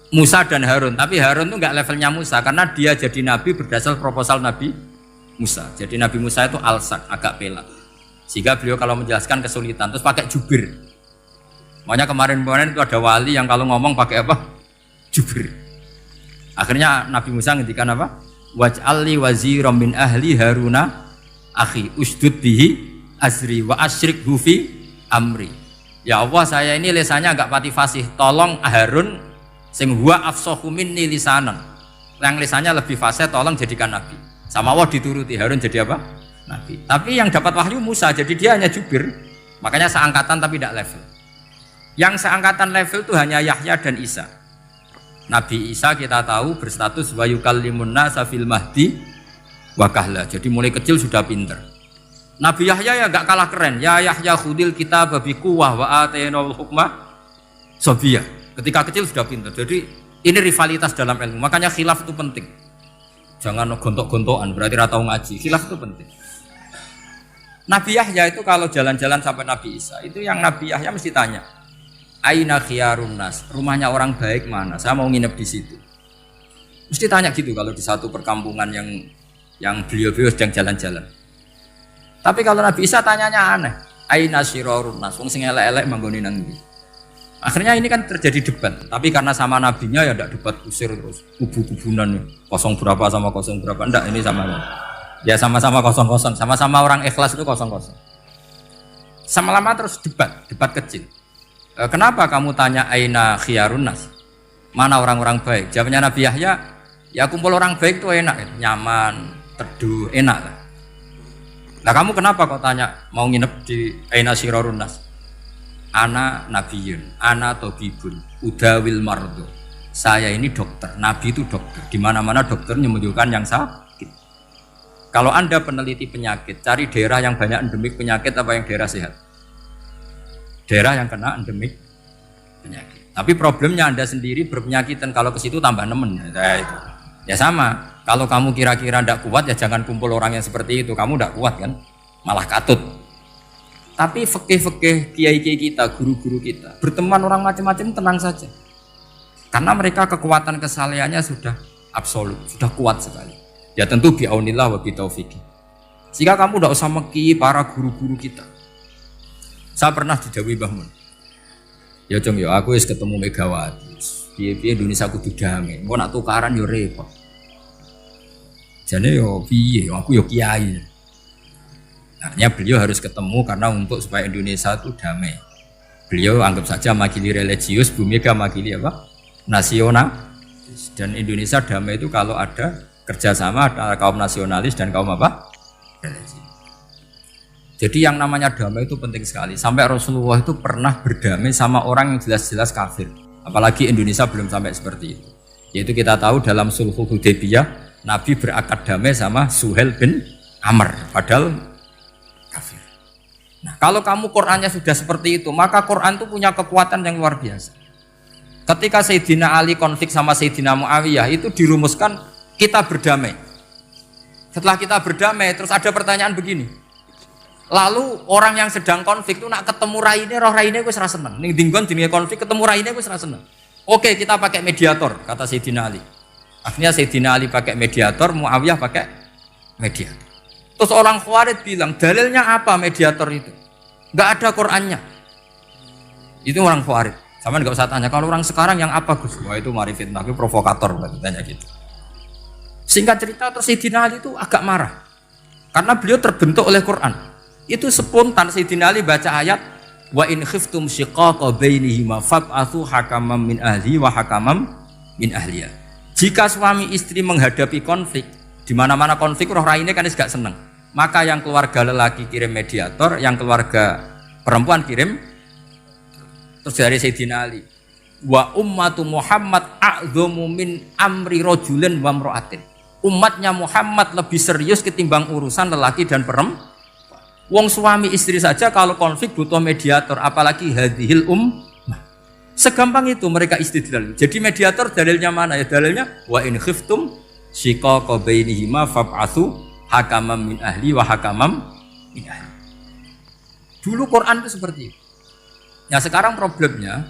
Musa dan Harun, tapi Harun itu nggak levelnya Musa karena dia jadi nabi berdasar proposal Nabi Musa. Jadi Nabi Musa itu alsak, agak pelak, sehingga beliau kalau menjelaskan kesulitan, terus pakai jubir. Makanya kemarin-kemarin itu ada wali yang kalau ngomong pakai apa? Jubir. Akhirnya Nabi Musa ngendikan apa? Waj'alli waziran min ahli Haruna akhi usdud bihi azri wa asyrikhu fi amri. Ya Allah, saya ini lisannya agak pati fasih, tolong Harun sing huwa afsahu minni lisanan, yang lisannya lebih fasih tolong jadikan nabi. Sama Allah dituruti, Harun jadi apa? Nabi. Tapi yang dapat wahyu Musa, jadi dia hanya jubir, makanya seangkatan tapi tidak level. Yang seangkatan level itu hanya Yahya dan Isa. Nabi Isa kita tahu berstatus wa yukallimun nasa fil mahdi wa kahla, jadi mulai kecil sudah pinter. Nabi Yahya ya gak kalah keren. Ya Yahya khudil kitab bi quwwah wa atainal hukma sabiyah. Ketika kecil sudah pintar. Jadi ini rivalitas dalam ilmu. Makanya khilaf itu penting. Jangan gontok-gontokan, berarti ora tau ngaji. Khilaf itu penting. Nabi Yahya itu kalau jalan-jalan sampai Nabi Isa, itu yang Nabi Yahya mesti tanya, aina khiyarun nas? Rumahnya orang baik mana? Saya mau nginep di situ. Mesti tanya gitu kalau di satu perkampungan yang beliau-beliau sedang jalan-jalan. Tapi kalau Nabi Isa tanyanya aneh, aina syirarun nas? Wong sing elek-elek manggone nang ndi? Akhirnya ini kan terjadi debat. Tapi karena sama nabinya ya ndak debat kusir terus kubu-kubunan kosong berapa sama kosong berapa. Ndak, ini sama. Ya sama-sama kosong-kosong, sama-sama orang ikhlas itu kosong-kosong. Sama lama terus debat kecil. Kenapa kamu tanya aina khiyarun nas? Mana orang-orang baik? Jawabnya Nabi Yahya, ya kumpul orang baik itu enak, nyaman, teduh, enak lah. Nah kamu kenapa kok tanya mau nginep di aina syirarun nas? Ana nabiyun, ana tobibun, udawil mardo. Saya ini dokter, nabi itu dokter. Di mana-mana dokter menyembuhkan yang sakit. Kalau Anda peneliti penyakit, cari daerah yang banyak endemik penyakit apa yang daerah sehat? Daerah yang kena endemik penyakit. Tapi problemnya Anda sendiri berpenyakit dan kalau ke situ tambah nemen. Ya sama. Kalau kamu kira-kira tidak kuat ya jangan kumpul orang yang seperti itu. Kamu tidak kuat kan? Malah katut. Tapi fikih-fikih kiai-kiai kita, guru-guru kita, berteman orang macam-macam tenang saja. Karena mereka kekuatan kesalehannya sudah absolut, sudah kuat sekali. Ya tentu bi'aunillah wa bitaufiqi. Sehingga kamu tidak usah meki para guru-guru kita. Saya pernah didhawuhi Mbah Mun. Ya Jong ya aku wis ketemu Megawati. Piye-piye Indonesia kudu damai. Engko nak tukaran yo repot. Jane yo piye aku yo kiai. Artinya beliau harus ketemu karena untuk supaya Indonesia itu damai. Beliau anggap saja makili religius, Bu Mega makili apa? Nasional. Dan Indonesia damai itu kalau ada kerjasama antara kaum nasionalis dan kaum apa? Religius. Jadi yang namanya damai itu penting sekali. Sampai Rasulullah itu pernah berdamai sama orang yang jelas-jelas kafir. Apalagi Indonesia belum sampai seperti itu. Yaitu kita tahu dalam Sulhul Hudaybiyah, Nabi berakad damai sama Suhail bin Amr. Padahal kafir. Nah, kalau kamu Qur'annya sudah seperti itu, maka Qur'an itu punya kekuatan yang luar biasa. Ketika Sayyidina Ali konflik sama Sayyidina Muawiyah, itu dirumuskan kita berdamai. Setelah kita berdamai, terus ada pertanyaan begini. Lalu orang yang sedang konflik itu nak ketemu raine, roh raine wis ra seneng. Ning dinggon jenenge konflik ketemu raine wis ra seneng. Oke, kita pakai mediator, kata Sayyidina Ali. Akhirnya Sayyidina Ali pakai mediator, Muawiyah pakai mediator. Terus orang Khawarij bilang, dalilnya apa mediator itu? Enggak ada Qur'annya. Itu orang Khawarij. Sama enggak usah tanya, kalau orang sekarang yang apa Gus? Wah itu mari fitnah, itu provokator berarti tanya gitu. Singkat cerita terus Sayyidina Ali itu agak marah. Karena beliau terbentuk oleh Quran. Itu spontan Sayyidina Ali baca ayat wa in khiftum shiqaqa bainihima fab'atsu hakaman min ahli wa hakaman min ahliya. Jika suami istri menghadapi konflik, di mana-mana konflik roh raine kan gak seneng. Maka yang keluarga lelaki kirim mediator, yang keluarga perempuan kirim. Terus dari Sayyidina Ali, wa ummatu Muhammad a'dhamu min amri rajulin wa imra'atin. Umatnya Muhammad lebih serius ketimbang urusan lelaki dan perempuan. Wong suami istri saja kalau konflik butuh mediator, apalagi hadhil ummah. Segampang itu mereka istidlal. Jadi mediator dalilnya mana ya? Dalilnya wa in khiftum shiqaqa bainihima fab'atsu hakaman min ahli wa hakaman min ahli. Dulu Quran itu seperti itu. Nah sekarang problemnya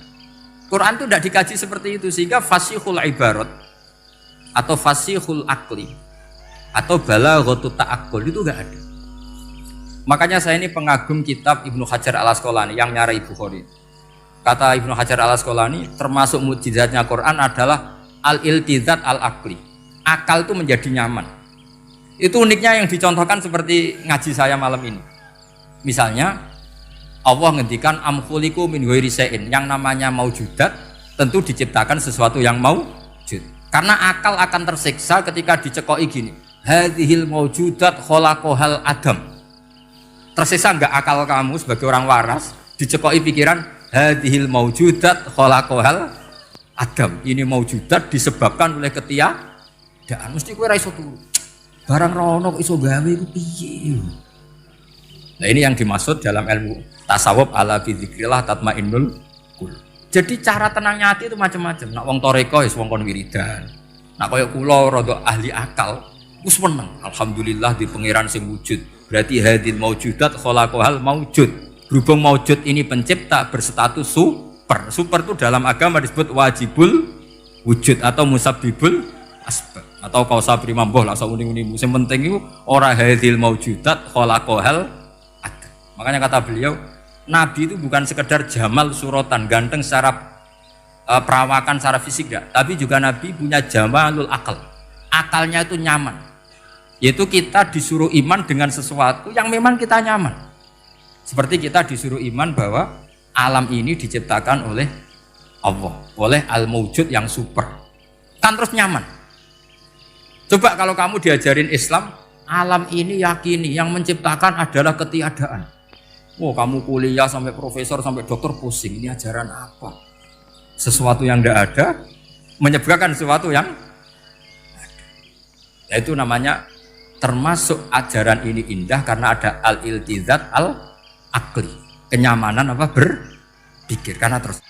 Quran itu tidak dikaji seperti itu sehingga fasihul ibarat atau fasihul akli atau balaghatut ta'aqqul itu enggak ada. Makanya saya ini pengagum kitab Ibnu Hajar al-Asqalani yang nyarai Bukhari. Kata Ibnu Hajar al-Asqalani termasuk mukjizatnya Quran adalah al-iltizat al-aqli. Akal itu menjadi nyaman. Itu uniknya yang dicontohkan seperti ngaji saya malam ini. Misalnya Allah ngendikan am khuliqu min ghairi syai'in, yang namanya maujudat tentu diciptakan sesuatu yang maujud. Karena akal akan tersiksa ketika dicekoki gini. Hadhil maujudat khalaqahal adam. Tersiksa enggak akal kamu sebagai orang waras dicekoki pikiran hadhil maujudat khalaqahal adam. Ini maujudat disebabkan oleh ketiadaan. Mesti kowe ra iso turu. Barang rono kok iso gawe iku piye? Nah ini yang dimaksud dalam ilmu tasawuf ala bi dzikrillah tatmainnul qulub. Jadi cara tenangnya hati itu macam-macam. Nak wong toreko wis wong kon wiridan. Nak koyo kula rada ahli akal, wis meneng. Alhamdulillah di pangeran sing wujud. Berarti hadil maujudat khalaqahal maujud. Berhubung maujud ini pencipta berstatus super. Super itu dalam agama disebut wajibul wujud atau musabbibul asbab atau kausa primambah lah sauni-uni. Sing penting iku ora hadil maujudat khalaqahal. Makanya kata beliau, Nabi itu bukan sekedar jamal suratan, ganteng secara perawakan, secara fisik enggak, tapi juga Nabi punya jamalul akal. Akalnya itu nyaman. Yaitu kita disuruh iman dengan sesuatu yang memang kita nyaman. Seperti kita disuruh iman bahwa alam ini diciptakan oleh Allah, oleh al-mawjud yang super. Kan terus nyaman. Coba kalau kamu diajarin Islam, alam ini yakini yang menciptakan adalah ketiadaan. Oh, kamu kuliah sampai profesor sampai dokter pusing, ini ajaran apa? Sesuatu yang tidak ada menyebabkan sesuatu yang ada. Itu namanya termasuk ajaran ini indah karena ada al-iltizat al-akli, kenyamanan apa berpikir karena terus